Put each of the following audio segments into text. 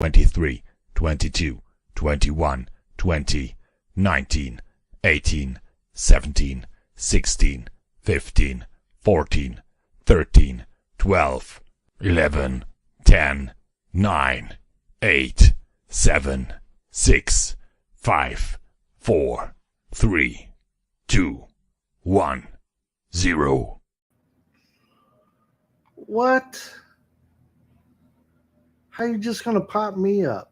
23, 22, 21, 20, 19, 18, 17, 16, 15, 14, 13, 12, 11, 10, 9, 8, 7, 6, 5, 4, 3, 2, 1, 0. What? How you just gonna pop me up?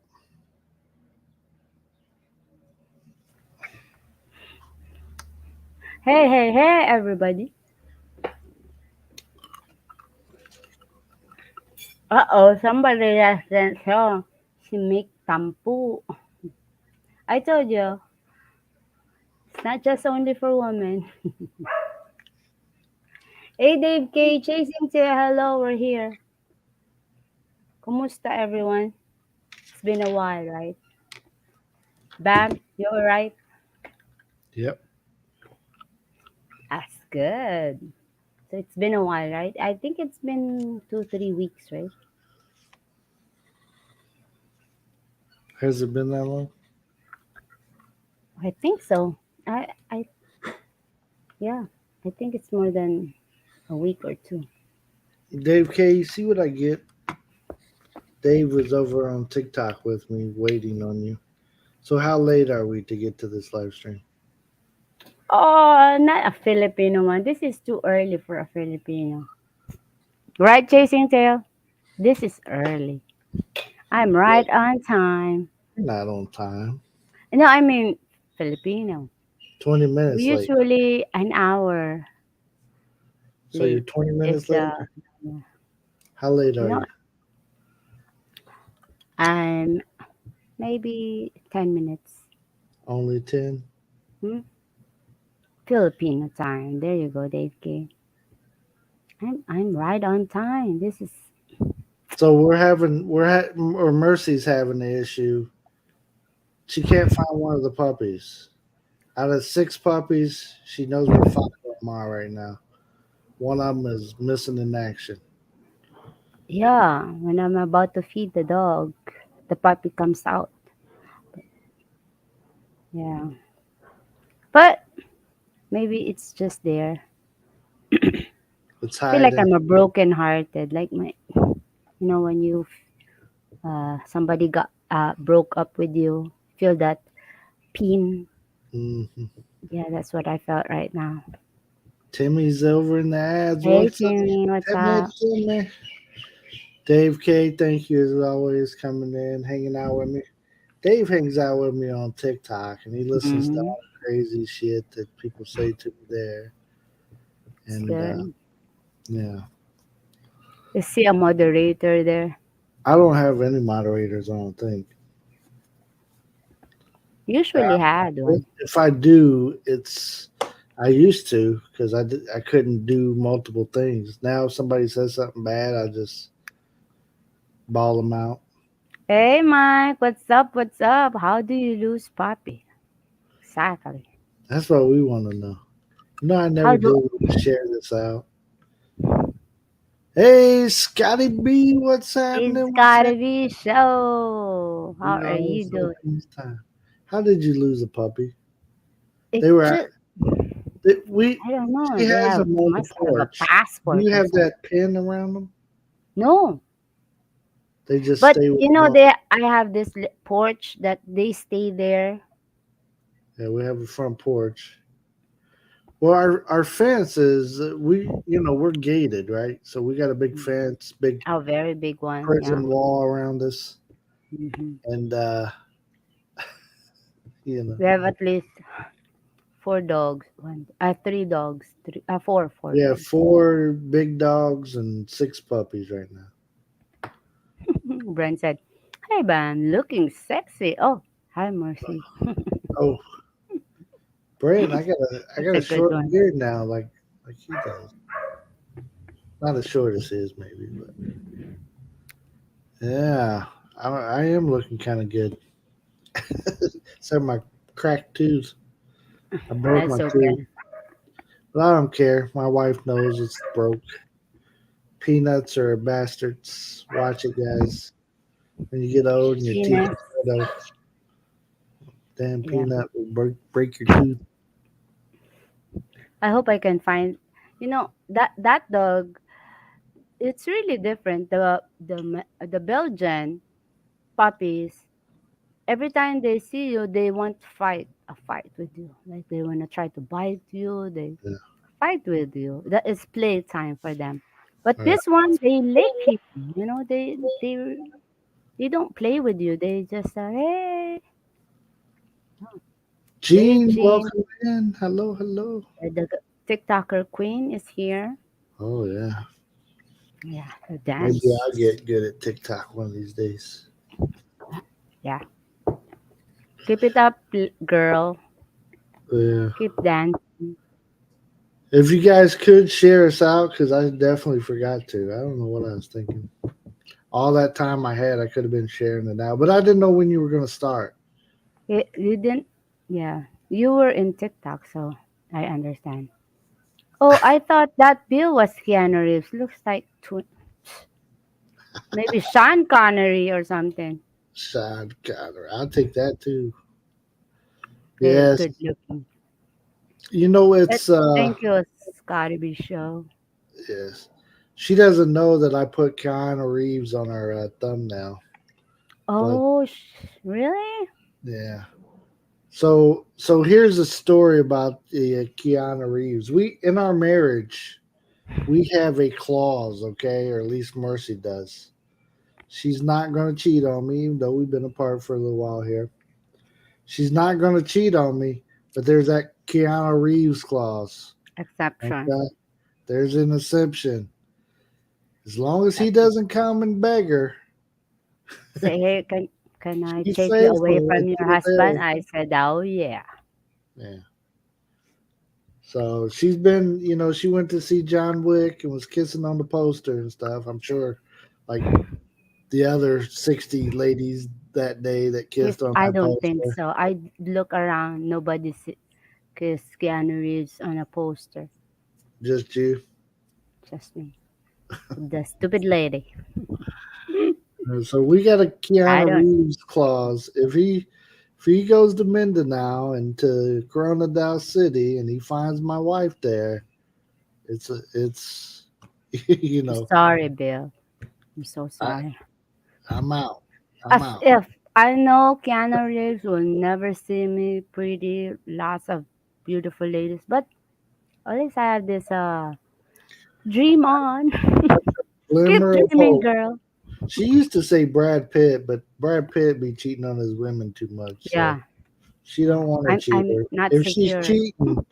Hey, everybody. Somebody just sent song. She make tampu. I told you, it's not just only for women. Hey, Dave K. Chasing to hello, we're here. Kumusta, everyone? It's been a while, right? Bam, you alright? Yep. That's good. So it's been a while, right? I think it's been 2, 3 weeks, right? Has it been that long? I think so. Yeah, I think it's more than a week or two. Dave K, you see what I get? Dave was over on TikTok with me waiting on you. So how late are we to get to this live stream? Oh, not a Filipino one. This is too early for a Filipino. Right, Chasing Tail? This is early. I'm right on time. You're not on time. No, I mean Filipino. 20 We minutes late. usually an hour So you're late. 20 minutes It's late? How late are no, you? I'm maybe 10 minutes. Only 10? Hmm? Filipino time. There you go, Dave K. I'm right on time. This is So or Mercy's having the issue. She can't find one of the puppies. Out of 6 puppies, she knows where 5 of them are right now. One of them is missing in action. yeah. When I'm about to feed the dog, the puppy comes out. Yeah, but maybe it's just there. It's I feel like hiding. I'm a broken hearted. Like when you somebody got broke up with you, feel that pain. Hmm. Yeah, that's what I felt right now. Timmy's over in the ads. Hey What's up, Timmy, what's Timmy? up? Timmy. Dave K, thank you as always coming in, hanging out with me. Dave hangs out with me on TikTok and he listens to Mm-hmm. all the crazy shit that people say to me there. It's And good. yeah, You see a moderator there. I don't have any moderators, I don't think. Usually had one. If I do, it's I used to because I couldn't do multiple things. Now if somebody says something bad, I just ball them out. Hey Mike, what's up? What's up? How do you lose puppy? Exactly. That's what we want to know. I How never do did want to share this out. Hey, Scotty B, what's it's happening? What's gotta happening? be show? How We are you always doing? this time. How did you lose a puppy? It They were just we. I don't know. She They has have them on the must have a porch. Do passport you or have something. that pin around them? No, They just but stay with you them know on. I have this porch that they stay there. Yeah, we have a front porch. Well, our fence is we're gated, right? So we got a big fence, big A very big one. Yeah. prison wall around us, Hmm. and you know, We have at least 4 dogs. Three dogs. Four we have dogs. 4 big dogs and 6 puppies right now. Brent said, "Hey, man, looking sexy." Oh, hi, Mercy. Oh, Brandon, I got That's a a good short one. beard now, like he does. Not as short as his, maybe, but yeah, I am looking kind of good. Except my cracked tooth. I broke That's my tooth, okay. but I don't care. My wife knows it's broke. Peanuts are bastards. Watch it, guys. When you get old and your teeth Penis. are red, damn Yeah. peanut will break your tooth. I hope I can find. That dog. It's really different. The Belgian puppies. Every time they see you, they want to fight a fight with you. Like they want to try to bite you. They Yeah. fight with you. That is playtime for them. But All right. this one, they lick you. They don't play with you. They just hey, hey, Gene, Jean. welcome in. Hello, hello. The TikToker queen is here. Oh yeah. Yeah, the Maybe dance. I'll get good at TikTok one of these days. Yeah, keep it up, girl. Yeah. Keep dancing. If you guys could share us out, because I definitely forgot to. I don't know what I was thinking. All that time I had, I could have been sharing it out, but I didn't know when you were going to start. You didn't. Yeah, you were in TikTok, so I understand. Oh, I thought that Bill was Keanu Reeves. Looks like maybe Sean Connery or something. Side counter. I'll take that too. Very Yes. good looking. But It's thank you, Scotty B Show. yes. She doesn't know that I put Keanu Reeves on our thumbnail, but Oh, really? yeah. So here's a story about the Keanu Reeves. We in our marriage, we have a clause, okay, or at least Mercy does. She's not going to cheat on me, even though we've been apart for a little while here. She's not going to cheat on me, but there's that Keanu Reeves clause. Exception. Okay, there's an exception. As long as he That doesn't come and beg her, say, hey, can I she's take you away faithful from until your the husband? day. I said, oh yeah. Yeah. So she's been, she went to see John Wick and was kissing on the poster and stuff. I'm sure, like the other 60 ladies that day that If kissed on I that don't think poster. so, I look around. Nobody kiss Keanu Reeves on a poster. Just you. Just me, the stupid lady. So we got a I Keanu don't. Reeves clause. If he goes to Mindanao and to Coronadal City and he finds my wife there, it's you I'm know sorry, Bill. I'm so I sorry. I'm out. I'm As out. if I know Keanu Reeves will never see me pretty, lots of beautiful ladies, but at least I have this dream on. Keep Glimmer of dreaming, hope. girl. She used to say Brad Pitt, but Brad Pitt be cheating on his women too much, so Yeah, she yeah. don't want to cheat I'm her. not If she's secure. cheating,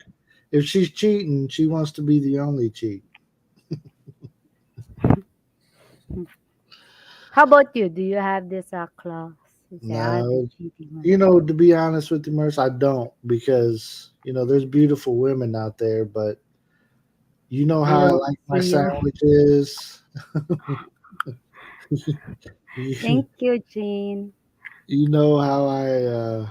she wants to be the only cheat. How about you? Do you have this clause? You say I'll be No, cheating on. to be honest with you, Merce, I don't because there's beautiful women out there, but you know They how I don't like my see you. sandwiches. you, Thank you, Jean. you know how I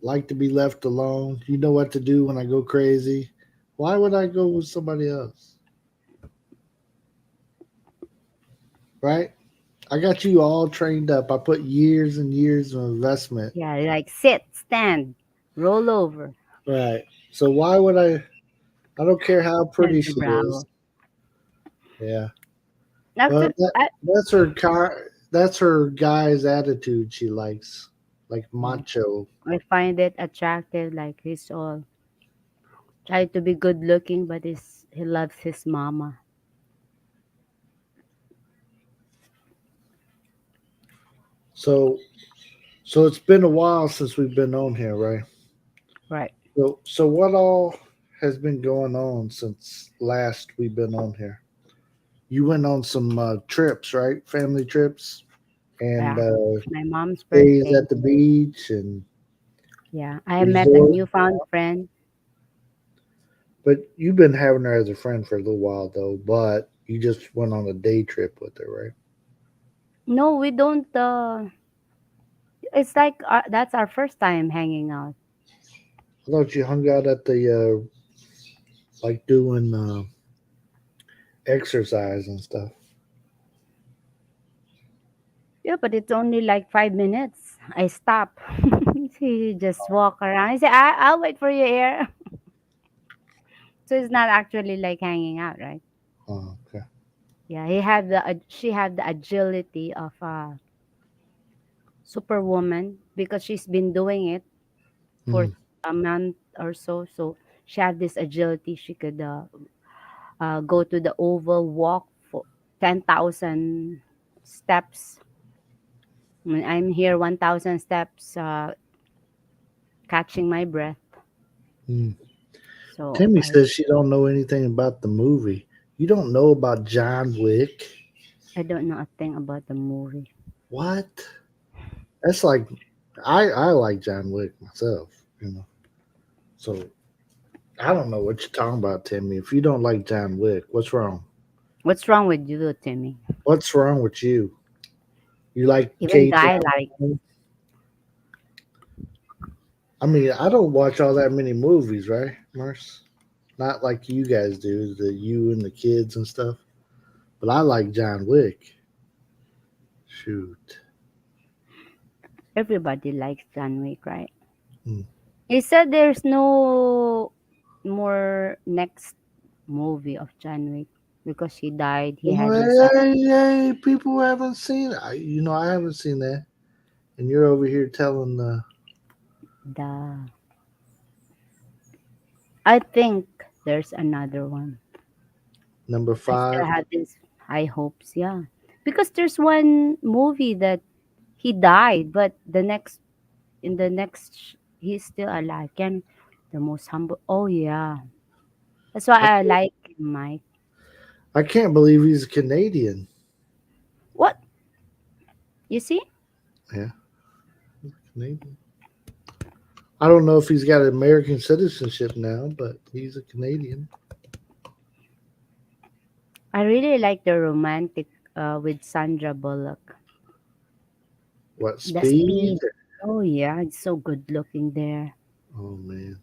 like to be left alone. You know what to do when I go crazy. Why would I go with somebody else? Right? I got you all trained up. I put years and years of investment. Yeah, like sit, stand, roll over. Right. So why would I? I don't care how pretty Melty she is. Bravo. Yeah. Well, Actually, that's her guy's attitude she likes, like yeah, macho. I find it attractive. Like he's all try to be good looking, but he loves his mama. So so it's been a while since we've been on here, right? Right. So what all has been going on since last we've been on here? You went on some trips, right? Family trips and Yeah. It's my mom's days birthday. at the beach and Yeah. I met a resort. newfound friend. But you've been having her as a friend for a little while though. But you just went on a day trip with her, right? No, we don't. It's like that's our first time hanging out. I thought you hung out at the like doing exercise and stuff. Yeah, but it's only like 5 minutes. I stop. He just walk around. I say, I'll wait for you here. So it's not actually like hanging out, right? Oh, okay. Yeah, she had the agility of a superwoman because she's been doing it for Mm, a month or so. So she had this agility. She could go to the oval, walk for 10,000 steps. When I'm here, 1,000 steps, catching my breath. mm. So Timmy says she don't know anything about the movie. You don't know about John Wick? I don't know a thing about the movie. What? That's like I like John Wick myself, you know. So I don't know what you're talking about, Timmy. If you don't like John Wick, what's wrong? What's wrong with you, Timmy? What's wrong with you? You like Even K Guy drama? like I mean, I don't watch all that many movies, right, Mars? Not like you guys do, the you and the kids and stuff. But I like John Wick. Shoot. everybody likes John Wick, right? Mm. He said there's no more next movie of John Wick because he died. He had Hey, his hey, hey, people haven't seen I haven't seen that. And you're over here telling the I think there's another one. number I still 5. had this high hopes, yeah. Because there's one movie that he died, but he's still alive. Can the most humble? Oh yeah, that's why I, I like him, Mike. I can't believe he's a Canadian. What you see? Yeah, Canadian. I don't know if he's got American citizenship now, but he's a Canadian. I really like the romantic with Sandra Bullock. What, The Speed? speed. Oh yeah, it's so good looking there. Oh man.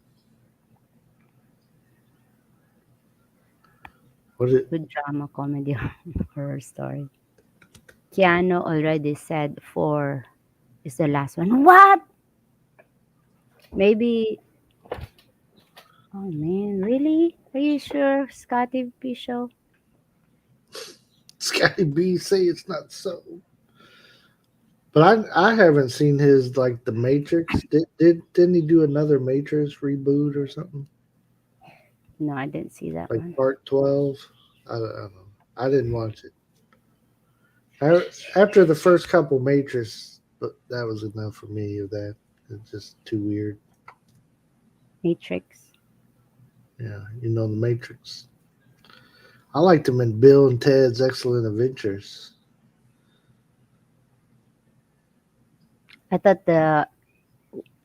What it With drama, comedy, horror story. Keanu already said four is the last one. What? Maybe. Oh man, really? Are you sure, Scotty P show? Scotty B say it's not so. But I haven't seen his like the Matrix. Didn't he do another Matrix reboot or something? No, I didn't see that Like one. part 12? I don't know. I didn't watch it. After the first couple Matrix, but that was enough for me of that. It's just too weird. Matrix. Yeah, you know the Matrix. I liked him in Bill and Ted's Excellent Adventures. I thought the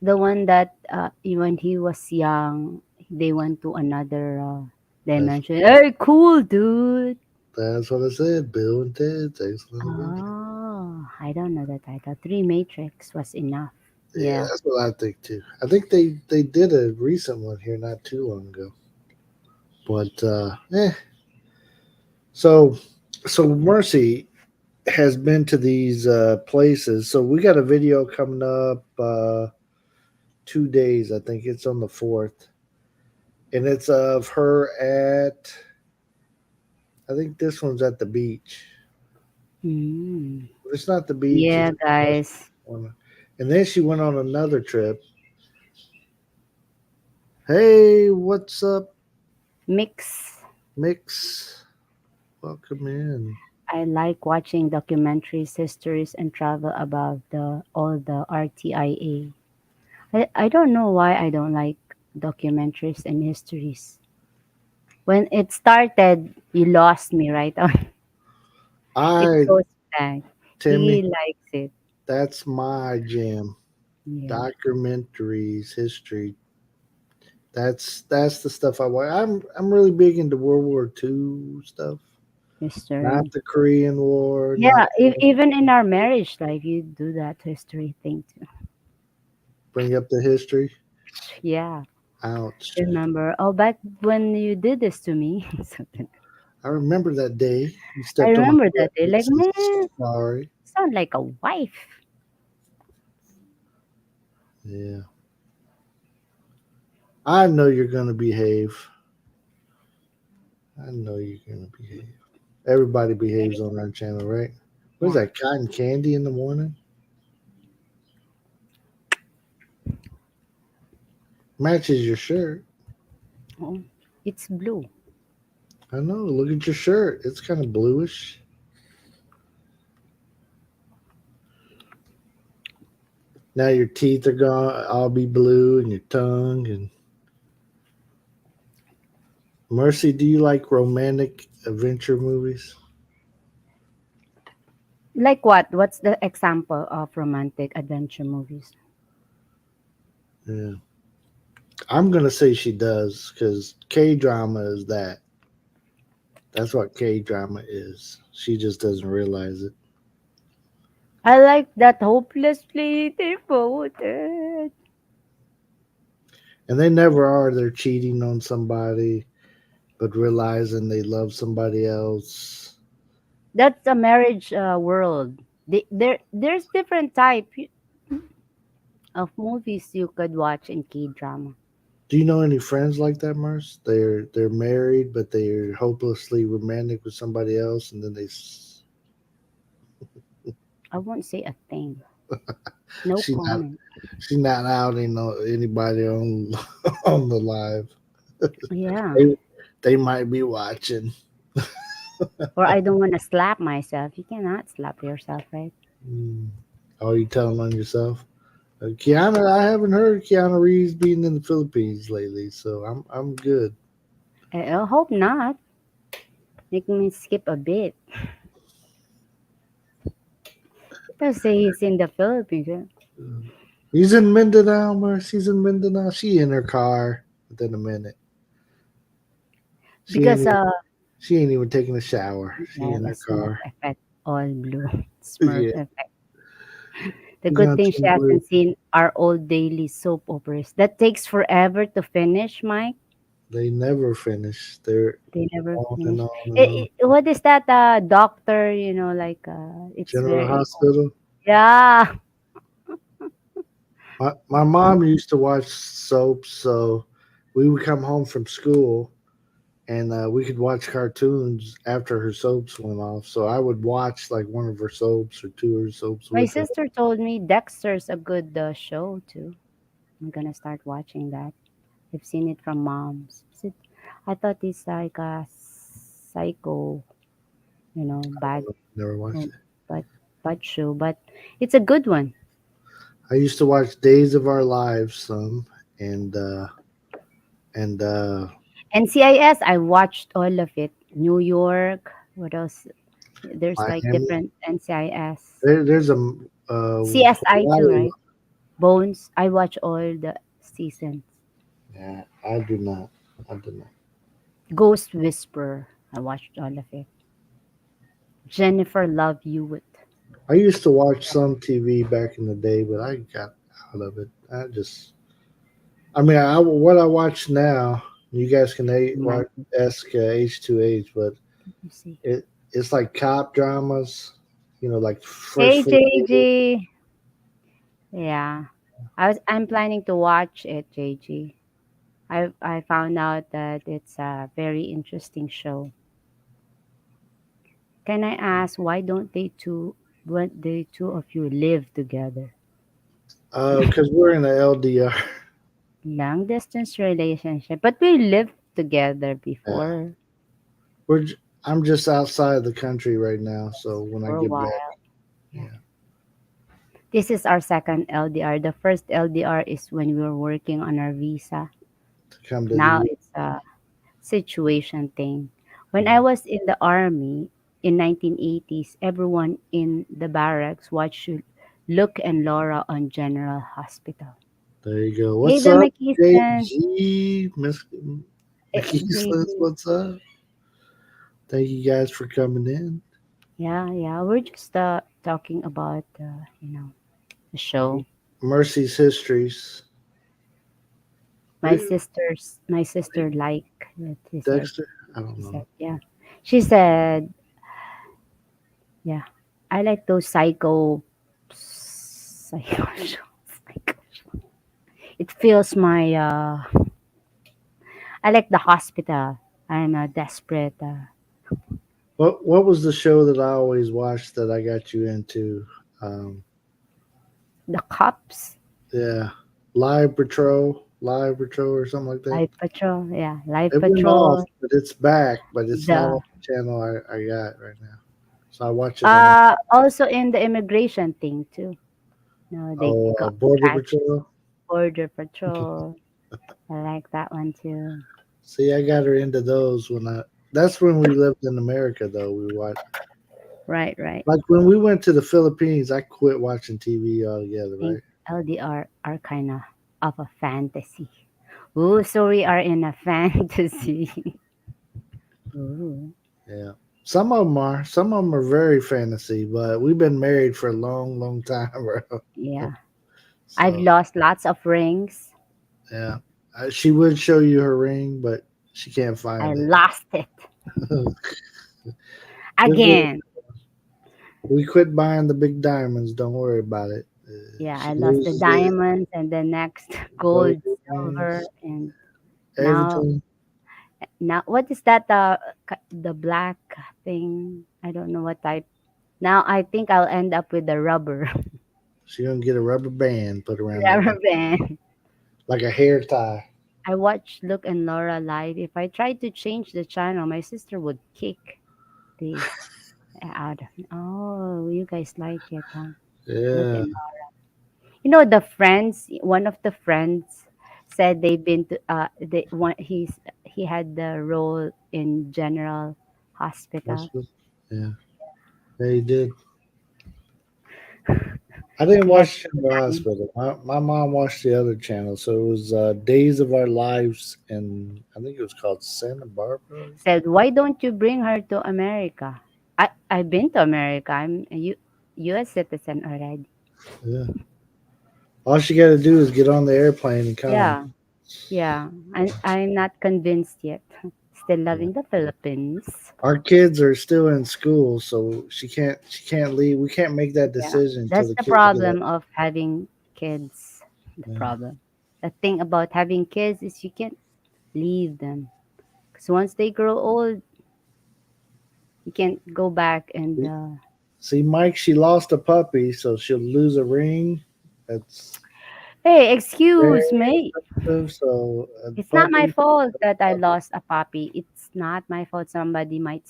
one that when he was young, they went to another That's dimension. Hey, cool, dude. that's what I said. Bill and Ted's Excellent Adventures. Oh, I don't know the title. Three Matrix was enough. Yeah, Yeah. that's what I think too. I think they did a recent one here not too long ago. But so so Mercy has been to these places. So we got a video coming up 2 days. I think it's on the 4th, and it's of her at. I think this one's at the beach. Mm. If it's not the beach, Yeah, it's guys. on. And then she went on another trip. Hey, what's up, Mix. Mix? Welcome in. I like watching documentaries, histories, and travel about the all the RTIA. I don't know why I don't like documentaries and histories. When it started, you lost me right on. It I goes back. He Timmy, likes it. that's my jam. Yeah, Documentaries, history. That's the stuff I want. I'm really big into World War II stuff. Not history. the Korean War. Not Yeah, even in our marriage life, you do that history thing too. bring up the history. Yeah, Ouch. remember? Oh, back when you did this to me. Something. I remember that day you I stepped on my remember foot. that day. I'm Like, so man, sorry. sound like a wife. Yeah. I know you're gonna behave. I know you're gonna behave. Everybody behaves on our channel, right? What is Yeah. that? Cotton candy in the morning? Matches your shirt. Oh, it's blue. I know. Look at your shirt. It's kind of bluish. Now your teeth are gone. I'll be blue, and your tongue. And Mercy, do you like romantic adventure movies? Like what? What's the example of romantic adventure movies? Yeah. I'm gonna say she does because K drama is that. That's what K drama is. She just doesn't realize it. I like that hopelessly devoted. And they never are. They're cheating on somebody, but realizing they love somebody else. That's a marriage world. There's different type of movies you could watch in K drama. Do you know any friends like that, Mars? They're married, but they're hopelessly romantic with somebody else, and then I won't say a thing. No she not comment. she's not outing anybody on on the live. Yeah. They they might be watching. Or I don't want to slap myself. You cannot slap yourself, right? Mm. Oh, you telling on yourself? Keanu, I haven't heard Keanu Reeves being in the Philippines lately, so I'm good. I hope not. Make me skip a bit. Don't say he's in the Philippines. He's in Mindanao, Mars. He's in Mindanao. She in her car within a minute. She ain't Because even, she ain't even taking a shower. She yeah, in the her Smurf car. effect, all blue. Smurf Yeah, effect. The he's good on thing she Team Blue. hasn't seen our old daily soap operas. That takes forever to finish, Mike. They never finish. They're They never on and finish. on and on. What is that? Doctor, like it's General very old. Hospital. Yeah. My mom used to watch soaps, so we would come home from school and we could watch cartoons after her soaps went off. So I would watch like one of her soaps or two of her soaps My with her. sister told me Dexter's a good show too. I'm gonna start watching that. I've seen it from moms. I thought it's like a psycho, bad, Never watched um, it. bad, bad show, but it's a good one. I used to watch Days of Our Lives some and and NCIS, I watched all of it. New York. What else? There's like Miami. different NCIS. There's a CSI too, Hawaii. right? Bones. I watch all the seasons. Yeah, I do not. I do not. Ghost Whisperer. I watched all of it. Jennifer Love Hewitt. I used to watch some TV back in the day, but I got out of it. I mean, what I watch now, you guys can My, ask H2H, but let me see. it's like cop dramas, like Fresh Hey from Jail. JG. Yeah. I'm planning to watch it, JG. I found out that it's a very interesting show. Can I ask why don't they two when the two of you live together? Because we're in the LDR. Long distance relationship. But we lived together Yeah, before I'm just outside the country right now, so when I for a get back, while. Yeah. yeah, This is our second LDR. The first LDR is when we were working on our visa. to come to the Now U. it's a situation thing. When I Mm, was in the army in 1980s, everyone in the barracks watched Luke and Laura on General Hospital. there you go. Hey What's there, up, McKeeston. JG? Miss McKeesler, JG. what's up? Thank you guys for coming in. Yeah, yeah. We're just talking about the show. Mercy's histories. Wait, My sister like that he said. Dexter? I don't She know. said, yeah. She said, yeah. I like those psycho shows. Psycho. It feels my I like the hospital. I'm a desperate. What was the show that I always watched that I got you into? Um, The cops, yeah, Live Patrol, or something like that. life patrol. Yeah, life It went off, patrol. but it's back. But it's not The on the channel I got right now. So I watch it on also in the immigration thing too. No, they got Border catch Patrol. border patrol. I like that one too. See, I got her into those when I. That's when we lived in America, though. We watched Right, right. like when we went to the Philippines. I quit watching TV altogether. I think Right? LDR are kind of a fantasy. Ooh, so we are in a fantasy. Ooh. Yeah. Some of them are. Some of them are very fantasy, but we've been married for a long, long time, bro. Yeah. I've So lost lots of rings. yeah, she would show you her ring, but she can't I find it. lost it We're good. again. We quit buying the big diamonds. Don't worry about it. Yeah, She I lost the loses it. diamonds and the next Gold gold, silver, rings, and now everything. what is that the black thing? I don't know what type. Now I think I'll end up with the rubber She gonna get a rubber band put around that rubber ring, band. like a hair tie. I watched Luke and Laura live. If I tried to change the channel, my sister would kick the out. Oh, you guys like it, huh? Look Yeah, and you know the friends. One of the friends said they've been to they one he had the role in General that's Hospital. what, yeah. They did. I didn't He had watch General nine. Hospital. My mom watched the other channel, so it was Days of Our Lives, and I think it was called Santa Barbara. Said, why don't you bring her to America? I've been to America. I'm a U.S. citizen already. Yeah. All she got to do is get on the airplane and come. Yeah, yeah. I'm not convinced yet. Still Yeah. loving the Philippines. Our kids are still in school, so she can't leave. We can't make that Yeah, decision until that's the the kids get out. problem of having kids. The Yeah. problem. The thing about having kids is you can't leave them because once they grow old, you can't go back and. See, Mike, she lost a puppy, so she'll lose a ring. That's Hey, very excuse me. expensive. So a It's not my puppy, fault that I puppy. lost a puppy. It's not my fault. Somebody might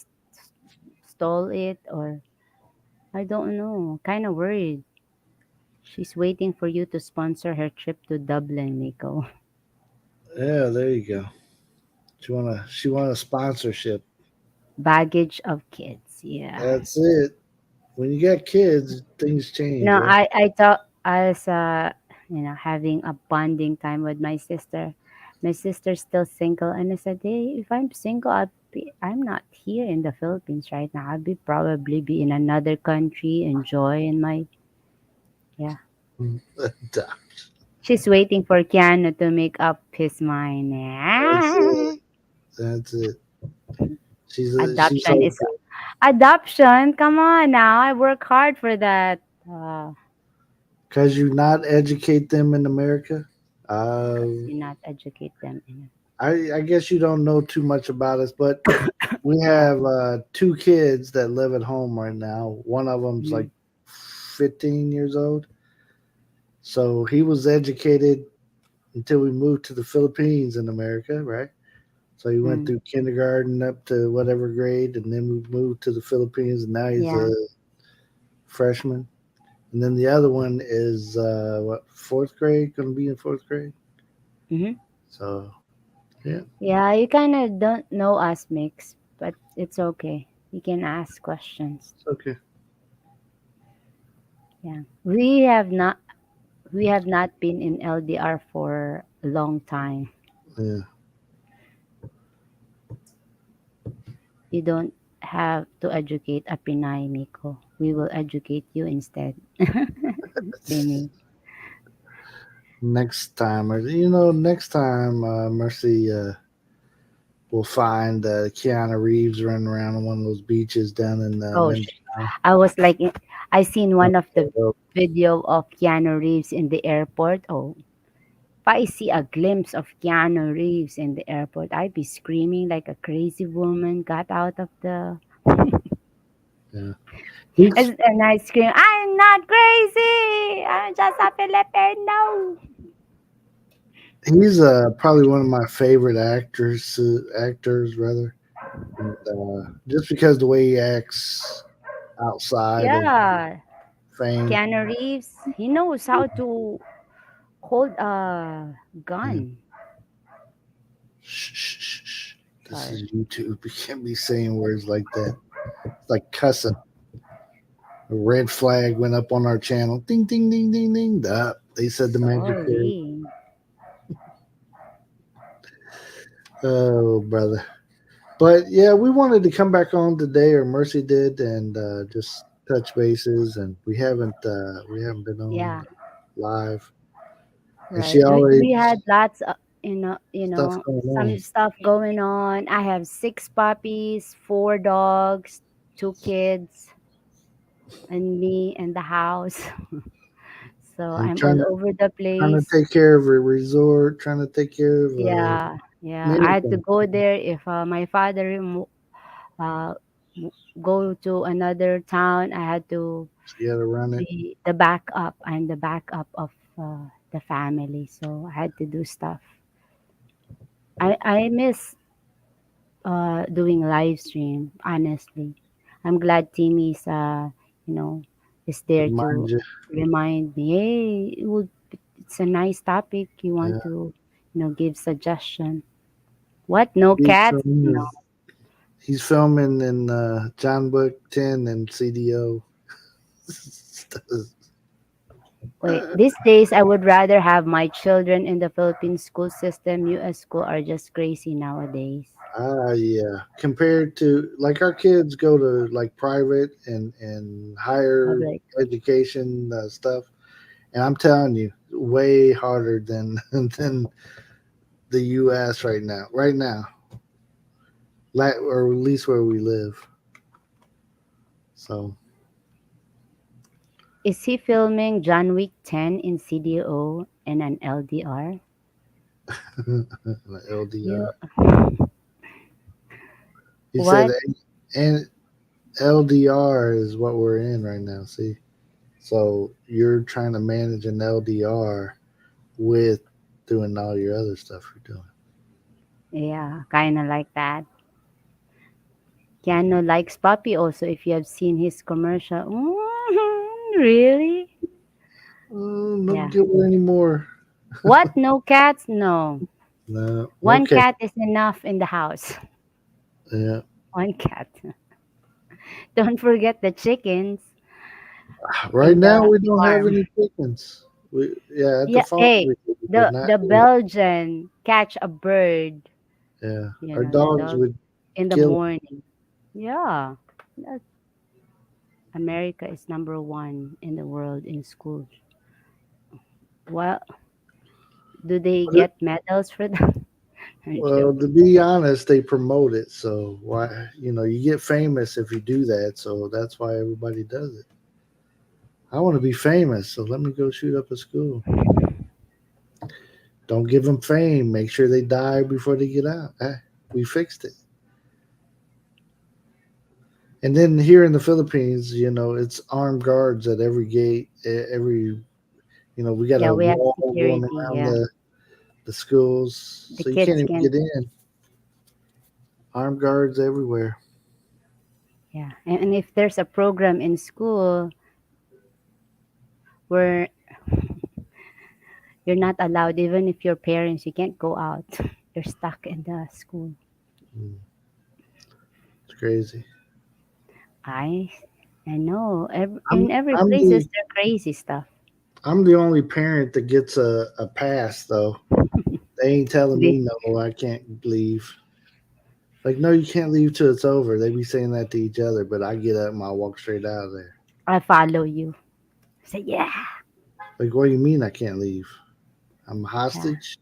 stole it or I don't know. Kind of worried. She's waiting for you to sponsor her trip to Dublin, Nico. Yeah, there you go. She want a sponsorship. Baggage of kids. Yeah. That's it. When you got kids, things change, No, right? I thought as having a bonding time with my sister. My sister's still single, and I said, "Hey, if I'm single, I'm not here in the Philippines right now. I'll be probably be in another country, enjoying my yeah." She's waiting for Keanu to make up his mind. That's Ah. it. That's it. She's Adoption is hopeful adoption. Come on now, I work hard for that. Uh, because you not educate them in America. because Uh, you not educate them enough. I guess you don't know too much about us, but we have two kids that live at home right now. One of them's Mhm. like 15 years old. So he was educated until we moved to the Philippines in America, right? So he went Mm. through kindergarten up to whatever grade, and then we moved to the Philippines, and now he's Yeah. a freshman. And then the other one is what, fourth grade? Going to be in fourth grade. Hmm. So yeah, Yeah, you kind of don't know us, Mix, but it's okay. You can ask questions. it's okay. Yeah, we have not been in LDR for a long time. Yeah, You don't have to educate a Pinay, Miko. We will educate you instead. Simi. next time, or next time, Mercy will find Keanu Reeves running around on one of those beaches down in Oh, Mindanao. I was like, I seen Uh, one of the video of Keanu Reeves in the airport. Oh, if I see a glimpse of Keanu Reeves in the airport, I'd be screaming like a crazy woman got out of the. yeah. He's And I scream, I'm not crazy. I'm just a Filipino. he's probably one of my favorite actors rather, and, just because the way he acts outside of Yeah, fame. Keanu Reeves, he knows how to hold a Yeah. gun. Shh, shh, shh, shh. This Sorry. is YouTube. You can't be saying words like that. It's like cussing. A red flag went up on our channel. Ding, ding, ding, ding, ding. Duh. They said the magic word. Sorry. Oh, brother. But yeah, we wanted to come back on today, or Mercy did, and just touch bases. And we haven't been on Yeah, live. And right. she We always had lots of, stuff going some on. stuff going on. I have six puppies, four dogs, two kids, and me and the house. So And I'm all over the trying to place. take care of a resort, trying to take care of Yeah, yeah. I many had to things. go there if my father uh, go to another town. I had to You got to run it. be the backup. I'm the backup of the family, so I had to do stuff. I miss doing live stream. Honestly, I'm glad Timmy's you know is there Remind to you. remind me. Hey, it's a nice topic. You Yeah. want to give suggestion? What? No He's cats? No. filming. He's filming in John Book 10 and CDO. Wait, these days I would rather have my children in the Philippine school system. US school are just crazy nowadays. Yeah. Compared to like our kids go to like private and higher Public. education stuff, and I'm telling you, way harder than than the U.S. right now. Right now, or at least where we live. So Is he filming John Wick 10 in CDO and an LDR? You LDR. He said, what? and LDR is what we're in right now. See, so you're trying to manage an LDR with doing all your other stuff you're doing. Yeah, kind of like that. Keanu likes puppy also. If you have seen his commercial, really? Oh, no Yeah. guilt anymore. What? No cats? No. No. One Okay. cat is enough in the house. Yeah. One cat. Don't forget the chickens Right in now the we don't have farm. any chickens. At the Yeah. farm Hey, we do, but the not the here. Belgian catch a bird. Yeah. You Our know the dogs dog would in the kill morning. Yeah. That- America is number one in the world in schools. Well, do they them. get medals for that? I'm Well, to joking. be honest, they promote it. So why, you get famous if you do that. So that's why everybody does it. I want to be famous, so let me go shoot up a school. Don't give them fame. Make sure they die before they get out. We fixed it. And then here in the Philippines, it's armed guards at every gate. We got Yeah, a we have wall going security. around Yeah, the schools, the so you can't kids even can. get in. Armed guards everywhere. Yeah, and if there's a program in school where you're not allowed, even if your parents, you can't go out. You're stuck in the school. Mm, it's crazy. I I know. I'm In every I'm places, the they're crazy stuff. I'm the only parent that gets a pass though. They ain't telling They, me no, I can't leave. Like, no, you can't leave till it's over. They be saying that to each other, but I get up and I walk straight out of there. I follow you. Say yeah, Like, what do you mean I can't leave? I'm a yeah, hostage.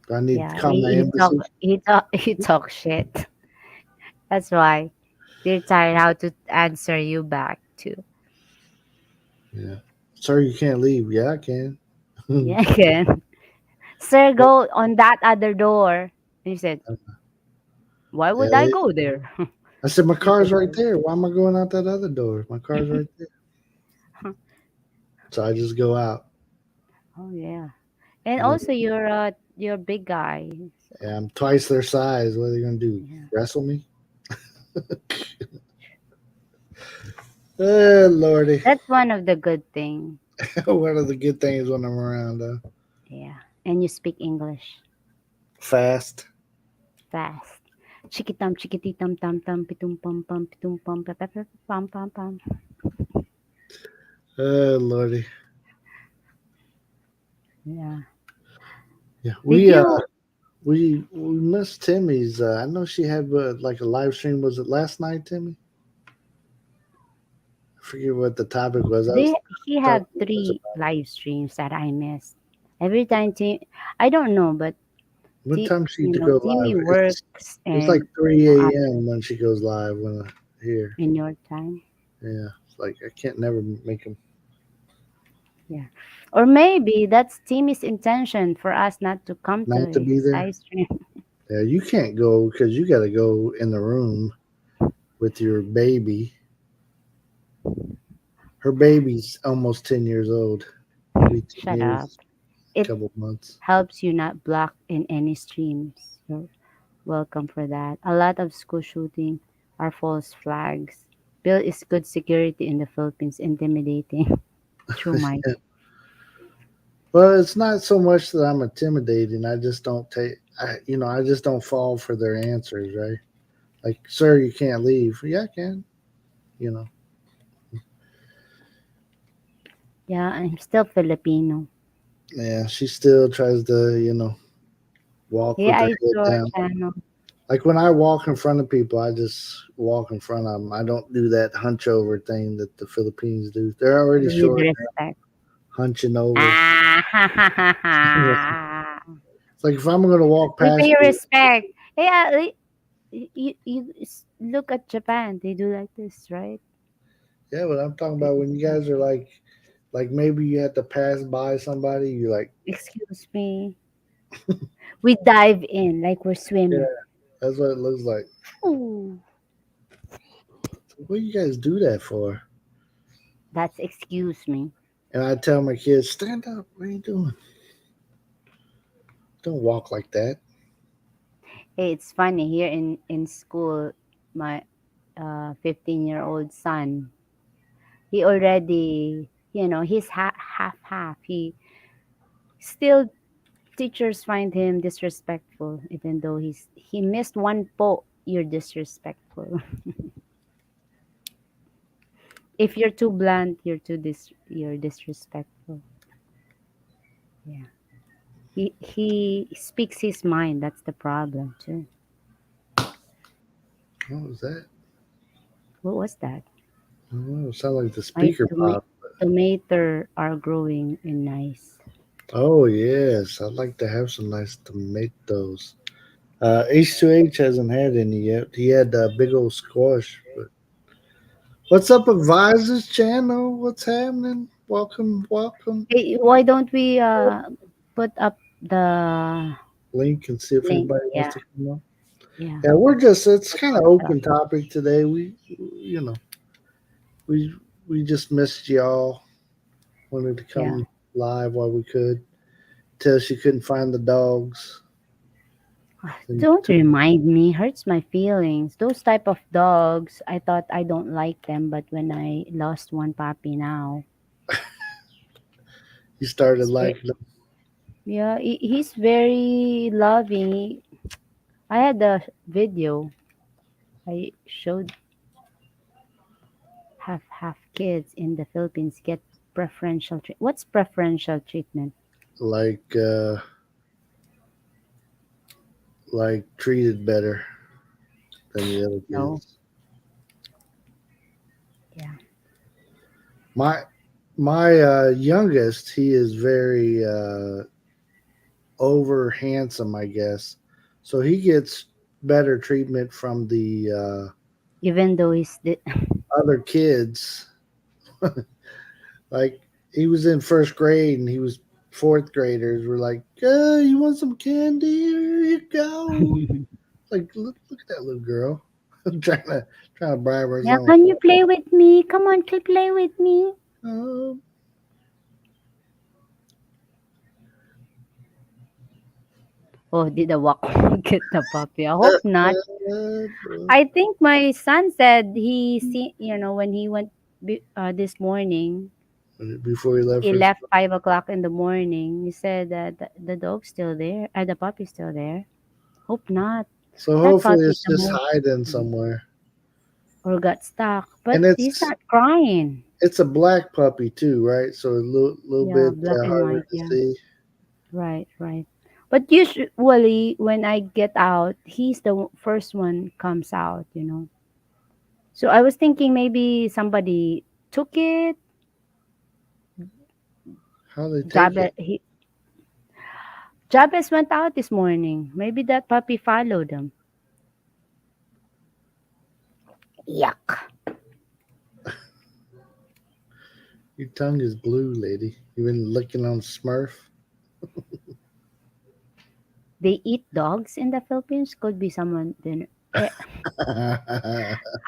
Do I need to yeah. call my He talk embassy? he talk he talk shit. That's why. They're tired how to answer you back too. Yeah. Sir, you can't leave. Yeah, I can. Yeah, again. Sir, go on that other door. And he said, why Yeah, would I go there? I said, my You car's said, right there. Why am I going out that other door? My car's right there. So I just go out. oh yeah. And And then, also you're a big guy. So yeah, I'm twice their size. What are they going to do? yeah. Wrestle me? Oh, Lordy. That's one of the good thing. One of the good things when I'm around, Yeah. And you speak English fast. fast. Chikitam chikititam tam tam pitum pam pa pa pa pa, pam pam pam. Oh, Lordy. Yeah. Yeah, Did you we missed Timmy's. I know she had like a live stream. Was it last night, Timmy? I forget what the topic was. I they was he talking have to us three about live streams that I missed. Every time I don't know, but what time she to go Timmy live. works It's like and 3 a.m. when she goes live. When here, in your time. yeah, it's like I can't never make them. Yeah. Or maybe that's Timmy's intention for us not to come to Not to be his there. live stream. Yeah, you can't go because you got to go in the room with your baby. Her baby's almost 10 years old. It'll be 10 Shut up. years, It couple months. helps you not block in any streams. You're welcome for that. A lot of school shooting are false flags. Bill is good security in the Philippines, intimidating. True, Mike. Well, it's not so much that I'm intimidating. I just don't take. I just don't fall for their answers, right? Like, sir, you can't leave. Yeah, I can. You know. Yeah, I'm still Filipino. Yeah, she still tries to, walk Yeah, with her I head saw a down. channel. Like when I walk in front of people, I just walk in front of them. I don't do that hunch over thing that the Philippines do. They're already With short, respect. hunching over. Ah, It's like if I'm going to walk we past pay you, respect. Yeah, look at Japan. They do like this, right? yeah, but I'm talking about when you guys are like maybe you have to pass by somebody, you're like, Excuse me. We dive in like we're yeah, swimming. that's what it looks like. Ooh, What do you guys do that for? that's excuse me. And I tell my kids, stand up. What are you doing? Don't walk like that. Hey, it's funny here in school. My 15-year-old son, he already, he's half half. He still teachers find him disrespectful, even though he missed one po. You're disrespectful. If you're too blunt, you're disrespectful. Yeah. He speaks his mind. That's the problem too. What was that? What was that? I don't know. It sounded like the My speaker pop. tomato are growing in nice. Oh yes, I'd like to have some nice tomatoes. H2H hasn't had any yet. He had a big old squash. But what's up, Advisors Channel? What's happening? Welcome, welcome. Hey, why don't we put up the Link and see if link? anybody wants Yeah, to come up. yeah. Yeah, it's We'll kind of put it up. open topic today. You know, we we just missed y'all. Wanted to Yeah. come live while we could. Till she couldn't find the dogs. And Don't remind me. Hurts my feelings. Those type of dogs, I thought I don't like them, but when I lost one puppy now, he started it's like, very, yeah, he's very loving. I had a video. I showed half kids in the Philippines get preferential What's preferential treatment? like, uh, like treated better than the other No. kids. Yeah. My youngest, he is very over handsome, I guess. So he gets better treatment from the Even though other kids. Like he was in first grade and he was fourth graders were like, you want some candy? Here you go. Like, look at that little girl. I'm trying to bribe her Yeah, some. can you play with me? Come on, play with me. Uh, Oh, did the walk get the puppy? I hope not. uh, I think my son said he see, when he went this morning, before he left he for left 5 o'clock in the morning. He said that the dog's still there, the puppy's still there. Hope not. so That hopefully puppy is it's the just most hiding somewhere. or got stuck, but And he's not crying. it's a black puppy too, right? So a little Yeah, bit black and harder white. to Yeah, see. right, right. But usually when I get out, he's the first one comes out. So I was thinking maybe somebody took it. How they take Jabez, it? Jabez went out this morning. Maybe that puppy followed him. Yuck. Your tongue is blue, lady. You been licking on Smurf? They eat dogs in the Philippines. Could be someone. Then,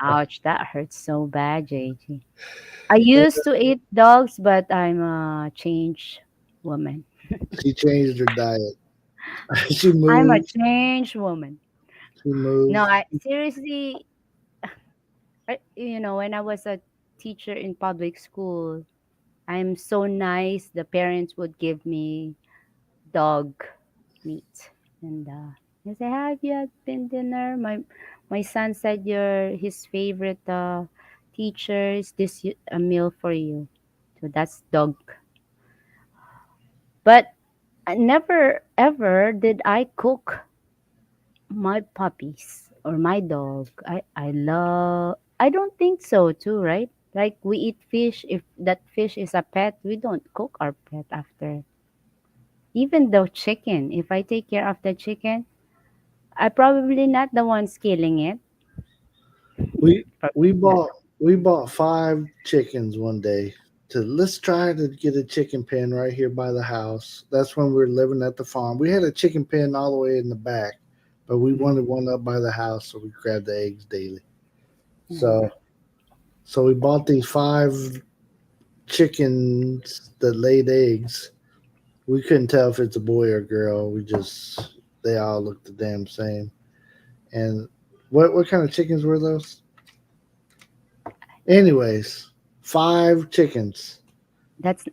ouch, that hurts so bad, JG. I used to eat dogs, but I'm a changed woman. She changed her diet. She I'm a moved. changed woman. She No, moved. I seriously, when I was a teacher in public school, I'm so nice. The parents would give me dog meat, and they say, "Have you had been dinner?" My son said, "Your his favorite teacher is this a meal for you." So that's dog. But I never ever did I cook my puppies or my dog. I don't think so too, right? Like we eat fish, if that fish is a pet, we don't cook our pet after. Even though chicken, if I take care of the chicken, I probably not the ones killing it. We we Probably not. bought we bought 5 chickens one day. To let's try to get a chicken pen right here by the house. That's when we were living at the farm. We had a chicken pen all the way in the back, but we Mhm, wanted one up by the house, so we grabbed the eggs daily. mhm. So we bought these 5 chickens that laid eggs. We couldn't tell if it's a boy or girl. They all looked the damn same. And what kind of chickens were those? Anyways, 5 chickens.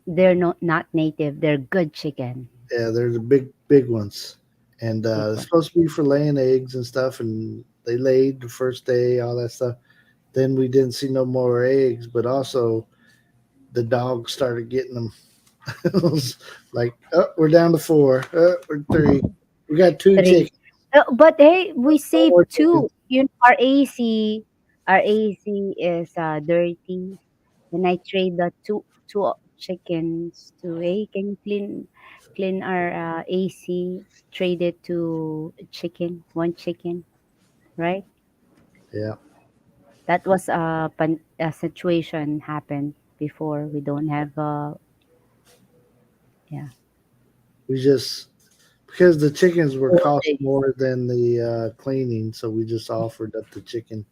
They're not native. They're good chicken. Yeah, they're the big ones, and Big it's one. supposed to be for laying eggs and stuff. And they laid the first day, all that stuff. Then we didn't see no more eggs, but also the dogs started getting them. It was like, oh, we're down to 4. We're 3. We got 2 chickens. Three. But hey, we No saved more chickens. two. Our AC is dirty. When I trade the two chickens to, hey, can you clean our AC? Trade it to chicken, one chicken, right? Yeah, That was a situation happened before. We don't have yeah. we just because the chickens were Old cost days. more than the cleaning, so we just offered up the chicken.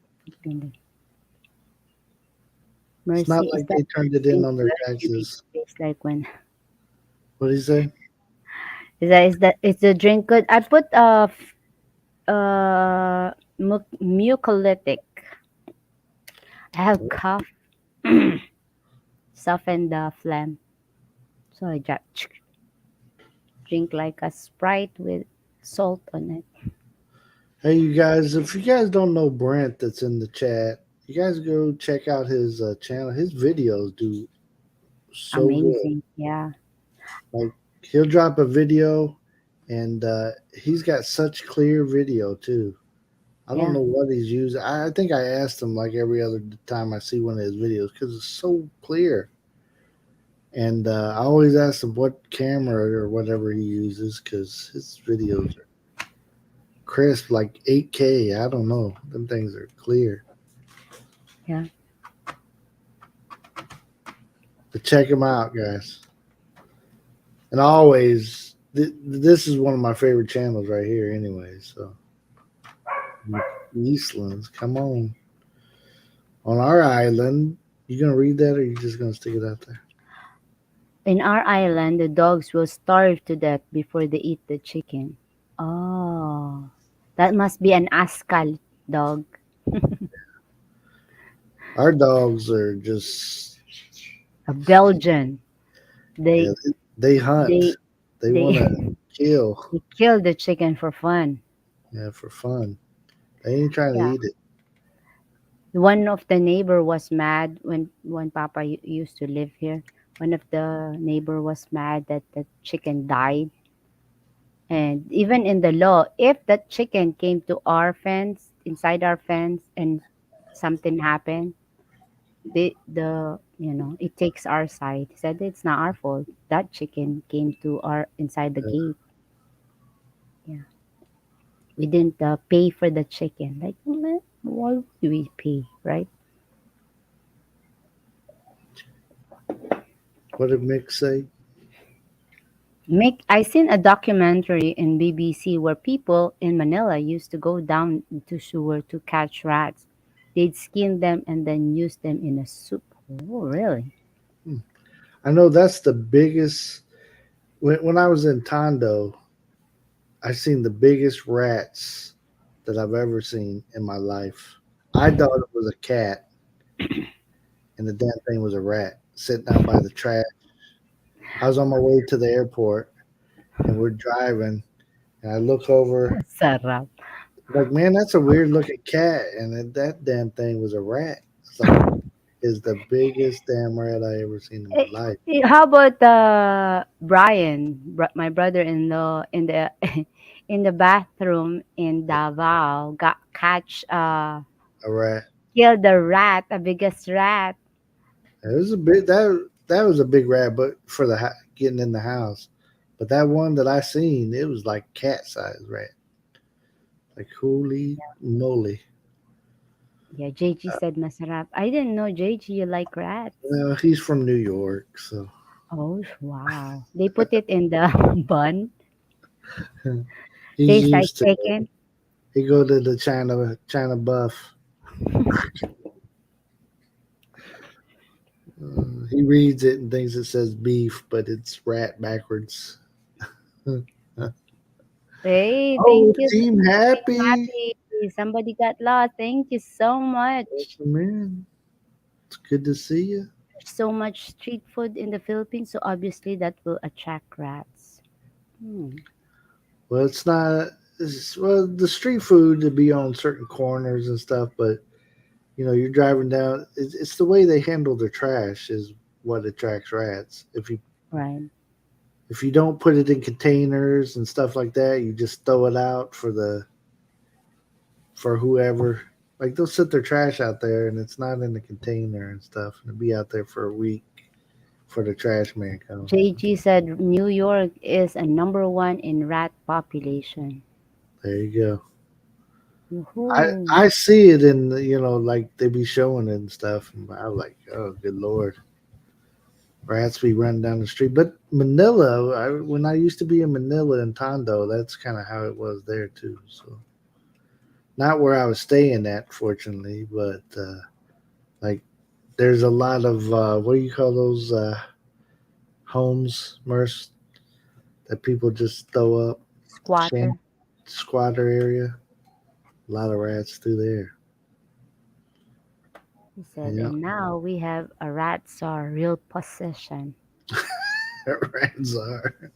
It's not Mercy, is like that they turned it in drink on their good? You make taxes. it taste like when What do you say? is the drink good? I put mucolytic. I have cough, soften the phlegm, so I just drink like a Sprite with salt on it. Hey, you guys, if you guys don't know Brent that's in the chat, you guys go check out his channel. His videos do so good. Amazing, yeah, Like, he'll drop a video, and he's got such clear video, too. I don't yeah. know what he's using. I think I asked him like every other time I see one of his videos because it's so clear. And I always ask him what camera or whatever he uses because his videos are crisp, like 8K. I don't know. Them things are clear. Yeah. But check them out, guys. And always, this is one of my favorite channels right here, anyway. So, Eastlands, come on our island. You gonna read that, or you just gonna stick it out there? In our island, the dogs will starve to death before they eat the chicken. Oh, that must be an Askal dog. Our dogs are just A Belgian. yeah, They they hunt. they They they want to kill, they kill the chicken for fun. yeah, for fun. They ain't trying to Yeah. eat it. One of the neighbor was mad when Papa used to live here. One of the neighbor was mad that the chicken died. And even in the law, if that chicken came to our fence, inside our fence, and something happened, it takes our side. He said it's not our fault. That chicken came to our inside the gate. Yeah, we didn't pay for the chicken. Like, why do we pay, right? What did Mick say? Make I seen a documentary in BBC where people in Manila used to go down to sewer to catch rats. They'd skin them and then use them in a soup. Oh, really? Hmm. I know that's the biggest. When I was in Tondo, I seen the biggest rats that I've ever seen in my life. I thought it was a cat, and the damn thing was a rat sitting out by the trash. I was on my way to the airport, and we're driving, and I look over, Sarap. like, man, that's a weird looking cat, and that damn thing was a rat. It's like, is the biggest damn rat I ever seen in my life. How about Brian, my brother-in-law, in the in the bathroom in Davao, got catch A rat. killed the rat, the biggest rat. It was a big that was a big rat, but for the getting in the house. But that one that I seen, it was like cat size rat. Like holy moly! Yeah, JG said masarap. I didn't know JG you like rats. Well, he's from New York, so Oh wow! They put it in the bun. he's Tastes like used to it. chicken. He go to the China buff. He reads it and thinks it says beef, but it's rat backwards. Hey, Oh, thank you, team happy. Happy. Somebody got lost. Thank you so much. Man, it's good to see you. There's so much street food in the Philippines, so obviously that will attract rats. Hmm. Well, it's not. Well, the street food to be on certain corners and stuff, but you're driving down. It's the way they handle their trash is what attracts rats. Right. If you don't put it in containers and stuff like that, you just throw it out for whoever. Like they'll sit their trash out there and it's not in the container and stuff, and it'll be out there for a week for the trash man comes. JG said New York is a number one in rat population. There you go. Woohoo. I see it in like they be showing it and stuff, and I'm like, oh good lord, rats be running down the street. But Manila, when I used to be in Manila and Tondo, that's kind of how it was there too. So not where I was staying at, fortunately, but like there's a lot of what do you call those homes, Merce, that people just throw up, Squatter. shan squatter area. A lot of rats through there. He said, Yeah, and now we have a rat czar, real possession. rats are. Well,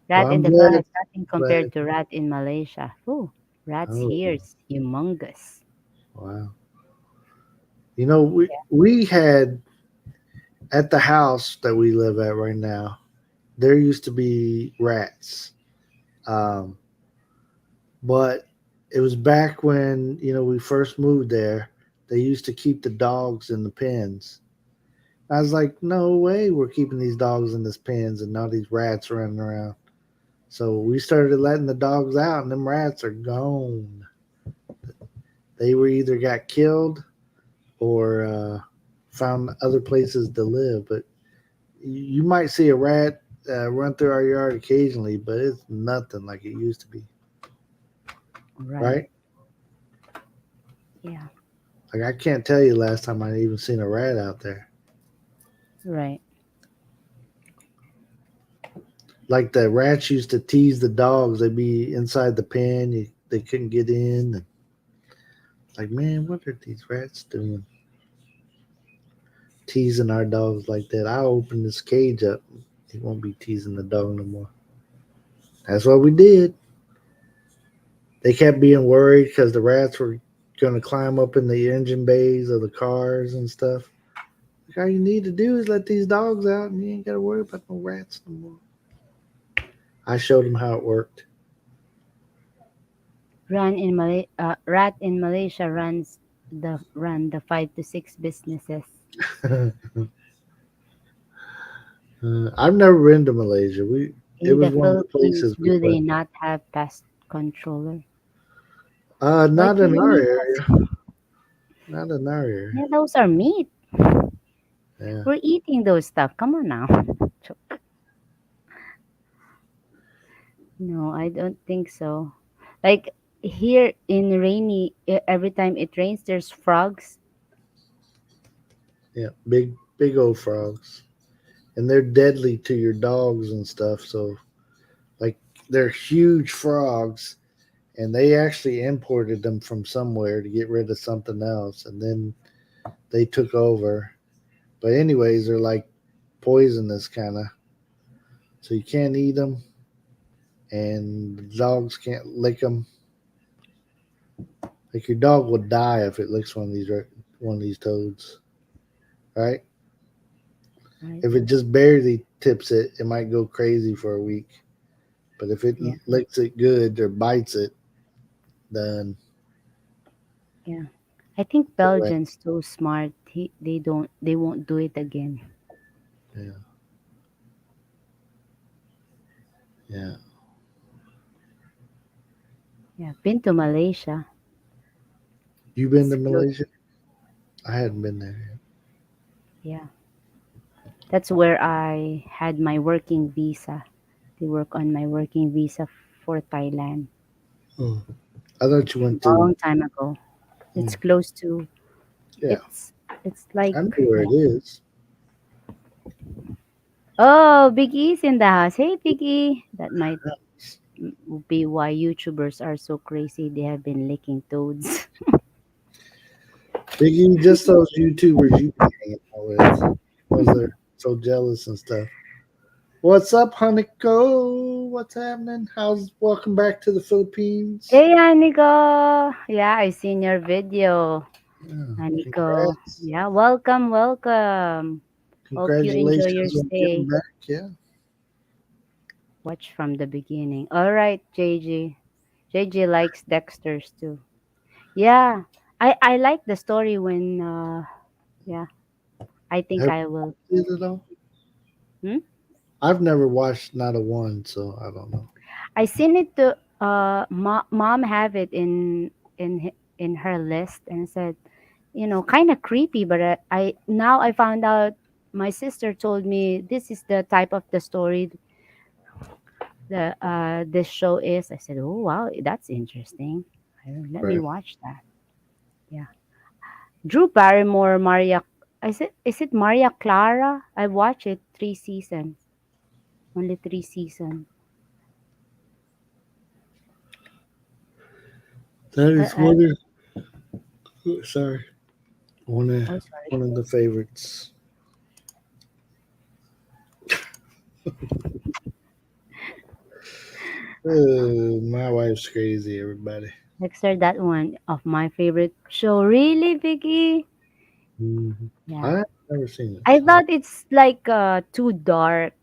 Rat in I'm the glad. Philippines, nothing Glad. compared to rat in Malaysia. Ooh, rats Oh, here is humongous. wow. We had at the house that we live at right now. There used to be rats, um, but it was back when we first moved there. They used to keep the dogs in the pens. I was like, no way, we're keeping these dogs in this pens and all these rats running around. So we started letting the dogs out, and them rats are gone. They were either got killed or found other places to live. But you might see a rat run through our yard occasionally, but it's nothing like it used to be, Right. right? Yeah. Like I can't tell you last time I even seen a rat out there. Right. Like the rats used to tease the dogs. They'd be inside the pen. They couldn't get in. And like, man, what are these rats doing? Teasing our dogs like that. I'll open this cage up. He won't be teasing the dog no more. That's what we did. They kept being worried because the rats were going to climb up in the engine bays of the cars and stuff. Like, all you need to do is let these dogs out and you ain't got to worry about no rats no more. I showed them how it worked. Rat in Malaysia run the 5 to 6 businesses. I've never been to Malaysia. It In was the one of the Philippines, places we do they went. not have pest controller? Why Not do in you our need area. us? Not in our area. Yeah, those are meat. Yeah. We're eating those stuff. Come on now. No, I don't think so. Like here in every time it rains, there's frogs. Yeah. Big old frogs. And they're deadly to your dogs and stuff. So like they're huge frogs and they actually imported them from somewhere to get rid of something else and then they took over. But anyways, they're like poisonous kind of. So you can't eat them and the dogs can't lick them. Like your dog will die if it licks one of these toads, right? Right? If it just barely tips it, it might go crazy for a week. But if it Yeah, licks it good or bites it, then yeah. I think right. Belgians so smart. They won't do it again. Yeah, yeah. Yeah, been to Malaysia. You been It's to close. Malaysia? I hadn't been there Yeah, that's where I had my working visa. They work on my working visa for Thailand. yet. Oh, I thought you went to. Long time ago. Hmm, It's close to. yeah, It's it's like I know where yeah. it is. Oh, Big E's in the house. Hey, Big E. That might be why YouTubers are so crazy. They have been licking toads. Biggie, just those YouTubers you be hanging out with, ones that are so jealous and stuff. What's up, Haniko? What's happening? How's welcome back to the Philippines? Hey, Aniko. Yeah, I seen your video, Yeah, Aniko. congrats. Yeah, welcome, welcome. Hope you enjoy your Congratulations on getting stay. back. Yeah. Watch from the beginning. All right, JG. JG likes Dexter's too. Yeah, I like the story when yeah. I think Have I will. you watched it at all? Hmm? I've never watched not a one, so I don't know. I seen it to mom have it in her list and said, kind of creepy, but I now I found out my sister told me this is the type of the story the this show is. I said, "Oh wow, that's interesting. Let me Right. watch that." Yeah. Drew Barrymore, Maria is it Maria Clara? I watched it 3 seasons. Only 3 seasons. That Uh, is uh, sorry, one of oh sorry. one of the favorites. My wife's crazy. Everybody. Dexter, that one of my favorite show. Really, Vicky? Mhm. Yeah. I've never seen it. I So. thought it's like too dark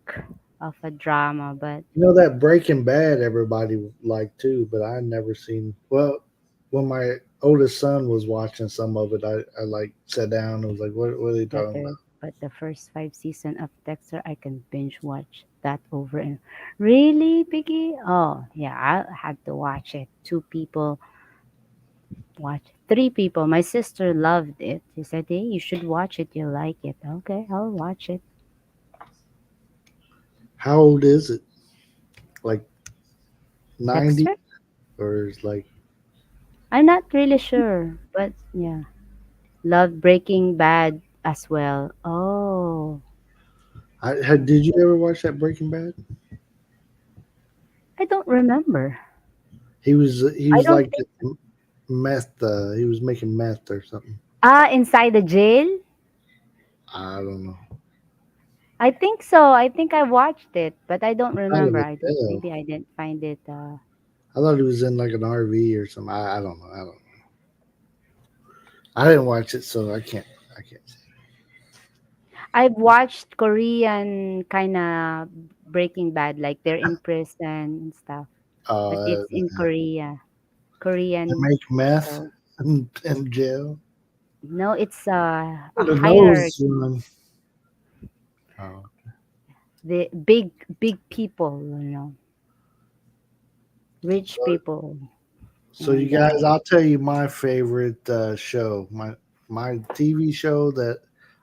of a drama, but You know that Breaking Bad everybody liked too, but I never seen. Well, when my oldest son was watching some of it, I like sat down and was like, "What are they talking better. about?" But the first 5 season of Dexter, I can binge watch that over and really, Vicky? Oh, yeah, I had to watch it. Two people Watch three people. My sister loved it. She said, "Hey, you should watch it. You'll like it." Okay, I'll watch it. How old is it? Like 90 Dexter? or is like I'm not really sure, but yeah, love Breaking Bad as well. Oh, did you ever watch that Breaking Bad? I don't remember. He I was don't like think. meth. He was making meth or something. Inside the jail. I don't know. I think so. I think I watched it, but I don't Not in remember. a I don't. jail. Maybe I didn't find it. I thought he was in like an RV or something. I don't know. I don't know. I didn't watch it, so I can't. I can't say. I've watched Korean kind of Breaking Bad, like they're in prison and stuff, but it's in Korea. They Korean make meth show. in jail. No, it's a The nose hierarchy. one. Oh. The big people, rich people, So you and guys, I'll tell you my favorite show. My TV show that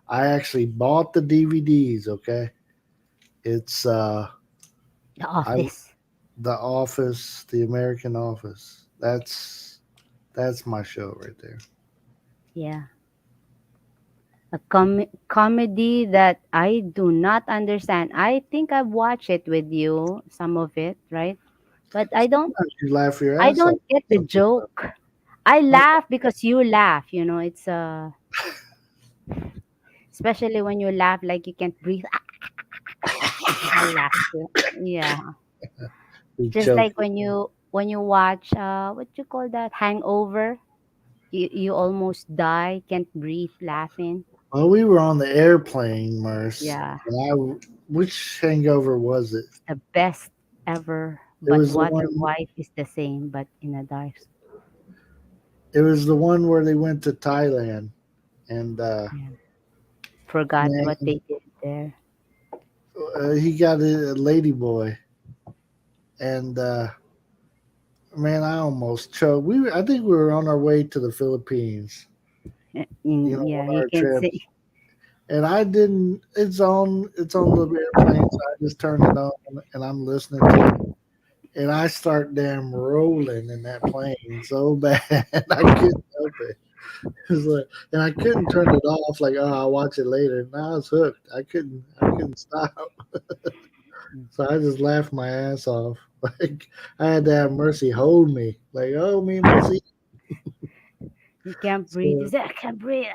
I actually bought the DVDs. Okay, it's The I Office. The Office, the American Office. That's my show right there. Yeah, a comedy that I do not understand. I think I've watched it with you, some of it, right? But Sometimes you laugh your I ass off. don't get the joke. I laugh because you laugh. It's especially when you laugh like you can't breathe. I laugh too. Yeah, We just choke. like when you watch what you call that, Hangover. You almost die, can't breathe, laughing. Well, we were on the airplane, Merce, Yeah, and which hangover was it? it's the best ever. It But was the Water one. White is the same, but in a dark. It was the one where they went to Thailand, and Yeah, forgot what man, they did there. he got a lady boy, and man, I almost choked. I think we were on our way to the Philippines, Yeah, on you our can trip, see. and I didn't. It's on the airplane, so I just turned it on, and I'm listening to it, and I start damn rolling in that plane so bad I couldn't help it. It was like, and I couldn't turn it off. Like, oh, I'll watch it later. And I was hooked. I couldn't stop. So I just laughed my ass off. Like I had to have Mercy hold me. Like, oh, me in my seat. You can't breathe. You So, say, I can't breathe.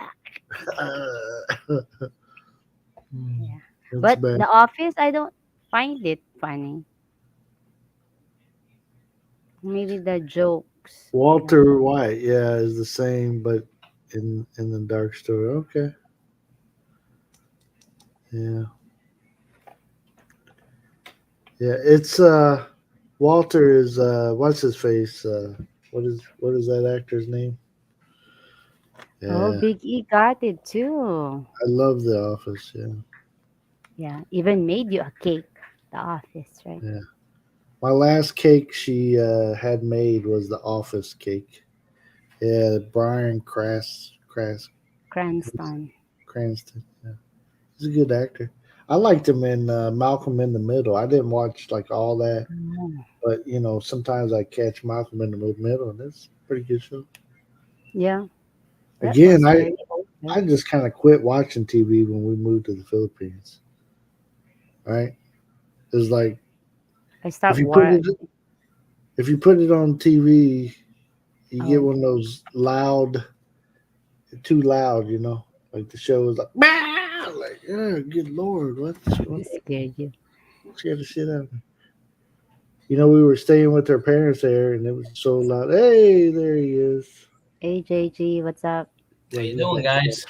uh, Yeah. it's But bad. The Office, I don't find it funny. Maybe the jokes. Yeah. Walter White, yeah, is the same, but in the dark story. Okay, yeah, yeah. It's Walter is what's his face? What is that actor's name? Oh, Yeah, Big E got it too. I love The Office. Yeah, Yeah. Even made you a cake. The Office, right? yeah. My last cake she had made was the Office cake. Yeah, Brian Cranston. Cranston. Yeah, he's a good actor. I liked him in Malcolm in the Middle. I didn't watch like all that, Oh. but sometimes I catch Malcolm in the Middle, and it's a pretty good show. Yeah. That Again, was I very old, I right? just kind of quit watching TV when we moved to the Philippines. Right? It's like I if start you put war. it if you put it on TV, you get Oh, one of those loud, too loud. Like the show is like, "Bah!" Like, yeah, good lord, what's going on? scared you. Scared the shit out of me. We were staying with our parents there, and it was so loud. Hey, there he is. Hey, JG, what's up? How Like you he's doing, back. guys?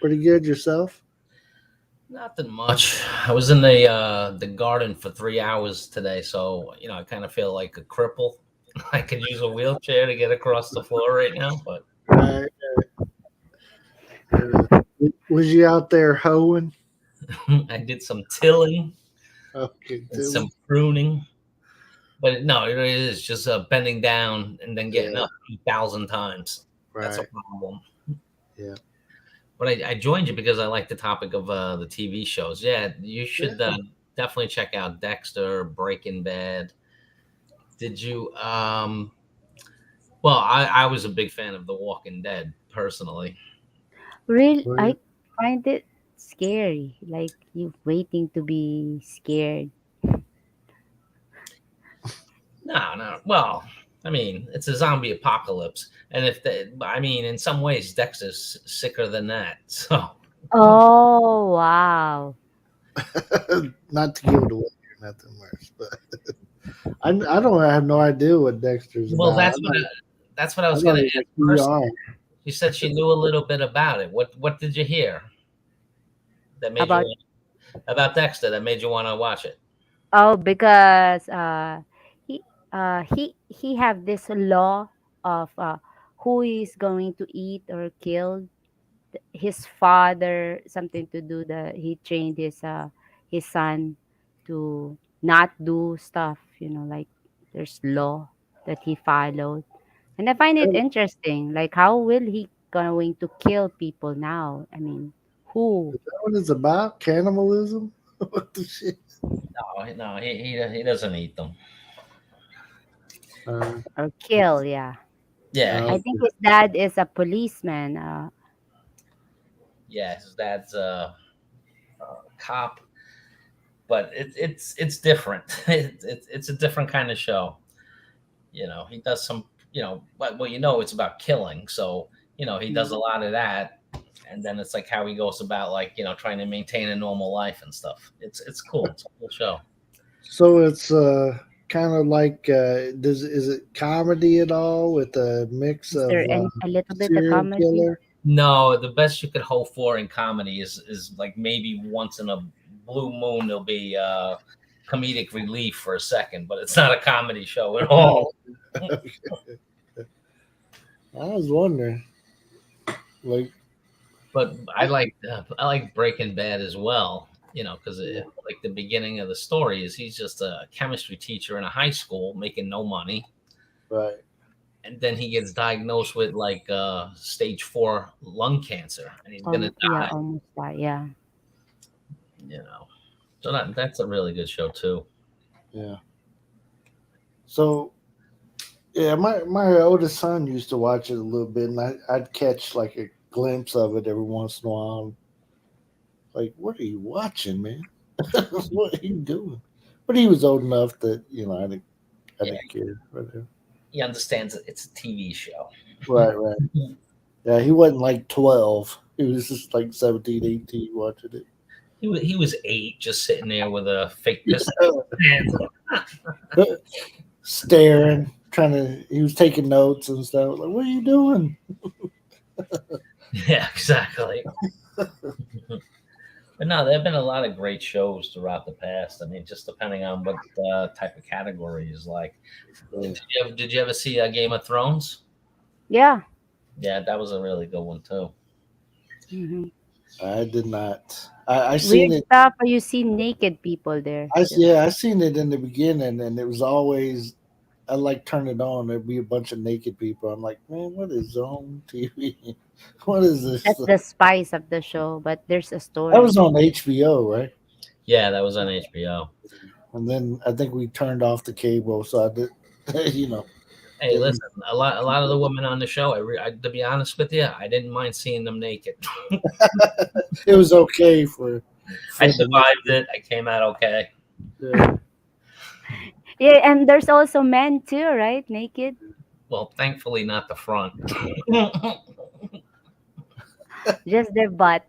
Pretty good yourself. Nothing much. I was in the garden for 3 hours today, so I kind of feel like a cripple. I could use a wheelchair to get across the floor right now, but Right. Was you out there hoeing? I did some tilling Okay, and Dylan. some pruning. But no, it is just bending down and then getting Yeah. up 1,000 times. That's a Right. problem. Yeah. But I joined you because I like the topic of the TV shows. Yeah, you should Yeah. definitely check out Dexter, Breaking Bad. Did you? Well, I was a big fan of The Walking Dead personally. Real, Were you? I find it scary. Like you waiting to be scared. No, no. Well, I mean, it's a zombie apocalypse, and if they, I mean, in some ways, Dexter's sicker than that. So Oh wow. Not to give it away or nothing worse, but I don't I have no idea what Dexter's well, about. that's what I I was thought going it to was ask like first. ER. You said she knew a little bit about it. What did you hear that made you About want, about Dexter that made you want to watch it? oh because he he have this law of who is going to eat or kill his father, something to do the he trained his son to not do stuff, like there's law that he followed. And I find it Is interesting, like how will he going to kill people now? I mean, who that what it's about? Cannibalism? What the shit? No, no, he doesn't eat them. Uh, or kill, yeah. Yeah, uh, I think his dad is a policeman. yeah, his dad's a cop, but it's different. It's a different kind of show. He does some, well, it's about killing, so he does a lot of that, and then it's like how he goes about like trying to maintain a normal life and stuff. It's cool. It's a cool show. so it's kind of like is it comedy at all with a mix Is of there a little bit of serial comedy? killer? No, the best you could hope for in comedy is like maybe once in a blue moon there'll be comedic relief for a second, but it's not a comedy show at Oh, all. I was wondering, like, But I like Breaking Bad as well, because yeah, like the beginning of the story is he's just a chemistry teacher in a high school making no money, right. and then he gets diagnosed with like stage 4 lung cancer, and he's gonna Yeah, die. almost that. Yeah. You know, so that's a really good show too. Yeah. So yeah, my oldest son used to watch it a little bit, and I'd catch like a glimpse of it every once in a while. Like, what are you watching, man? What are you doing? But he was old enough that I Yeah, didn't care. Whatever. he understands it's a TV show. Right, right. Yeah, he wasn't like 12. He was just like 17, 18 watching it. He was 8, just sitting there with a fake pistol. Staring, he was taking notes and stuff. Like, what are you doing? Yeah, exactly. But no, there have been a lot of great shows throughout the past. I mean, just depending on what type of category is like. Did you ever see Game of Thrones? Yeah. Yeah, that was a really good one too. Hmm. I did not. I seen Weird it. stuff. You see naked people there. Yeah, I seen it in the beginning, and it was always I like turn it on. There'd be a bunch of naked people. I'm like, man, what is on TV? What is this? That's the spice of the show, but there's a That story. was on HBO, right? Yeah, that was on HBO. And then I think we turned off the cable, so I did, Hey, didn't. listen, a lot of the women on the show, to be honest with you, I didn't mind seeing them naked. It was okay I for the survived it. I came out okay. yeah. Yeah, and there's also men too, right? Naked. Well, thankfully, not the front. Just their butt.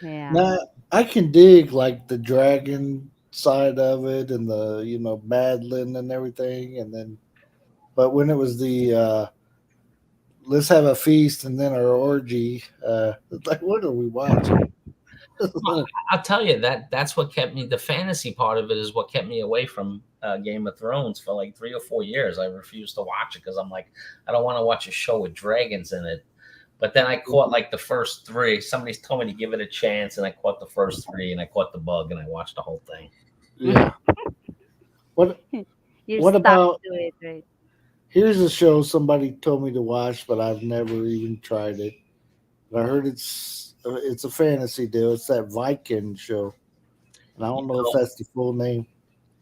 Yeah. Now I can dig like the dragon side of it and the battling and everything, and then but when it was the let's have a feast and then our orgy, it's like what are we watching? I'll tell you that's what kept me. The fantasy part of it is what kept me away from Game of Thrones for like 3 or 4 years. I refused to watch it because I'm like, I don't want to watch a show with dragons in it. But then I caught like the first 3. Somebody told me to give it a chance, and I caught the first 3, and I caught the bug, and I watched the whole thing. Yeah. What You're what stuck about to it, right? Here's a show somebody told me to watch, but I've never even tried it. But I heard it's a fantasy deal. It's that Viking show, and I You don't know if know, that's the full name.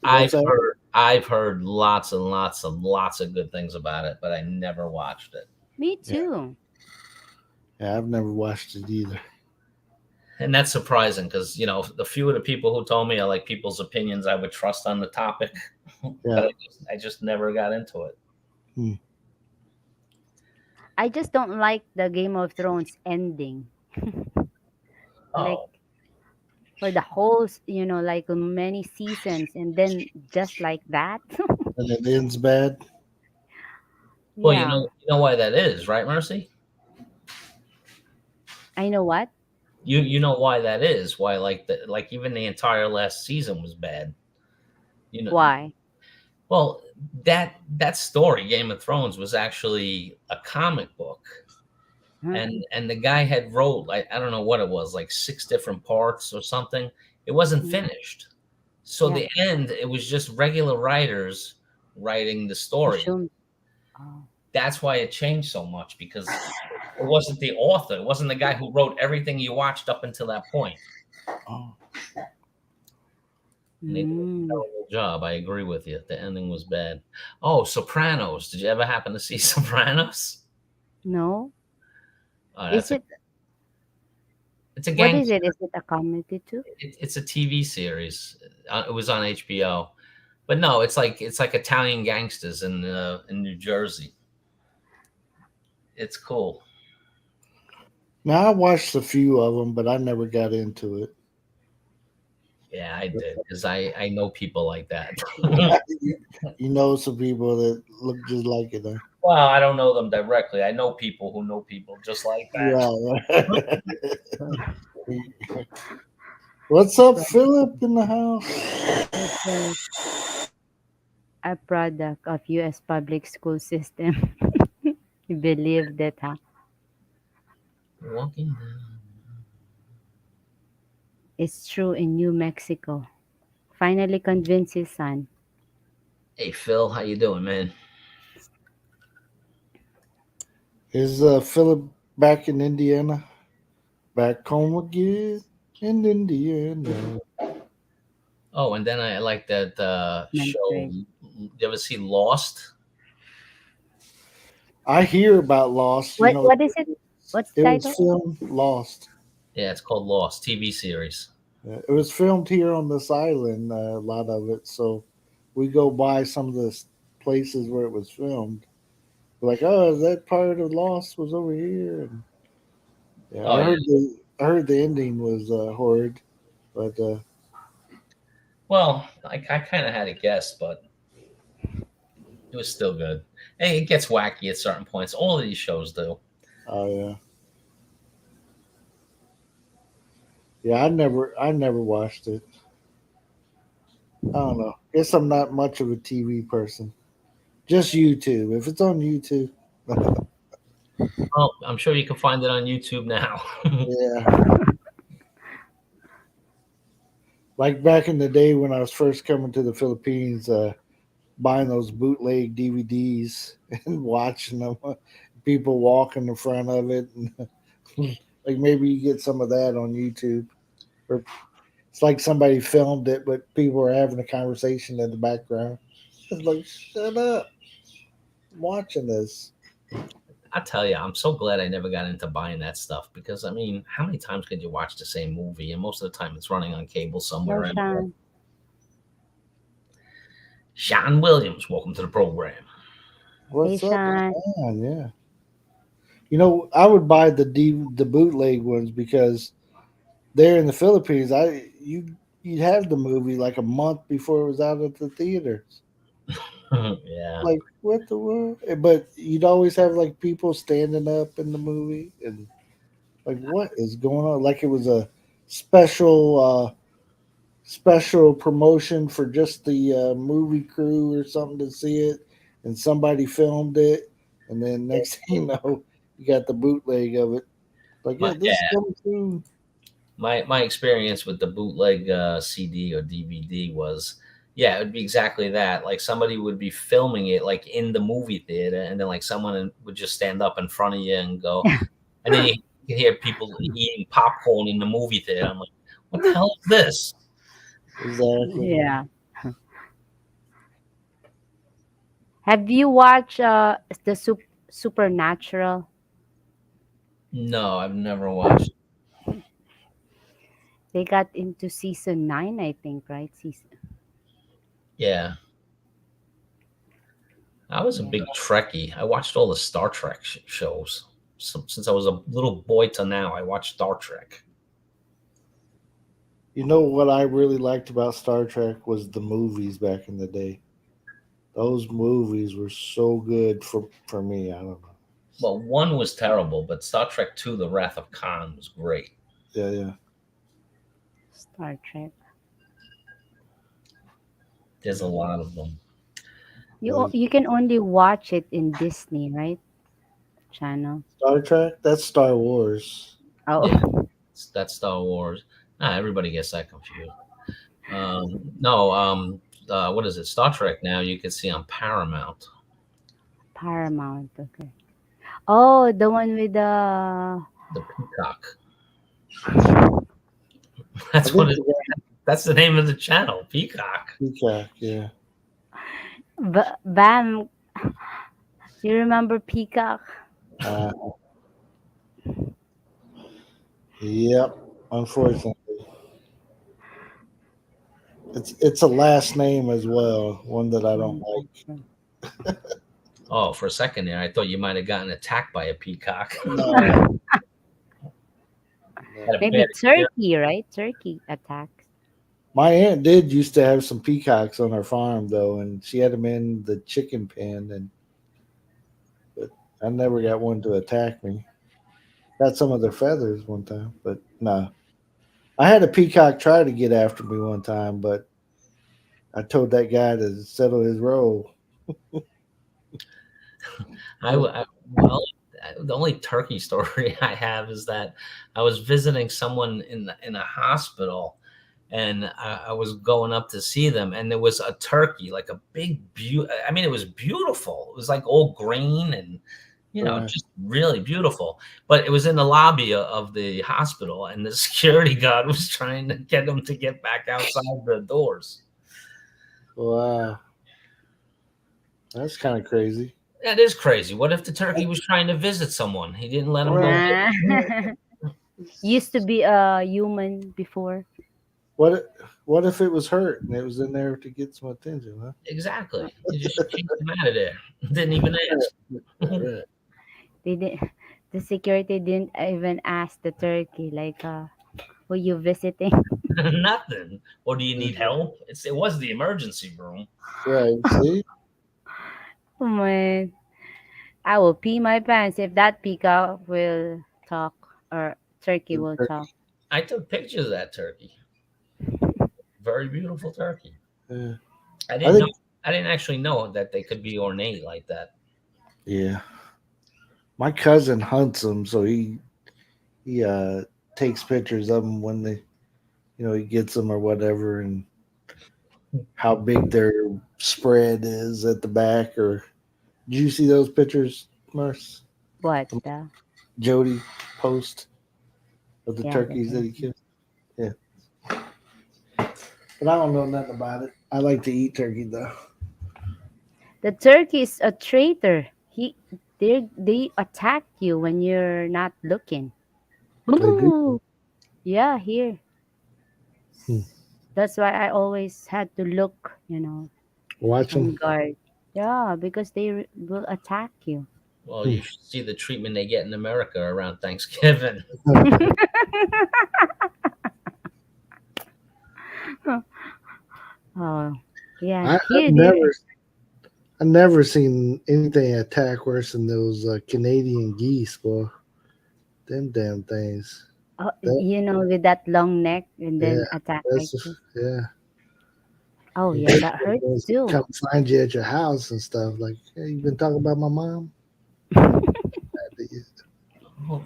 What's that? I've heard lots of good things about it, but I never watched it. Me Yeah, too. yeah, I've never watched it either. And that's surprising because the few of the people who told me I like people's opinions I would trust on the topic, but Yeah. I just never got into it. Hmm. I just don't like the Game of Thrones ending. Like Oh, for the whole, like many seasons, and then just like that. And it ends bad. well, Yeah, you know why that is, right, Mercy? I know what. You know why that is? Why like even the entire last season was bad. You know, Why? well that story, Game of Thrones, was actually a comic book, Huh? and the guy had wrote like I don't know what it was, like six different parts or something. It wasn't Mhm. finished. So Yeah, the end, it was just regular writers writing the story. assume. Oh. That's why it changed so much because it wasn't the author, it wasn't the guy who wrote everything you watched up until that point. Oh, And they did a Mm. terrible job. I agree with you. The ending was bad. Oh, Sopranos. Did you ever happen to see Sopranos? No. Oh, Is it? it's a What is gangster. it? Is it a comedy too? It's a TV series. It was on HBO. But no, it's like Italian gangsters in New Jersey. It's cool. now I watched a few of them, but I never got into it. Yeah, I did because I know people like that. you, you know some people that look just like it, huh? Well, I don't know them directly. I know people who know people just like that. Right. What's up, Philip, in the house? It says a product of U.S. public school system. You believe that, huh? Walking down. It's true in New Mexico. Finally convinced his son. Hey Phil, how you doing, man? Is Philip back in Indiana? Back home again in Indiana. Oh, and then I like that show. Manfred. You ever see Lost? I hear about Lost. You know, What is it? What's the it was title? filmed Lost. Yeah, it's called Lost TV series. It was filmed here on this island, a lot of it. So we go by some of the places where it was filmed. We're like, oh, that part of Lost was over here. And yeah, Oh yeah. I heard the ending was horrid, but Well, I kind of had a guess, but it was still good. Hey, it gets wacky at certain points. All of these shows do. oh yeah, yeah. I never watched it. I don't know. Guess I'm not much of a TV person. Just YouTube. If it's on YouTube, Well, I'm sure you can find it on YouTube now. yeah. Like back in the day when I was first coming to the Philippines, buying those bootleg DVDs and watching them, people walking in front of it, and like maybe you get some of that on YouTube. Or it's like somebody filmed it, but people are having a conversation in the background. It's like, shut up, I'm watching this. I tell you, I'm so glad I never got into buying that stuff because I mean, how many times could you watch the same movie? And most of the time, it's running on cable No, somewhere. Anyway. Sean. Sean Williams, welcome to the program. Hey, What's up, Sean. man? Yeah, you know, I would buy the bootleg ones because there in the Philippines, you'd have the movie like a month before it was out at the theaters. Yeah. Like what the world? But you'd always have like people standing up in the movie and like what is going on? Like it was a special special promotion for just the movie crew or something to see it, and somebody filmed it, and then next thing you know, you got the bootleg of it. Like My yeah, this is coming soon. my experience with the bootleg CD or DVD was, Yeah, it would be exactly that. Like somebody would be filming it like in the movie theater, and then like someone would just stand up in front of you and go, and then you can hear people eating popcorn in the movie theater. I'm like, what the hell is this? Exactly. Yeah. Have you watched the Supernatural? No, I've never watched. They got into season 9, I think, right? Season. Yeah, I was a Yeah. big Trekkie. I watched all the Star Trek shows. So, since I was a little boy to now, I watched Star Trek. You know what I really liked about Star Trek was the movies back in the day. Those movies were so good for me. I don't know. Well, one was terrible, but Star Trek Two: The Wrath of Khan was great. Yeah, yeah. Star Trek. There's a lot of them. You can only watch it in Disney, right? Channel. Star Trek? That's Star Wars. Oh, Yeah, that's Star Wars. Everybody gets that confused. No, what is it? Star Trek now you can see on Paramount. Paramount. Okay. Oh, the one with the The Peacock. I That's think what it. That's the name of the channel, Peacock. Peacock, yeah. Bam. You remember Peacock? Uh, yep. Unfortunately, it's a last name as well, one that I don't like. Oh, for a second there, I thought you might have gotten attacked by a peacock. No, Had a Maybe bad experience. Turkey, right? Turkey attacks. my aunt did used to have some peacocks on her farm though, and she had them in the chicken pen, and but I never got one to attack me. Got some of their feathers one time, but no. I had a peacock try to get after me one time, but I told that guy to settle his role. Well, the only turkey story I have is that I was visiting someone in a hospital, and I was going up to see them, and there was a turkey, like a big, I mean, it was beautiful. It was like all green and Right. just really beautiful. But it was in the lobby of the hospital, and the security guard was trying to get them to get back outside the doors. Wow, that's kind of crazy. That is crazy. What if the turkey was trying to visit someone? He didn't let him go Well, visit. Nah. Used to be a human before. what if, what if it was hurt and it was in there to get some attention, huh? Exactly. You just chased him out of there. Didn't even ask. Right. They did. The security didn't even ask the turkey, like, were you visiting? Nothing. Or do you need help? It was the emergency room. Right. See? Oh man, I will pee my pants if that peacock will talk or turkey will talk. I took pictures of that turkey. Very beautiful turkey. Yeah. I I didn't know. think. I didn't actually know that they could be ornate like that. Yeah. My cousin hunts them, so he takes pictures of them when they, he gets them or whatever, and how big their spread is at the back. Or did you see those pictures, Merce? What? Jody post of the Yeah, turkeys that he killed. Yeah, but I don't know nothing about it. I like to eat turkey though. the turkey is a traitor. They attack you when you're not looking. They do. Ooh, yeah, here. Hmm. That's why I always had to look, Watch on them. guard. Yeah, because they will attack you. Well, you should see the treatment they get in America around Thanksgiving. Oh, yeah. I, I've Here, never, I've never seen anything attack worse than those Canadian geese, boy. Them damn things. That, with that long neck and yeah, then attack like that's this. yeah. Oh, And yeah, that hurts those too. come find you at your house and stuff. Like, hey, you been talking about my mom? Oh,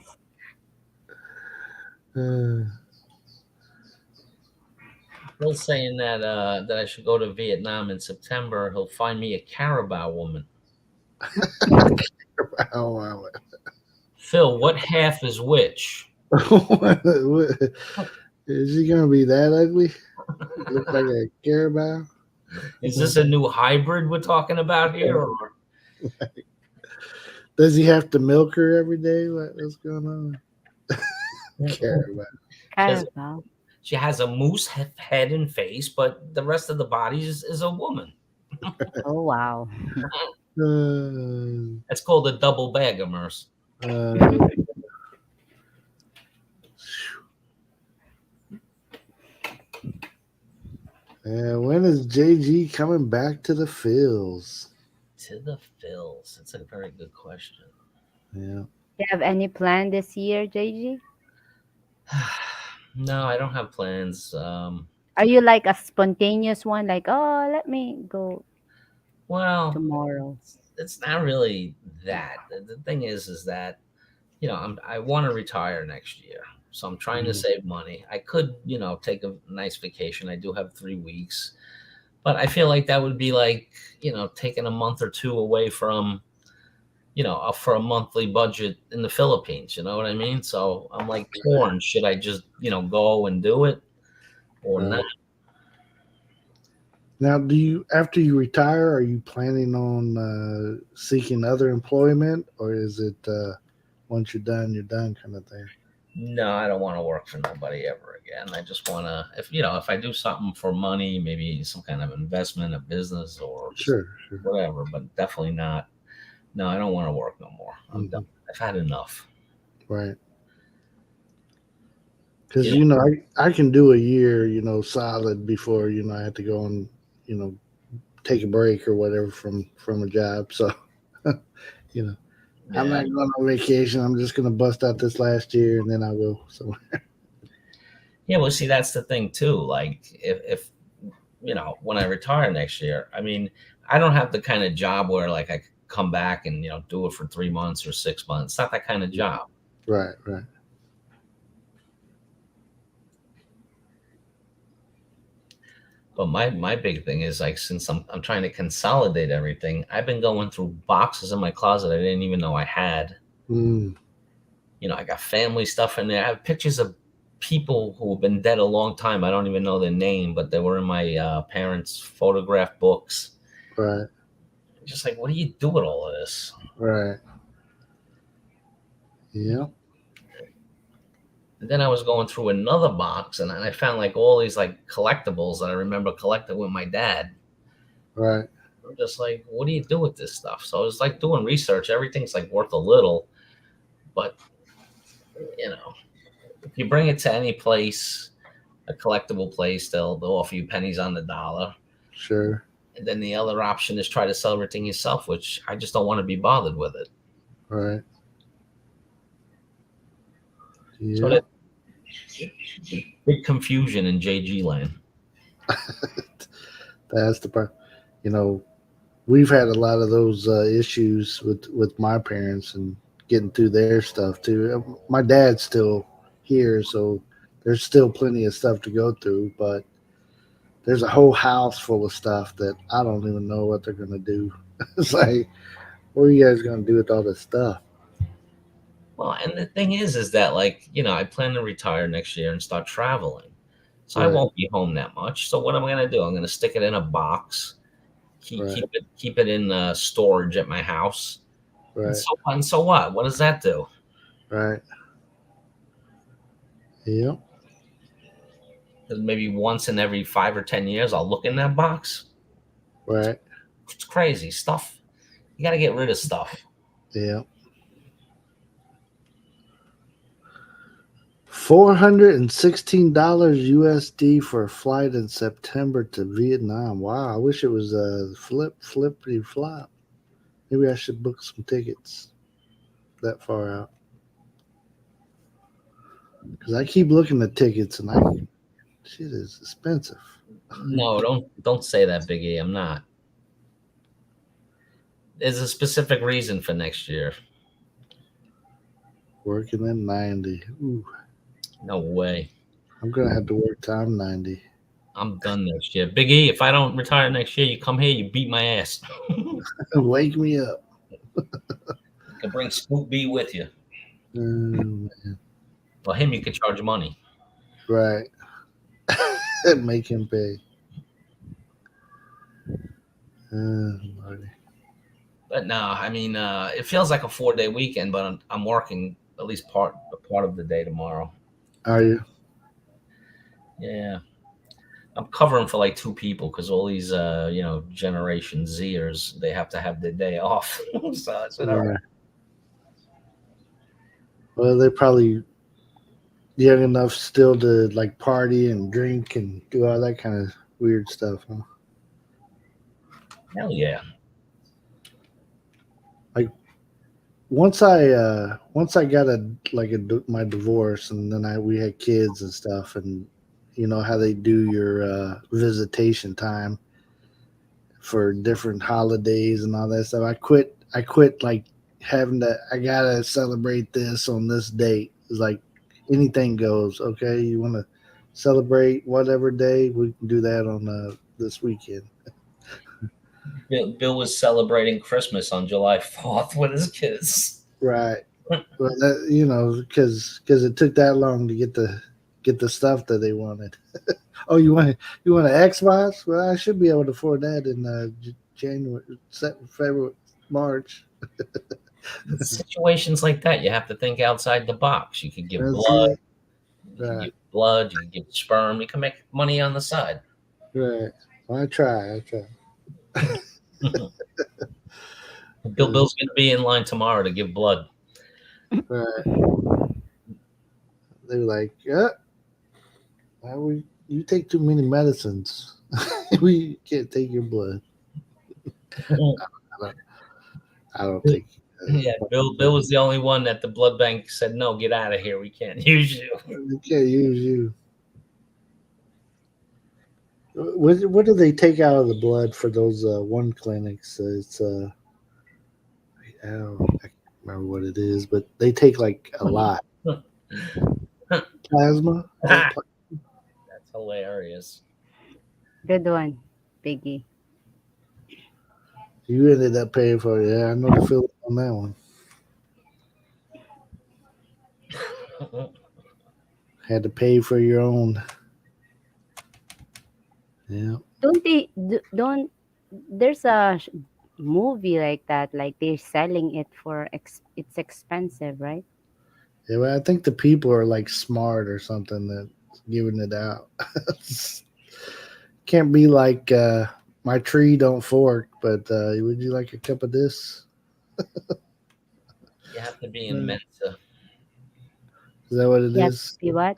Phil's saying that I should go to Vietnam in September. He'll find me a Carabao woman. Oh, wow. Phil, what half is which? Is he gonna be that ugly? Look like a carabao? Is this a new hybrid we're talking about here? Or? Does he have to milk her every day? What's going on? Carabao. Carabao. She has a moose head and face, but the rest of the body is a woman. Oh wow. That's called a double bag of Merce. When is JG coming back to the Phils? To the Phils. That's a very good question. Yeah. You have any plan this year, JG? No, I don't have plans. Are you like a spontaneous one? Like, oh, let me go Well, tomorrow. it's not really that. The thing is that I want to retire next year, so I'm trying to save money. I could take a nice vacation. I do have 3 weeks, but I feel like that would be like taking a month or two away from for a monthly budget in the Philippines. You know what I mean? So I'm like torn. Should I just go and do it or not? Now, after you retire, are you planning on seeking other employment, or is it once you're done kind of thing? No, I don't want to work for nobody ever again. I just want to, if I do something for money, maybe some kind of investment, a business, or sure. whatever, but definitely not. No, I don't want to work no more. I'm done. I've had enough. Right. Because I can do a year, solid before I have to go and take a break or whatever from a job. So, I'm not going on vacation. I'm just going to bust out this last year and then I'll go somewhere. Yeah, well, see, that's the thing too. Like, if when I retire next year, I mean, I don't have the kind of job where like I could come back and do it for 3 months or 6 months. It's not that kind of job. Right. But my big thing is like, since I'm trying to consolidate everything, I've been going through boxes in my closet I didn't even know I had. I got family stuff in there. I have pictures of people who have been dead a long time. I don't even know their name, but they were in my parents' photograph books. Right. Just like, what do you do with all of this? Right. Yeah. And then I was going through another box, and I found like all these like collectibles that I remember collecting with my dad. Right. I'm just like, what do you do with this stuff? So I was like doing research. Everything's like worth a little, but if you bring it to any place, a collectible place, they'll offer you pennies on the dollar. Sure. And then the other option is try to sell everything yourself, which I just don't want to be bothered with it. Right. Yeah. So that big confusion in JG land. That's the part. We've had a lot of those issues with my parents and getting through their stuff too. My dad's still here, so there's still plenty of stuff to go through, but there's a whole house full of stuff that I don't even know what they're going to do. It's like, what are you guys going to do with all this stuff? Well, and the thing is that like, I plan to retire next year and start traveling. So Right. I won't be home that much. So what am I going to do? I'm going to stick it in a box, keep it in storage at my house. Right. And so what? What does that do? Right. Yep. Maybe once in every 5 or 10 years, I'll look in that box. Right. It's crazy stuff. You got to get rid of stuff. Yeah. $416 USD for a flight in September to Vietnam. Wow, I wish it was a flippity flop. Maybe I should book some tickets that far out. Because I keep looking at tickets and shit is expensive. No, don't say that, Biggie. I'm not. There's a specific reason for next year. Working at 90. Ooh. No way. I'm going to have to work time 90. I'm done next year. Big E, if I don't retire next year, you come here, you beat my ass. Wake me up. You can bring Scoop B with you. Man. For him, you could charge money. Right. Make him pay. Lordy. But no, I mean, it feels like a 4-day weekend, but I'm working at least part of the day tomorrow. Are you? Yeah, I'm covering for like 2 people because all these, Generation Zers, they have to have their day off. So I said, all right. Well, they're probably young enough still to like party and drink and do all that kind of weird stuff, huh? Hell yeah. Once I got my divorce, and then we had kids and stuff, and you know how they do your visitation time for different holidays and all that stuff. I quit like having to. I gotta celebrate this on this date. It's like anything goes. Okay, you want to celebrate whatever day, we can do that on this weekend. Bill was celebrating Christmas on July 4th with his kids. Right. Well, that, because it took that long to get the stuff that they wanted. Oh, you want an Xbox? Well, I should be able to afford that in January, February, March. Situations like that, you have to think outside the box. You could give That's blood. it. You can Right. give blood. You can give sperm. You can make money on the side. Right. Well, I try. Bill's going to be in line tomorrow to give blood. Right. They were like, "Yeah, you take too many medicines. We can't take your blood." I don't think. Yeah, Bill was the only one that the blood bank said, "No, get out of here. We can't use you." We can't use you. What do they take out of the blood for those one clinics? It's I can't remember what it is, but they take like a lot. Plasma. That's hilarious. Good one, Biggie. You ended up paying for it. Yeah, I know the feeling on that one. Had to pay for your own. Yeah. Don't there's a movie like that, like they're selling it for it's expensive, right? Yeah, well, I think the people are like smart or something that's giving it out. Can't be like my tree don't fork, but would you like a cup of this? You have to be in Mensa. Is that what it You have is? to be what?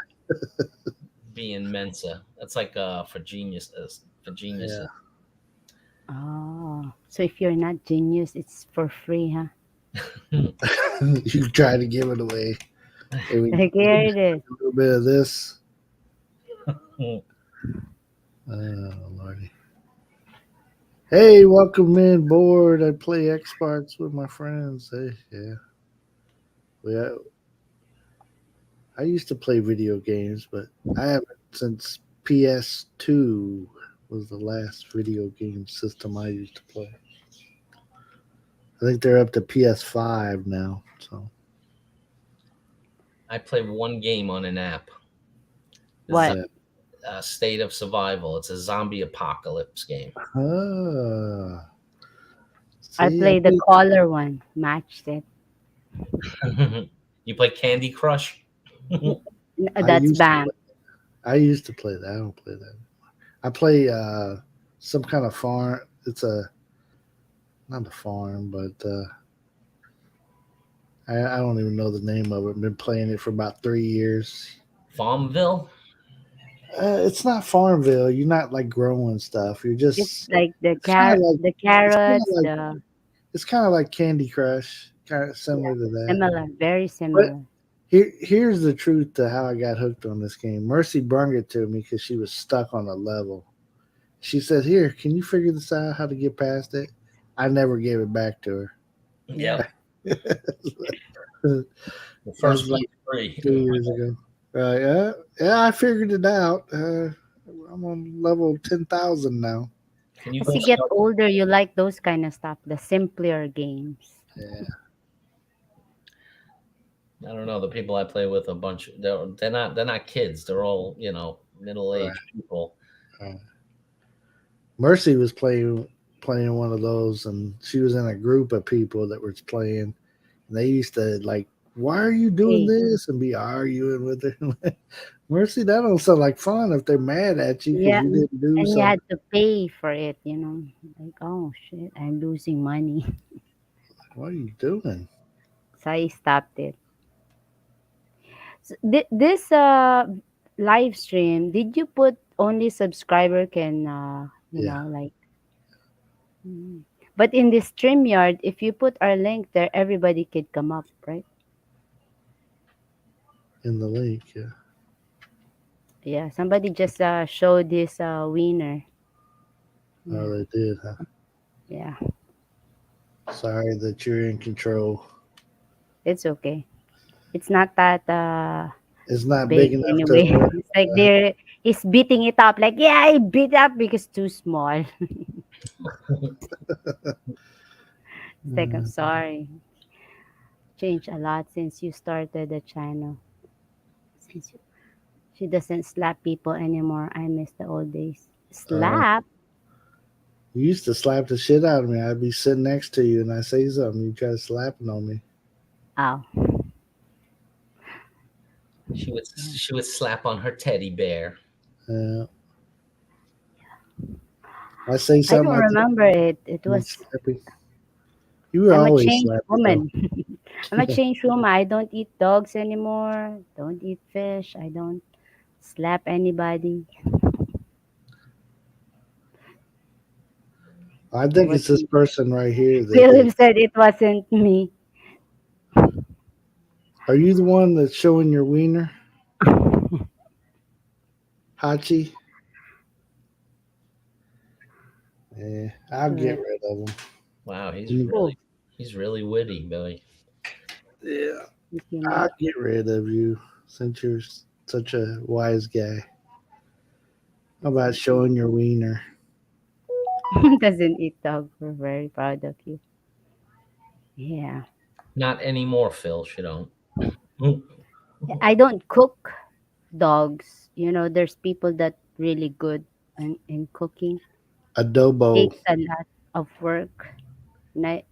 Be in Mensa. That's like for geniuses. Yeah. Oh, so if you're not genius, it's for free, huh? You try to give it away. Hey, Like, here it is. a little bit of this. Oh, Lordy. Hey, welcome in board. I play Xbox with my friends. Hey, yeah. Yeah. I used to play video games, but I haven't since PS2 was the last video game system I used to play. I think they're up to PS5 now. So I play one game on an app. What? State of Survival. It's a zombie apocalypse game. I played the color one, matched it. You play Candy Crush? That's banned. I used to play that. I don't play that. I play some kind of farm. It's not a farm, but I don't even know the name of it. I've been playing it for about 3 years. Farmville? It's not Farmville. You're not like growing stuff. You're just It's like the kinda carrots, it's kind of like Candy Crush, kind of similar to that. similar, very similar. Here's the truth to how I got hooked on this game. Mercy brung it to me because she was stuck on a level. She said, "Here, can you figure this out? How to get past it?" I never gave it back to her. Yeah. The first like free 2 years ago. Yeah, I figured it out. I'm on level 10,000 now. Can you As go you get start? older, you like those kind of stuff, the simpler games. Yeah. I don't know. The people I play with, a bunch. They're not kids. They're all middle Right. aged people. Right. Mercy was playing one of those, and she was in a group of people that was playing. And they used to like, "Why are you doing Hey, this?" and be arguing with her. Mercy, that don't sound like fun if they're mad at you because yeah, you didn't do and you something. had to pay for it, you know. Like, oh shit, I'm losing money. What are you doing? So I stopped it. So this live stream, did you put only subscriber can Yeah, like mm. But in this StreamYard, if you put our link there, everybody could come up, right? in the link. Yeah. Yeah, somebody just showed this winner. Oh, Yeah, they did, huh? yeah, Sorry that you're in control. it's okay. It's not that It's not big big enough to anyway. worry. It's like they're he's beating it up. Like, yeah, I beat up because too small. It's like, I'm Uh, sorry. Changed a lot since you started the channel. Since she doesn't slap people anymore. I miss the old days. uh, Slap? you used to slap the shit out of me. I'd be sitting next to you and I say something, you try slapping on me. Oh, She would yeah. she would slap on her teddy bear. Uh, I say I something, don't I tell remember it. It you, was. slappy. You were I'm a always changed slappy though. woman. I'm a changed woman. I don't eat dogs anymore. Don't eat fish. I don't slap anybody. I I think was. it's this person right here that Philip said it wasn't me. are you the one that's showing your wiener? Hachi? Yeah, I'll get Uh, rid of him. Wow, Cool. he's really witty, Billy. Yeah, Thank you, I'll man. get rid of you since you're such a wise guy. How It's about okay. showing your wiener? Doesn't eat dog. We're very proud of you. Yeah. Not anymore, Phil. She don't. Mm. I don't cook dogs. There's people that really good in cooking. Adobo. Takes a lot of work. And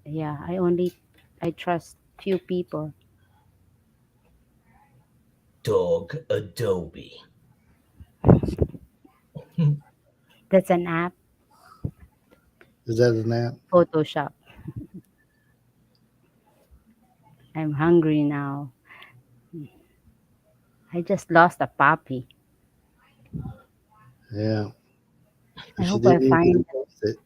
I trust few people. Dog Adobe. That's an app, Is that an app? Photoshop. I'm hungry now. I just lost a puppy. Yeah. I She hope I didn't even find post it.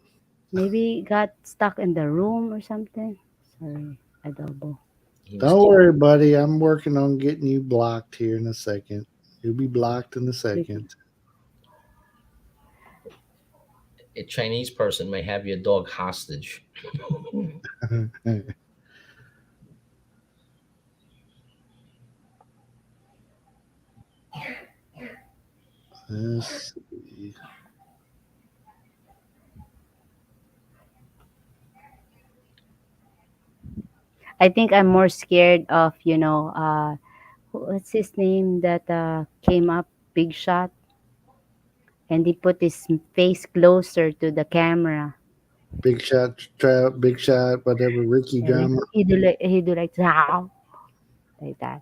maybe it got stuck in the room or something. Sorry, adobo. He was Don't too. worry, buddy. I'm working on getting you blocked here in a second. You'll be blocked in a Okay. second. A Chinese person may have your dog hostage. Let's see. I think I'm more scared of, what's his name that came up, Big Shot, and he put his face closer to the camera. Big shot, trap, big shot, whatever. Ricky And drama. he do like "Zow," like that.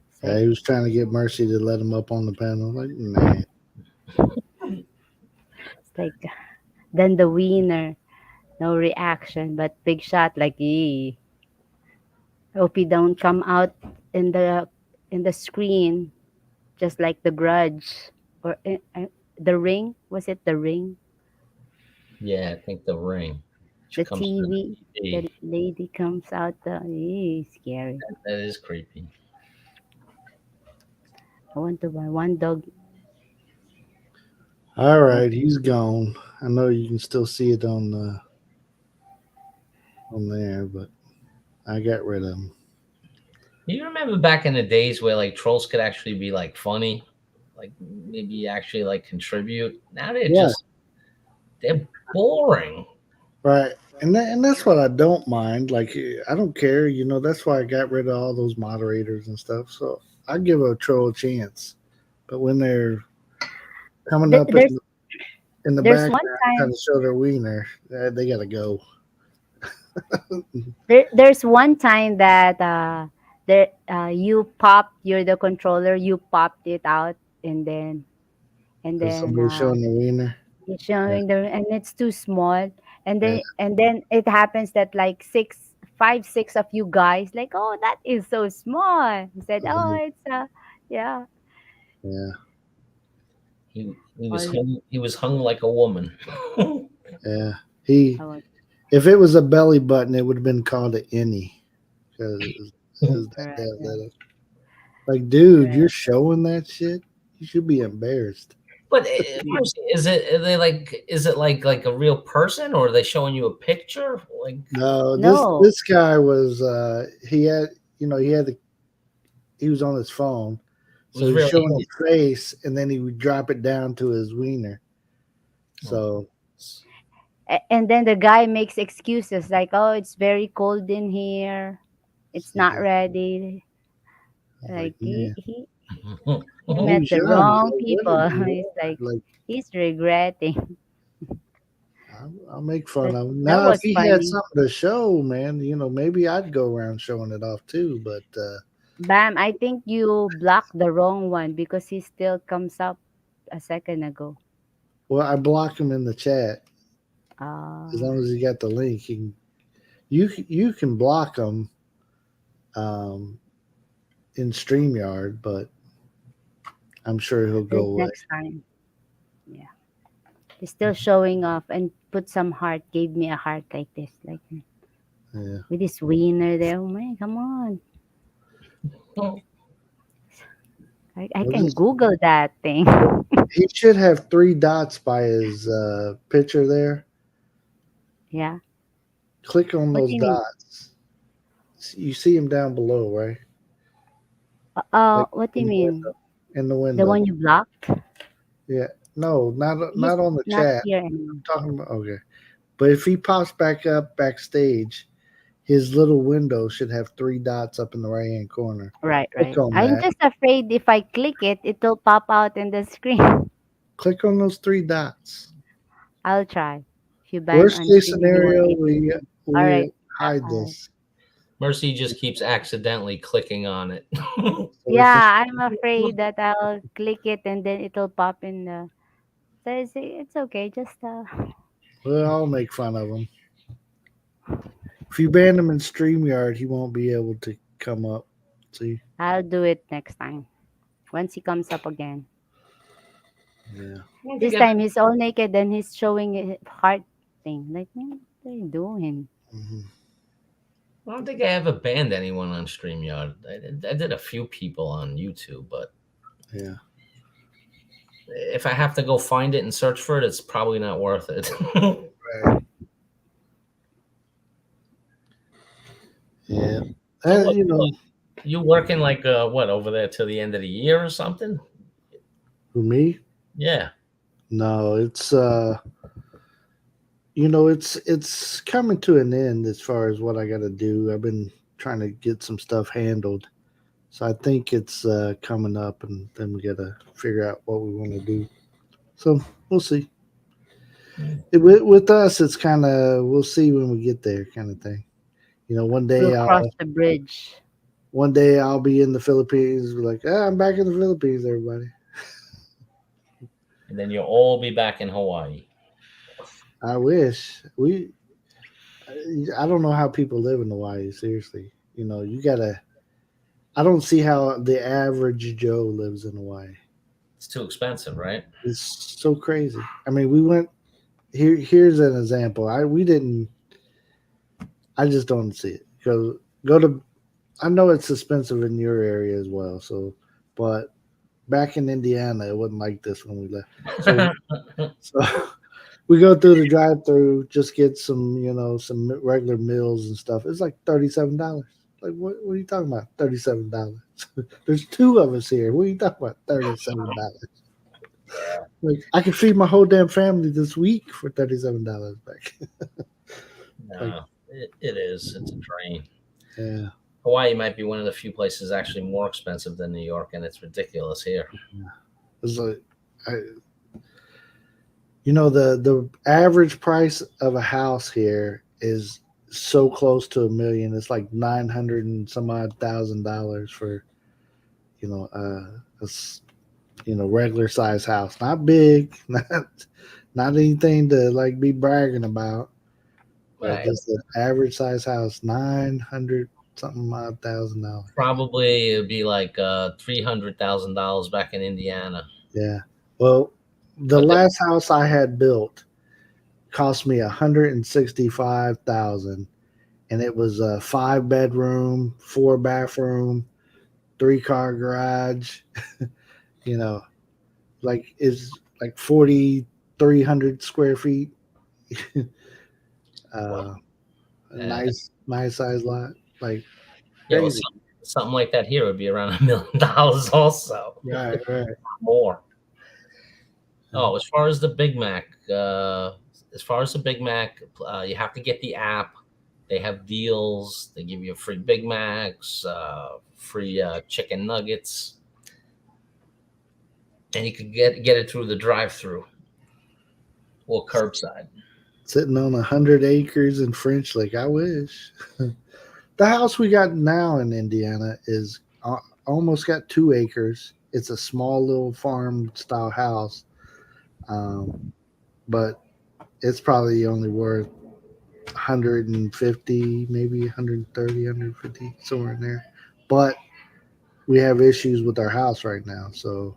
It's Yeah, like he was trying to get Mercy to let him up on the panel. Like, man, it's like then the winner, no reaction, but Big Shot like, hope he don't come out in the screen just like the Grudge or the Ring. Was it the Ring? Yeah, I think the ring. She The comes through the TV, TV. the lady comes out. Scary. That is creepy. I want to buy one dog. all right, he's gone. I know you can still see it on there, but I got rid of him. You remember back in the days where like trolls could actually be like funny? like maybe actually like contribute. Now they're Yeah, just they're boring. right. And that's what I don't mind. Like I don't care. That's why I got rid of all those moderators and stuff. So I give a troll a chance. But when they're coming Th- up there's in the there's one background trying time to show their wiener, they gotta go. there's one time that there you popped you're the controller, you popped it out, and then and Because then somebody's showing their wiener. you're Yeah, showing the, and it's too small, and yeah, then it happens that like six of you guys like, oh, that is so small. He said, oh, mhm, it's yeah, yeah, He was all hung, he was hung like a woman. yeah. He, oh, if it was a belly button, it would have been called an innie because it was that right, damn right, little. Like, dude, you're right. showing that shit. You should be embarrassed. But Yeah. Marcy, is it like a real person, or are they showing you a picture? Like No, this No, this guy was he had he was on his phone, it so was he's really showing his face, and then he would drop it down to his wiener. oh, So and then the guy makes excuses like, oh, it's very cold in here, it's not yeah, ready. I was like, Like man, he he met was the young. wrong Like, what people. are you He's like, like? he's regretting. I'll make fun But of him. that Now, if was he had funny. something to show, man, maybe I'd go around showing it off too. But Bam, I think you blocked the wrong one because he still comes up a second ago. well, I block him in the chat as Uh, long as he got the link. You can block him um, in Streamyard, but I'm sure he'll go away. next time. Yeah. He's still showing off and put some heart, gave me a heart like this. Like Yeah. with his wiener there. Oh my, come on. I Well, can Google that thing. he should have three dots by his picture there. Yeah. Click on What do those you mean? dots. You see him down below, right? Like What do you in the mean? window. In the The window. one you blocked? Yeah. No, not He's on the not chat. here I'm anymore. talking about okay. But if he pops back up backstage, his little window should have three dots up in the right hand corner. Right, Click right. on I'm that. just afraid if I click it, it'll pop out in the screen. Click on those three dots. I'll try. If you ban Worst on case streaming, you won't scenario, able we to. All we right. hide All right. this. Mercy just keeps accidentally clicking on it. So if Yeah, I'm afraid that I'll click it and then it'll pop in the. So it's okay. Just we'll all make fun of him. If you ban him in StreamYard, he won't be able to come up. See? I'll do it next time once he comes up again. Yeah. I don't think This I've, time he's all naked and he's showing a heart thing. Like, man, what are you doing? Hmm. I don't think I ever banned anyone on StreamYard. I did a few people on YouTube, but Yeah. if I have to go find it and search for it, it's probably not worth it. Right. Yeah. So what? You know, You working like what over there till the end of the year or something? for me, Yeah. no, it's coming to an end as far as what I got to do. I've been trying to get some stuff handled. So I think it's coming up, and then we got to figure out what we want to do. So we'll see. With us, it's kind of we'll see when we get there, kind of thing. One We'll day cross the bridge. I'll be in the Philippines. Be like, I'm back in the Philippines, everybody. And then you'll all be back in Hawaii. I wish we. I don't know how people live in Hawaii. Seriously, you gotta. I don't see how the average Joe lives in Hawaii. It's too expensive, right? It's so crazy. I mean, we went here. Here's an example. We didn't. I just don't see it. Go to. I know it's expensive in your area as well. So, but back in Indiana, it wasn't like this when we left. So we go through the drive-through, just get some regular meals and stuff. It's like $37. Like, what are you talking about? $37. There's two of us here. What are you talking about? $37. Yeah. Like, I can feed my whole damn family this week for $37 back. Like, No, it is. It's a drain. yeah. Hawaii might be one of the few places actually more expensive than New York, and it's ridiculous here. It's like, I, the average price of a house here is so close to $1 million. It's like 900 and some odd $1,000 for regular size house, not big, not anything to like be bragging about, but Right. just an average size house, 900 something odd $1,000. Probably it'd be like $300,000 back in Indiana. Yeah. Well, the But last house I had built cost me 165,000, and it was a 5 bedroom, 4 bathroom, 3 car garage. you know, like is like 4,300 square feet. well, A nice size lot. Like yeah, well, crazy. something like that here would be around $1 million also. Right. More. Oh, as far as the Big Mac, you have to get the app. They have deals. They give you free Big Macs, free chicken nuggets, and you could get it through the drive-through or curbside. Sitting on 100 acres in French Lake. I wish. The house we got now in Indiana is almost got 2 acres. It's a small little farm style house, but it's probably only worth 150, maybe 130, 150, somewhere in there. But we have issues with our house right now, so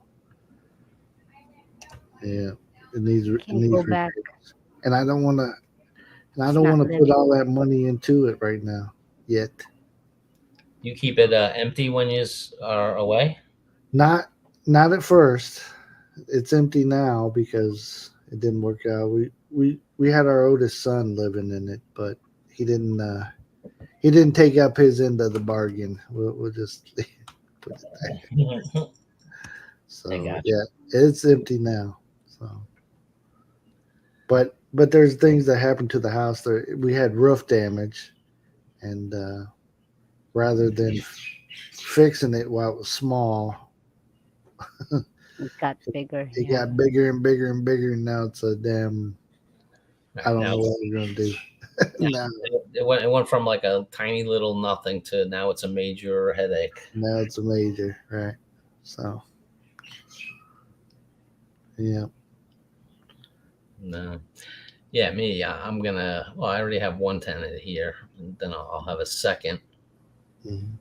yeah, it needs Can't go back. repairs. And I don't want to. And I It's don't not want to put living. all that money into it right now yet. You keep it empty when you are away. Not not at first. It's empty now because it didn't work out. We had our oldest son living in it, but he didn't take up his end of the bargain. We'll just put it there. I So got you. yeah, it's empty now. So, but there's things that happened to the house. There we had roof damage, and rather than fixing it while it was small, It got bigger. it Yeah. got bigger and bigger and bigger, and now it's a damn. I don't know what we're gonna do. now, It went from like a tiny little nothing to now it's a major headache. now it's a major, right? So, yeah. No. Yeah, me. I'm gonna. Well, I already have one tenant here, and then I'll have a second, Mhm.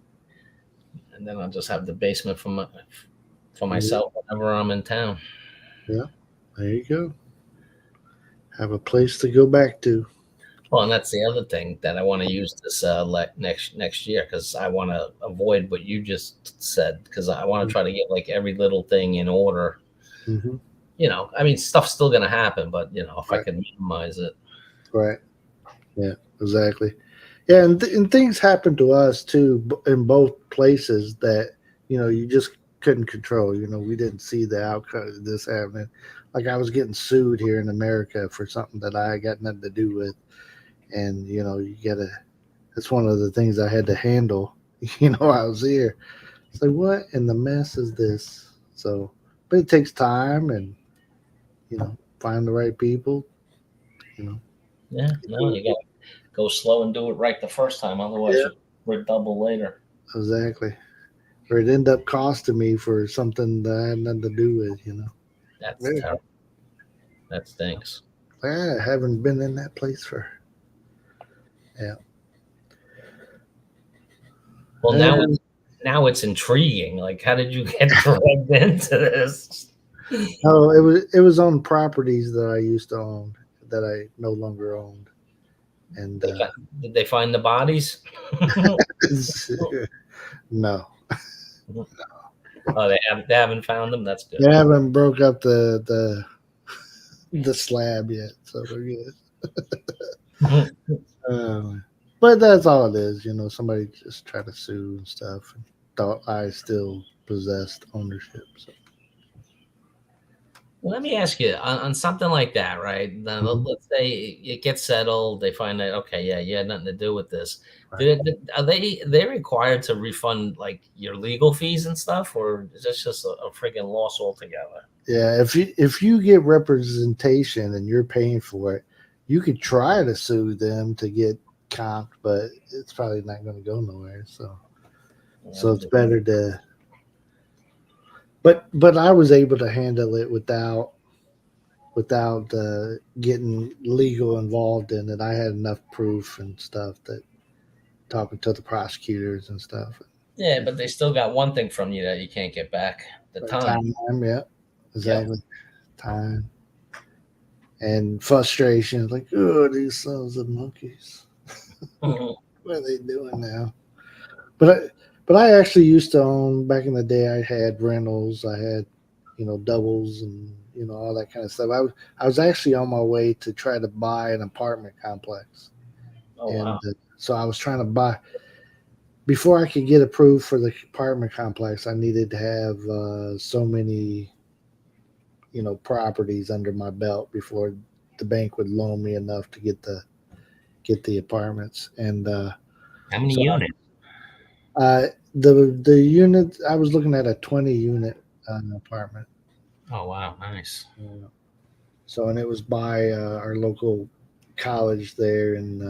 and then I'll just have the basement for myself whenever I'm in town. Yeah, there you go. Have a place to go back to. Well, and that's the other thing that I want to use this next year because I want to avoid what you just said because I want to try to get like every little thing in order. Mm-hmm. I mean, stuff's still gonna happen, but if I Right. can minimize it. Right. Yeah, exactly. Yeah, and things happen to us too in both places that you just couldn't control. We didn't see the outcome of this happening. Like I was getting sued here in America for something that I got nothing to do with, and you gotta. That's one of the things I had to handle. I was here. It's like what in the mess is this? So, but it takes time and find the right people. Yeah, no, you got to go slow and do it right the first time. Otherwise, Yeah. we're double later. Exactly. Or it end up costing me for something that I had nothing to do with. That's Yeah. terrible. That stinks. I haven't been in that place for. Yeah. Well, now it's intriguing. Like, how did you get dragged into this? Oh, it was on properties that I used to own that I no longer owned, and Did they find the bodies? no, Oh, they haven't found them. That's good. they haven't broke up the slab yet, so we're good. But that's all it is. Somebody just tried to sue and stuff and thought I still possessed ownership. So. Well, let me ask you on something like that, right? Now, Mhm. let's say it gets settled. They find out, okay, yeah, you had nothing to do with this. Right. Are they required to refund like your legal fees and stuff, or is this just a freaking loss altogether? Yeah, if you get representation and you're paying for it, you could try to sue them to get comped, but it's probably not going to go nowhere. So it's better to. But I was able to handle it without getting legal involved in it. I had enough proof and stuff that talking to the prosecutors and stuff. Yeah, but they still got one thing from you that you can't get back: the But time. time, yeah, Yep. exactly. Time and frustration, like, oh, these sons of monkeys. Mhm. What are they doing now? But I actually used to own back in the day. I had rentals. I had doubles and all that kind of stuff. I was actually on my way to try to buy an apartment complex, Oh and wow. so I was trying to buy before I could get approved for the apartment complex. I needed to have so many properties under my belt before the bank would loan me enough to get the apartments. And How many so units? the unit I was looking at a 20 unit apartment. Oh wow, nice. So and it was by our local college there in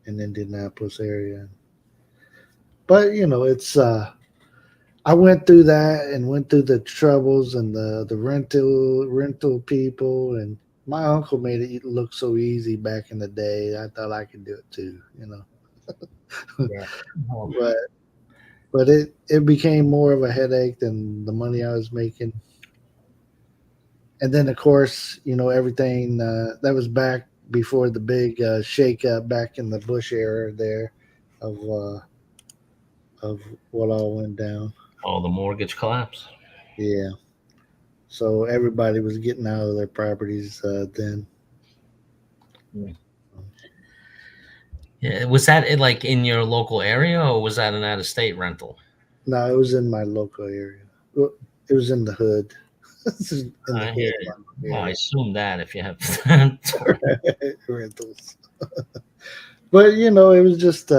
Indianapolis area. But it's I went through that and went through the troubles and the rental people, and my uncle made it look so easy back in the day. I thought I could do it too. Yeah. Oh, but but it became more of a headache than the money I was making. And then of course everything that was back before the big shake up back in the Bush era there of what all went down. the mortgage collapse. Yeah, so everybody was getting out of their properties then. Hmm. Yeah, was that like in your local area, or was that an out of state rental? No, it was in my local area. Well, it was in the hood. This is in the I hear hood you. of my Well, I area. assume that if you have Rentals. But it was just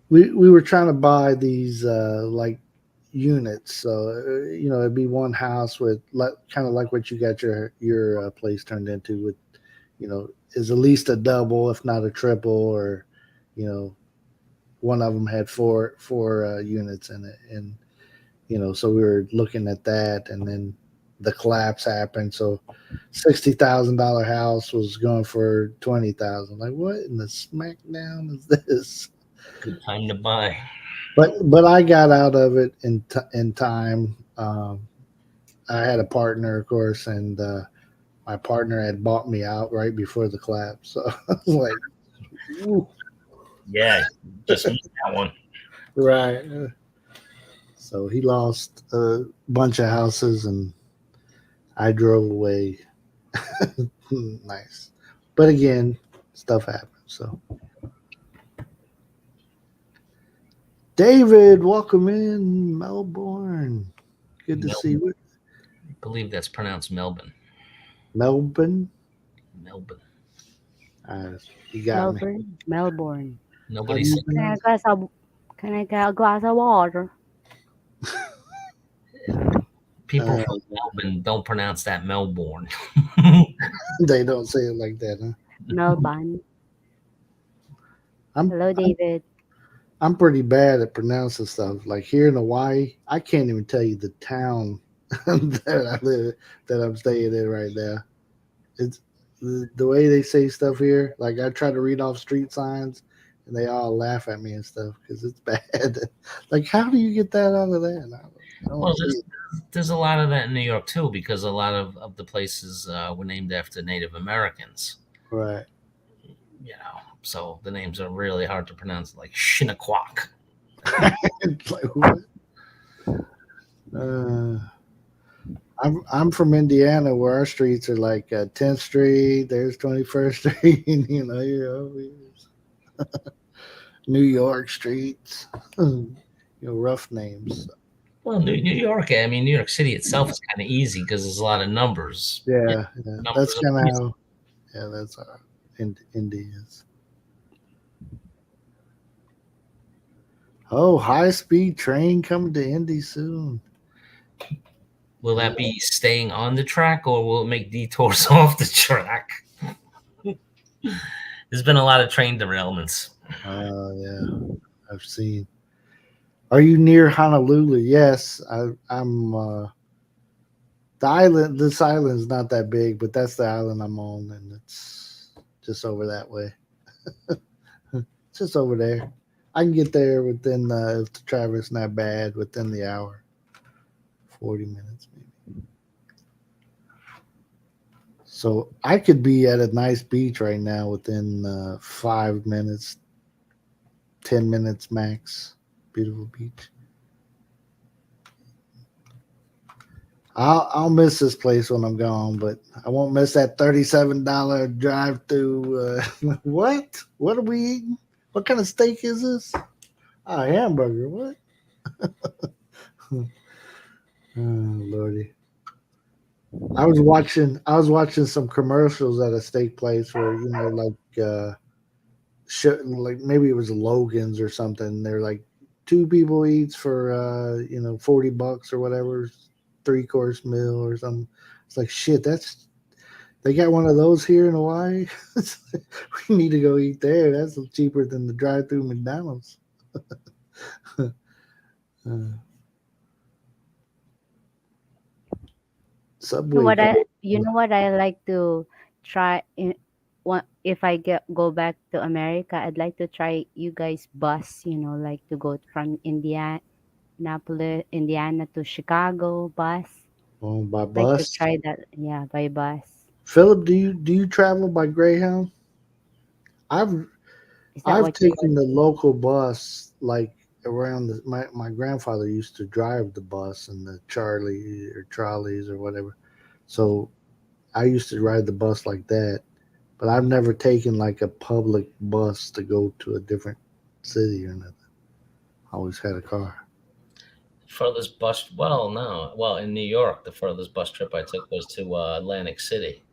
we were trying to buy these like units. So it'd be one house with kind of like what you got your place turned into with is at least a double, if not a triple, or you know one of them had four units in it, and so we were looking at that, and then the collapse happened. So $60,000 house was going for 20,000. Like, what in the smackdown is this? good time to buy. But I got out of it in time. I had a partner, of course, and my partner had bought me out right before the collapse. So I was like, "Ooh." Yeah, just missed that one. Right. So he lost a bunch of houses, and I drove away. Nice, but again, stuff happens. So, David, welcome in Melbourne. Good to see Melbourne. you. I believe that's pronounced Melbourne. Melbourne. Melbourne. Uh, you got me. Melbourne. How Nobody do you said Can I pronounce? get some? Can I get a glass of water? people Uh, from Melbourne don't pronounce that Melbourne. they don't say it like that, huh? Melbourne. I'm Hello, I'm David. I'm pretty bad at pronouncing stuff. Like here in Hawaii, I can't even tell you the town that I live that I'm staying in right now. It's the way they say stuff here. Like I try to read off street signs, and they all laugh at me and stuff because it's bad. Like, how do you get that out of that? I Well, don't see it. there's a lot of that in New York too, because a lot of the places were named after Native Americans. Right. So the names are really hard to pronounce, like Shinnecock. It's like what? Uh, I'm from Indiana, where our streets are like 10th Street. There's 21st Street. You're always New York streets. Rough names. Well, New York, I mean, New York City itself is kind of easy because there's a lot of numbers. Yeah, Yeah, yeah. That's numbers are kind of easy. how. Yeah, that's how Indy is. Oh, high speed train coming to Indy soon. Will Yeah. that be staying on the track or will it make detours off the track? There's been a lot of train derailments. Yeah. I've seen. Are you near Honolulu? Yes, I'm. The island. This island's not that big, but that's the island I'm on, and it's just over that way. Just over there. I can get there within if the traffic's not bad within the hour, 40 minutes maybe. So I could be at a nice beach right now within 5 minutes, 10 minutes max. Beautiful beach. I'll miss this place when I'm gone, but I won't miss that $37 drive through. What? What are we eating? What kind of steak is this? Ah, hamburger. What? Oh, Lordy. I was watching some commercials at a steak place where like maybe it was Logan's or something. They're like two people eats for $40 or whatever, 3 course meal or something. It's like shit. That's they got one of those here in Hawaii. We need to go eat there. That's cheaper than the drive-through McDonald's. Uh, You know Subway. what I like to try in one if I get go back to America, I'd like to try you guys bus, like to go from Indiana to Chicago bus. By Like to bus. try that, yeah, by bus. Philip, do you travel by Greyhound? I've Is that I've what you taken want? the local bus like around my grandfather used to drive the bus and the Charlie or trolleys or whatever. So I used to ride the bus like that, but I've never taken like a public bus to go to a different city or nothing. I always had a car. Furthest bus, well, no. Well, in New York, the furthest bus trip I took was to Atlantic City.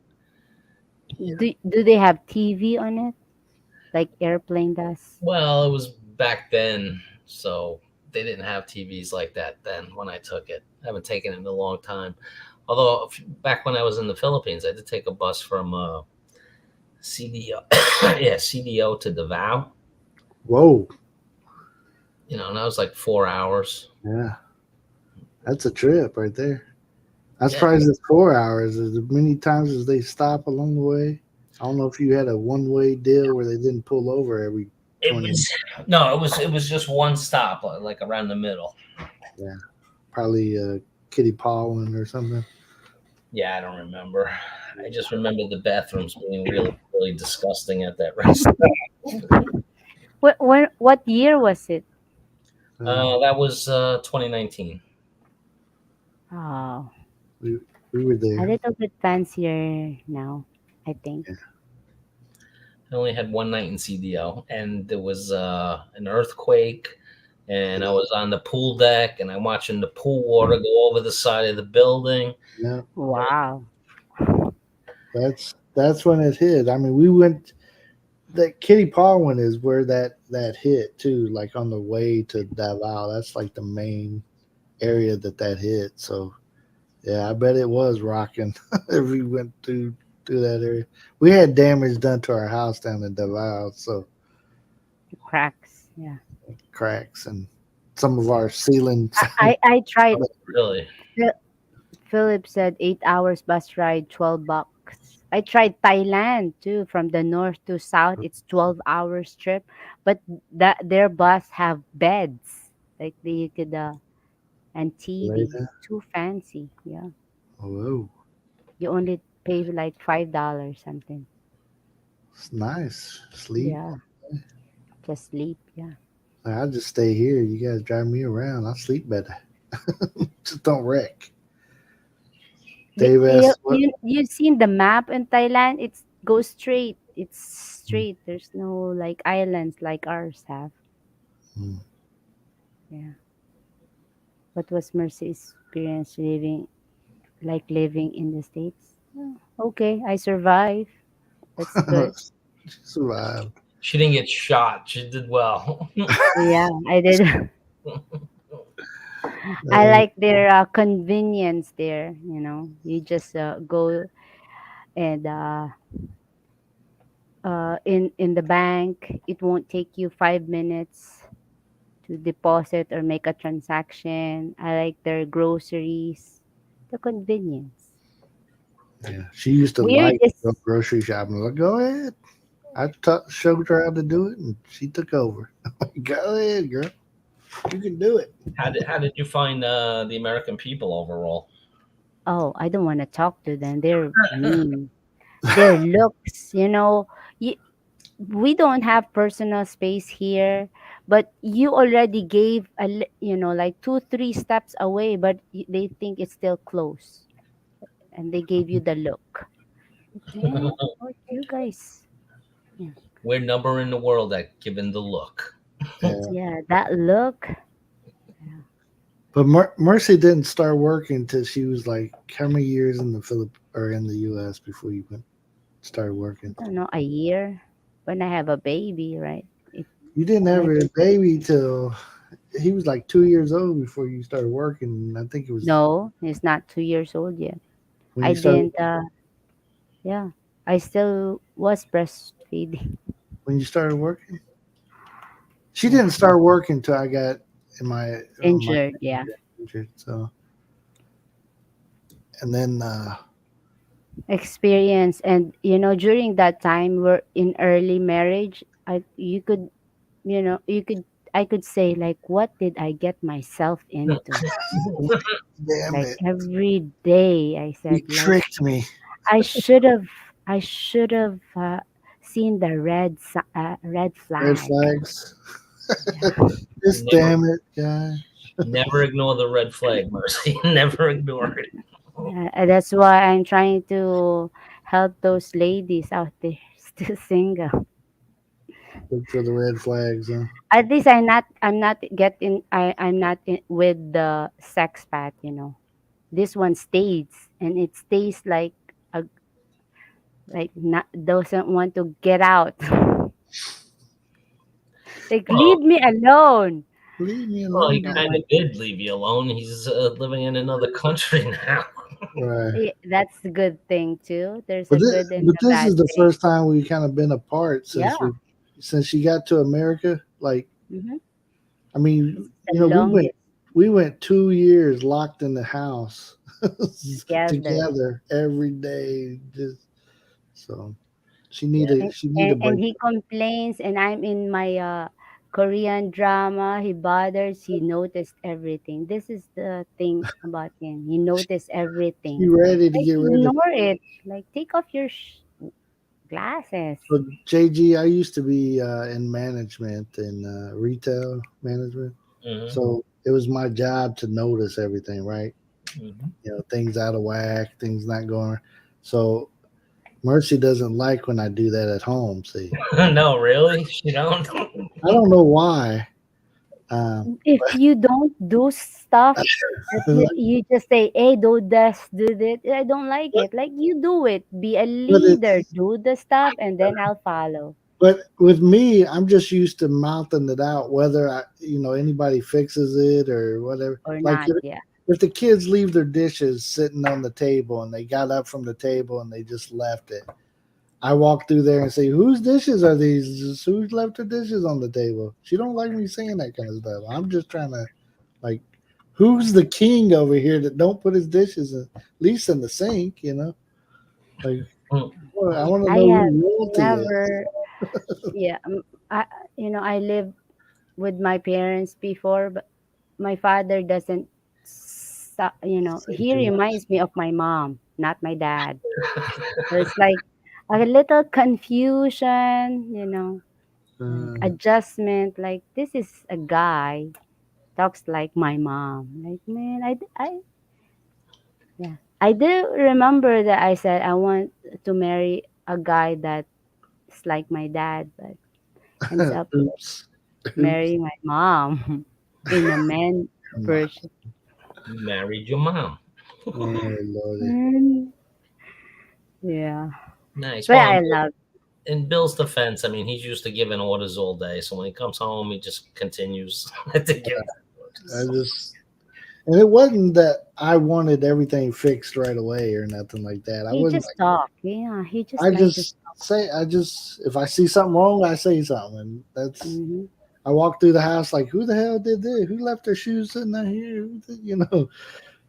Yeah. Do they have TV on it like airplane does? Well, it was back then, so they didn't have TVs like that then when I took it. I haven't taken it in a long time. Although back when I was in the Philippines, I did take a bus from CDO, yeah, CDO to Davao. Whoa. And that was like 4 hours. Yeah. That's a trip right there. I'm Yeah, surprised it's 4 hours. As many times as they stop along the way. I don't know if you had a one-way deal where they didn't pull over every it 20 minutes. was no, it was just one stop, like around the middle. Yeah, probably Kitty Pollen or something. Yeah, I don't remember. I just remember the bathrooms being really, really disgusting at that restaurant. What year was it? That was 2019. Oh, We we were a there. little bit fancier now, I think. Yeah. I only had one night in CDO, and there was an earthquake, and I was on the pool deck, and I'm watching the pool water go over the side of the building. Yeah, Wow. that's when it hit. I mean, we went. That Kitty Pollen is where that hit too. Like on the way to Davao, that's like the main area that hit. So yeah, I bet it was rocking if we went through that area. We had damage done to our house down in Davao, so Cracks. Yeah. cracks and some of our ceiling. I tried. Really? Phil- Philip said 8 hours bus ride, $12. I tried Thailand too, from the north to south. It's 12 hours trip, but that their bus have beds, like they could and TV. Later. Too fancy. Yeah, Whoa, you only pay like $5 something. it's nice. Sleep. Yeah, just sleep. Yeah. I'll just stay here. You guys drive me around. I'll sleep better. Just don't wreck. Dave You, asked, "What? you seen the map in Thailand? It's goes straight. It's straight. There's no like islands like ours have. Mm. Yeah. What was Mercy's experience living in the States? Oh, okay, I survived. That's good. She survived. She didn't get shot. She did well. Yeah, I did. I Uh, like their convenience there. You just go and in the bank. It won't take you 5 minutes to deposit or make a transaction. I like their groceries, the convenience. yeah, she used to Weird like to go is grocery shopping. Like, go ahead. Showed her how to do it, and she took over. Go ahead, girl. You can do it. How did you find the American people overall? oh, I don't want to talk to them. They're mean. Their looks, you, we don't have personal space here, but you already gave like 2 3 steps away, but they think it's still close, and they gave you the look. Like, man, what you guys? Yeah, We're number in the world at giving the look. Yeah. yeah, that look. Yeah. But Mercy didn't start working until she was like how many years in the or in the U.S. before you went started I working? don't know, a year when I have a baby, right? You didn't have When a it, baby till he was like 2 years old before you started working. I think it was no, he's not 2 years old yet. when I you started didn't. Yeah, I still was breastfeeding. when you started working. She didn't start working until I got in my Injured, yeah. injured. So and then Experience, and during that time we're in early marriage. You could I could say, like, what did I get myself into? damn Like it, every day I you said, like, tricked me. i should have I should have seen the red Red flag. flags. Yeah. Just Never, damn it, guy. never ignore the red flag, Mercy. Never ignore it. That's why I'm trying to help those ladies out there still single. Look for the red flags, huh? At least I'm not with the sex path. This one stays, and it stays a, like, not doesn't want to get out. Like, Well, leave me alone. Leave me well, he alone. That kind one. of did leave you alone. He's living in another country now. Right. That's the good thing too. There's But a good and a this bad is the thing. first time we kind of been apart Yeah. since she got to America. Like, Hmm. I mean, It's the we longest went 2 years locked in the house together. together every day. Just so Yeah. she need a And break. he complains, and I'm in my Korean drama. He noticed everything. This is the thing about him. He noticed She everything. ready to Like, get rid of. ignore it. Like, take off your glasses. So JG, I used to be in management and retail management. Hmm. So it was my job to notice everything, right? Hmm. Things out of whack, things not going. So Mercy doesn't like when I do that at home. See, No, really? You don't? I don't know why. Um, If you don't do stuff that but you just say, hey, do this, I don't like it. Like, you do it. Be a leader. it's Do the stuff, and then I'll follow. with me, I'm just used to mouthing it out, whether anybody fixes it or whatever. Or Like not, yeah. if the kids leave their dishes sitting on the table and they got up from the table and they just left it, I walk through there and say, "Whose dishes are these? Who's left their dishes on the table?" She don't like me saying that kind of stuff. I'm just trying to like, who's the king over here that don't put his dishes at least in the sink? Like, well, I want to I know have who royalty is. never, yeah. I lived with my parents before, but my father doesn't, Say he too much. reminds me of my mom, not my dad. So it's like a little confusion, like Uh, adjustment. Like, this is a guy talks like my mom. Like, man, yeah. I do remember that I said I want to marry a guy that's like my dad, but ends up oops. Marry my mom in a man version. You married your mom. Oh, Lordy. Mm, yeah, Nice. but Well, I love. in Bill's defense, I mean, he's used to giving orders all day. So when he comes home, he just continues to give I orders. just, and it wasn't that I wanted everything fixed right away or nothing like that. I He wasn't just talk. Yeah, he just I like to. just if I see something wrong, I say something. And that's, Hmm. I walk through the house like, who the hell did this? Who left their shoes sitting out here?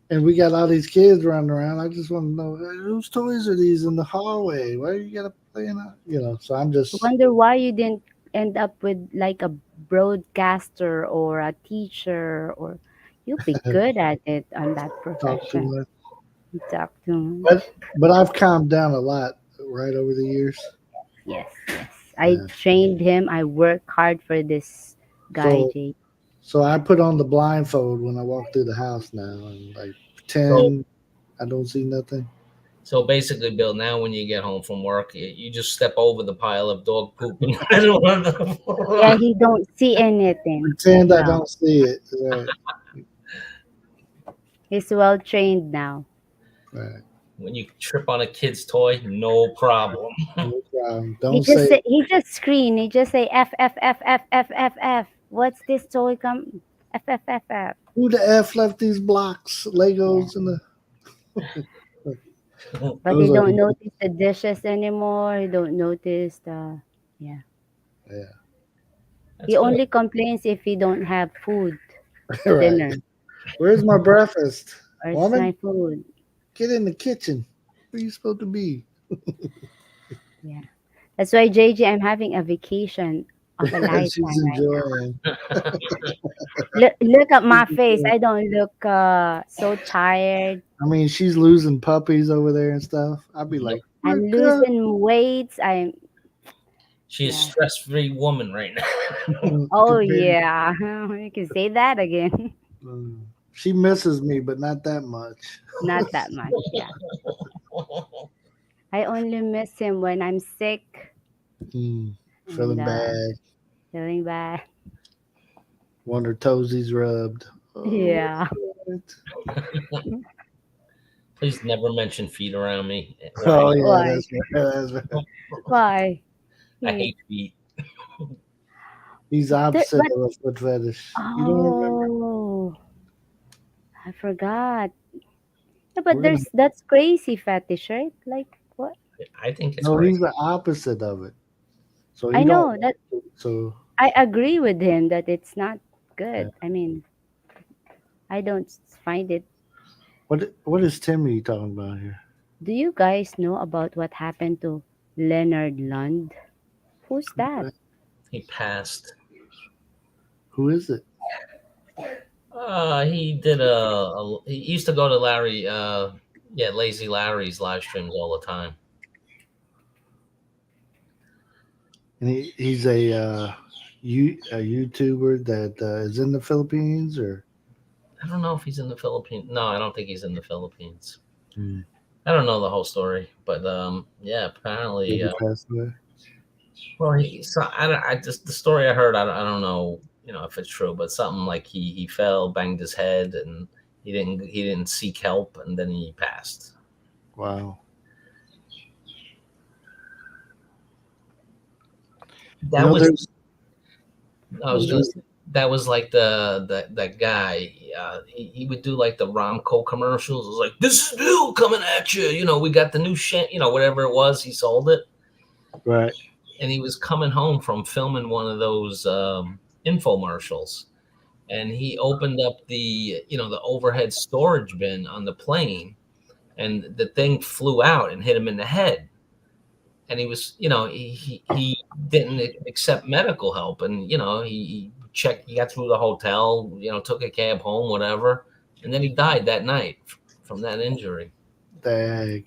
And we got all these kids running around. I just want to know, hey, whose toys are these in the hallway? Why you got to play in So I'm just Wonder why you didn't end up with like a broadcaster or a teacher, or you'll be good at it on that talk too profession. much. You talk too much. But I've calmed down a lot right over the years. Yes, yes. I Yeah. trained him. I work hard for this guy, So Jay. so I put on the blindfold when I walk through the house now and like So, pretend I don't see nothing. so basically, Bill, now when you get home from work, you just step over the pile of dog poop in the middle of the Yeah, floor. he don't see anything. Pretend I No, don't see it. Right. he's well trained now. Right. When you trip on a kid's toy, no problem. No problem. Don't say He just scream. He just say F F F F F F F. What's this toy come? F F F F. who the F left these blocks, Yeah. Legos in the But he those are don't the notice the dishes anymore. He don't notice the yeah. yeah. That's He good. only complains if he don't have food, Right. dinner. Where's my breakfast? Where's Woman, my food? get in the kitchen. Where you supposed to be? Yeah. That's why JJ, I'm having a vacation of a She's lifetime right now. enjoying. Look at my face. I don't look so tired. I mean, she's losing puppies over there and stuff. I'd be like, I'm look up. losing weights. I'm She's a yeah. stress-free woman right now. Oh Compared, yeah. You can say that again. she misses me, but not that much. Not that much, yeah. I only miss him when I'm sick Mm, and feeling bad. feeling bad. Want her toesies rubbed. Oh, Yeah. what? Please never mention feet around me or Oh any. yeah, Why? that's right. That's right. Why? I Hmm. hate feet. He's opposite But of a foot fetish. You don't remember? oh, I forgot. Yeah, but We're gonna. that's crazy fetish, right? Like what? I think it's No, great. he's the opposite of it. So I he don't. know that So I agree with him that it's not yeah. good. I mean, I don't find it. What is Timmy talking about here? Do you guys know about what happened to Leonard Lund? Who's that? He passed. Who is it? He did he used to go to Larry, Lazy Larry's live streams all the time. And he's a YouTuber that is in the Philippines or. I don't know if he's in the Philippines. No, I don't think he's in the Philippines. Hmm. I don't know the whole story, but yeah, Did apparently, he pass away? well, I just the story I heard, I don't know, if it's true, but something like he fell, banged his head, and he didn't seek help, and then he passed. Wow. That was There's I was gonna there's say, that was like that guy. He would do like the Romco commercials. It was like, "This is Bill coming at you." We got the new shit. Whatever it was, he sold it, right. and he was coming home from filming one of those infomercials, and he opened up the overhead storage bin on the plane, and the thing flew out and hit him in the head. And he was, he didn't accept medical help, and he checked, he got through the hotel, took a cab home, whatever, and then he died that night from that injury. Dag.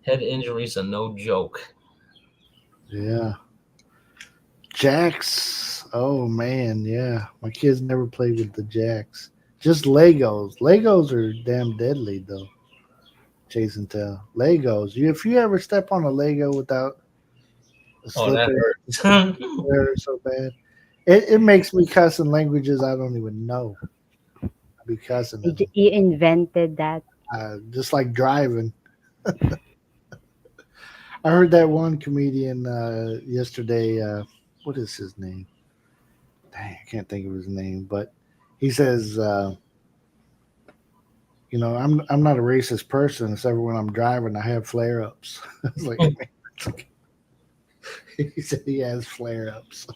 Head injuries are no joke. Yeah. Jacks. Oh man, yeah. My kids never played with the jacks. Just Legos. Legos are damn deadly though. Chase and tell. Legos. If you ever step on a Lego without Oh, that Slippery. hurts. They're so bad. It makes me cuss in languages I don't even know. I be cussing in them. You invented that. Just like driving. I heard that one comedian yesterday. What is his name? Dang, I can't think of his name, but he says, I'm not a racist person, except when I'm driving, I have flare ups. I was like, man, that's okay. He said he has flare ups.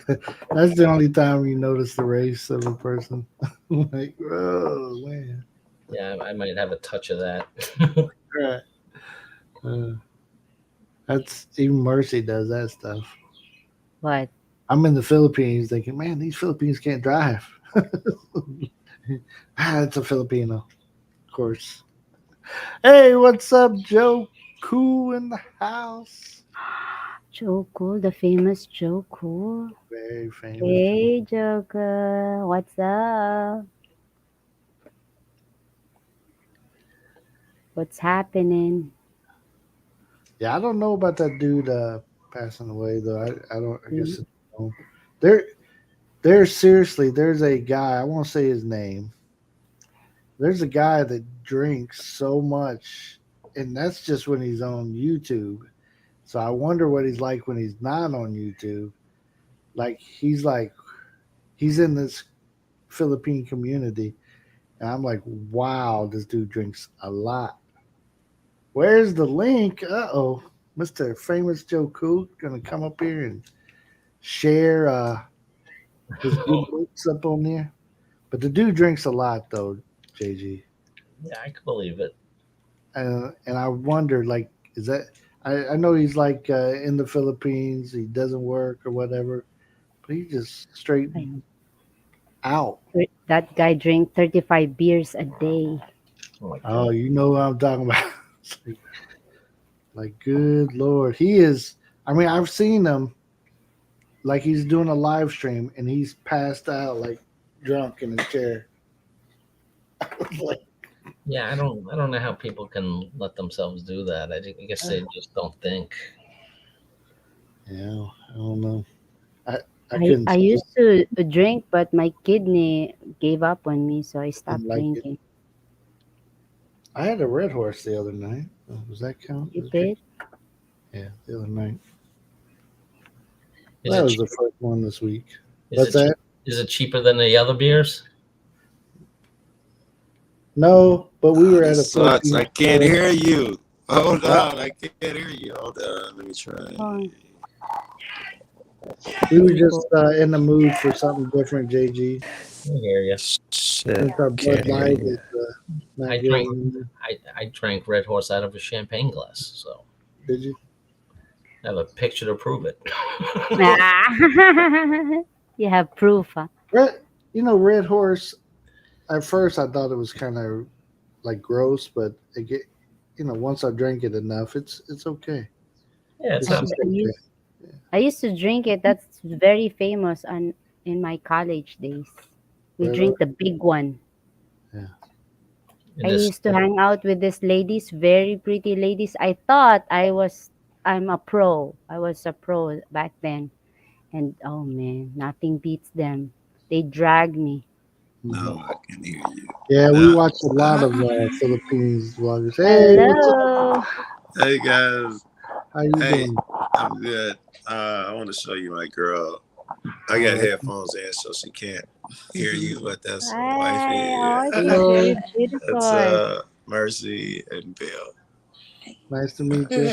That's the only time you notice the race of a person. Like, oh man. Yeah, I might have a touch of that. Right. Uh, that's even Mercy does that stuff. What? I'm in the Philippines thinking, man, these Philippines can't drive. It's a Filipino, of course. Hey, what's up, Joe? Cool in the house. Joe Cool, the famous Joe Cool. Very famous. Hey, Joker. What's up? What's happening? Yeah, I don't know about that dude passing away though. I don't. I Mm, guess it, there. There's seriously. There's a guy. I won't say his name. There's a guy that drinks so much, and that's just when he's on YouTube. So I wonder what he's like when he's not on YouTube. Like he's in this Philippine community, and I'm like, wow, this dude drinks a lot. Where's the link? Uh-oh. Mr. Famous Joe Cool gonna come up here and share his good looks up on there. But the dude drinks a lot though, JG. Yeah, I can believe it. And I wonder, like, is that I know he's like in the Philippines, he doesn't work or whatever, but he just straight I know. out. That guy drink 35 beers a day. Oh my Oh, god. you know what I'm talking about. It's like, good Lord. He is, I mean, I've seen him like he's doing a live stream and he's passed out like drunk in his chair. Like, Yeah, I don't know how people can let themselves do that. I guess they just don't think. yeah, I don't know. I I I couldn't used to drink, but my kidney gave up on me, so I stopped like it. drinking. I had a red horse the other night. Does that count? You did? Yeah, the other night. Is That it was cheap, the first one this week. is What's it cheap, that? is it cheaper than the other beers? No, but we were at a This sucks. Philippine I can't store. hear you. Hold Uh, on. I can't hear you. Hold on. Let me try. Oh, we were Joe just Cool. in the mood for something different, JG. I hear you. Shit. Since our Can't Bud hear Light you. is not I good drank anymore. I drank Red Horse out of a champagne glass, so Did you? I have a picture to prove it. Ah. You have proof, huh? Red Horse. At first, I thought it was kind of like gross, but once I drank it enough, it's okay. Yeah, it's It's I, not just I bad. okay. used I used to drink it. That's very famous on in my college days. We Red Horse. drink the big one. Yeah. I In this, used to hang out with these ladies, very pretty ladies. I thought I'm a pro. I was a pro back then. And oh man, nothing beats them. They drag me. Mhm. No, I can hear you. Yeah, we No. watch a lot of Ah. Philippines vloggers. Hey, what's up? Hello. Hey guys. How you Hey, doing? I'm good. I want to show you my girl. I All got right. headphones in, so she can't hear Mhm. you, but that's Hi, wifey. how are you? Hello. Very That's beautiful. Mercy and Bill. Nice to meet you.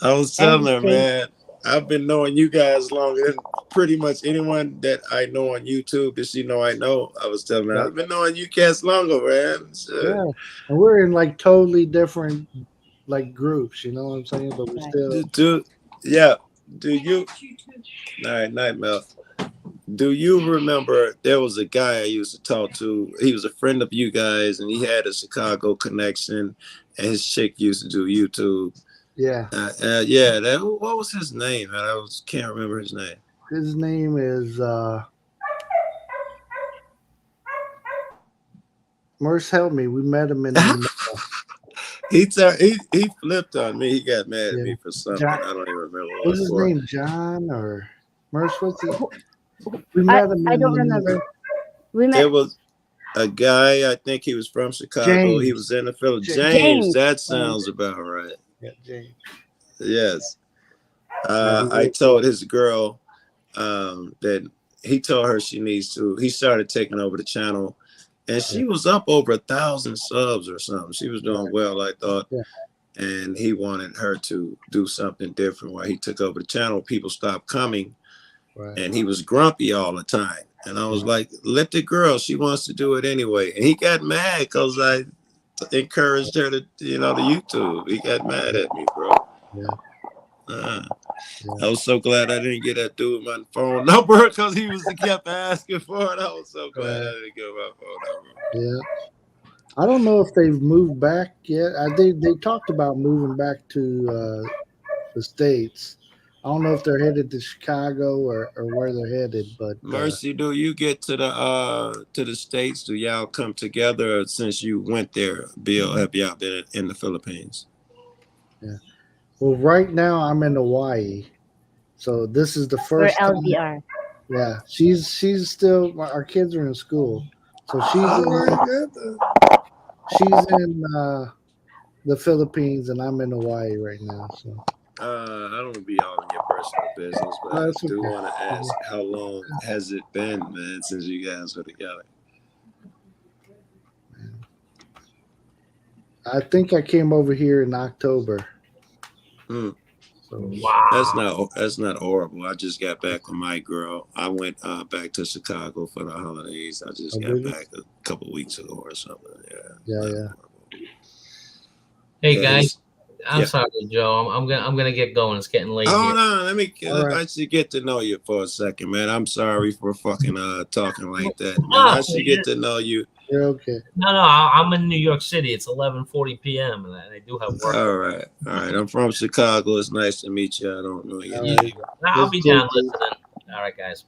I was telling And her, Trace. man, I've been knowing you guys longer than pretty much anyone that I know on YouTube that she know I know. I was telling her, Right. I've been knowing you cats longer, man. Shit. Yeah. And we're in like totally different like groups, you know what I'm saying? But we Right. still Yeah. Do you? All right, night, Mel. Do you remember there was a guy I used to talk to? He was a friend of you guys, and he had a Chicago connection, and his chick used to do YouTube. yeah. Yeah, what was his name? I can't remember his name. His name is Merce help me. We met him in the he flipped on me. He got mad at Yeah. me for something. John, I don't even remember what it what's was his for. name? John or Merce? What's he? Who- We I met him I in don't the movie. remember. We It met was a guy. I think he was from Chicago. He was James. in the Philippines. James. James. That James. sounds about right. Yeah, James. Yes. Yeah, he's I really told cool. his girl that he told her she needs to. He started taking over the channel, and Yeah, she was up over 1,000 subs or something. She was doing right. well, I thought. Yeah, And he wanted her to do something different. While he took over the channel, people stopped coming, right. and he was grumpy all the time. And I was Yeah, like, "Let the girl. She wants to do it anyway." And he got mad because I encouraged her to YouTube. He got mad at me, bro. yeah, Uh, yeah, I was so glad I didn't get that dude my phone number because he kept asking for it. I was so glad right. I didn't get my phone number. Yeah. I don't know if they've moved back yet. They talked about moving back to the states. I don't know if they're headed to Chicago or where they're headed, but Mercy, do you get to the States? Do y'all come together since you went there? Bill, have y'all been in the Philippines? yeah. Well, right now I'm in Hawaii, so this is the or first time. LDR. Yeah, she's still. Our kids are in school, so she's All in right, good. the Philippines, and I'm in Hawaii right now. So I don't want to be all in your personal business, but I that's do okay. want to ask, how long has it been, man, since you guys were together? I think I came over here in October. Hmm. So Wow. That's not horrible. I just got back with my girl. I went back to Chicago for the holidays. I just oh, got did you? back a couple weeks ago or something. Yeah, Yeah, not yeah. horrible. Hey Yeah, guys, he's I'm yeah. sorry, Joe. I'm gonna get going. It's getting late here. Hold on, All right. I should get to know you for a second, man. I'm sorry for fucking talking like that, man. No, I should get to know you. You're okay. no. I'm in New York City. It's 11:40 p.m. and I do have work. All right. I'm from Chicago. It's nice to meet you. I don't know your All You, right. name. I'll It's be down JT. listening. All right, guys.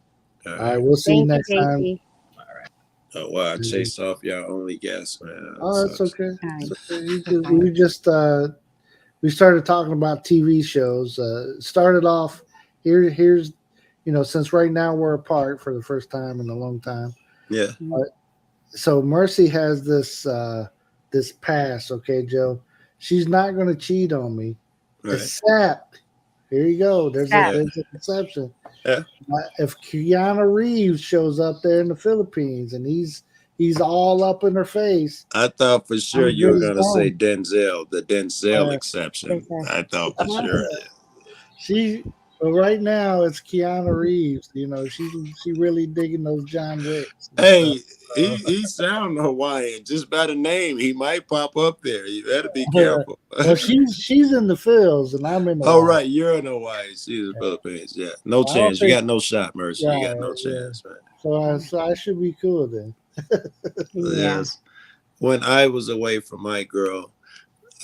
All All right. right. We'll see you Thank you, next time. JC. All right. Oh wow, I Mhm. chased off your only guest, man. That Oh, it's sucks. okay. It's Hi. okay. Hi. We started talking about TV shows. Started off here's since right now we're apart for the first time in a long time. Yeah. Mm. So Mercy has this pass, okay, Joe. She's not going to cheat on me, Right. except here you go. Stop. Yeah. There's a exception. Yeah. If Keanu Reeves shows up there in the Philippines and he's all up in her face, I thought for sure I'm you good were as gonna say gone. Denzel, the Denzel Uh, exception. There's a I thought for sure. she, but right now it's Keanu Reeves. She really digging those John Wicks and stuff. Hey, he sound Hawaiian just by the name. He might pop up there. You better be So, careful. well, she's in the fields and I'm in the Oh wild. right, you're in Hawaii. She's in the Yeah. Philippines. Yeah, no I don't chance. You think got no shot, Mercy. You got right. no Yeah. chance, man. So I should be cool then. yeah. Yes. When I was away from my girl,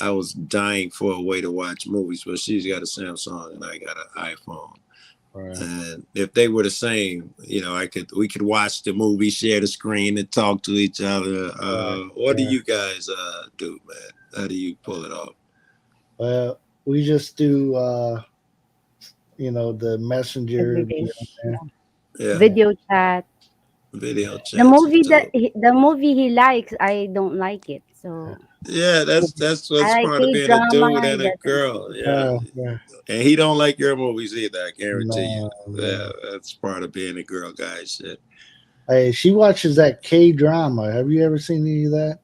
I was dying for a way to watch movies, but she's got a Samsung and I got an iPhone. Right. And if they were the same, we could watch the movie, share the screen, and talk to each other. Right. What do Yeah. you guys do, man? How do you pull it off? Well, we just do the Every messenger day. deal there. Yeah, Video chat. video The chats are movie that dope. the movie he likes, I don't like it. So Yeah, that's what's I like part of K being a drama. dude He and a doesn't girl. like it. Yeah, Yeah. and he don't like your movies either. I guarantee you. No, Yeah, no. that's part of being a girl guy shit. Hey, she watches that K drama. Have you ever seen any of that?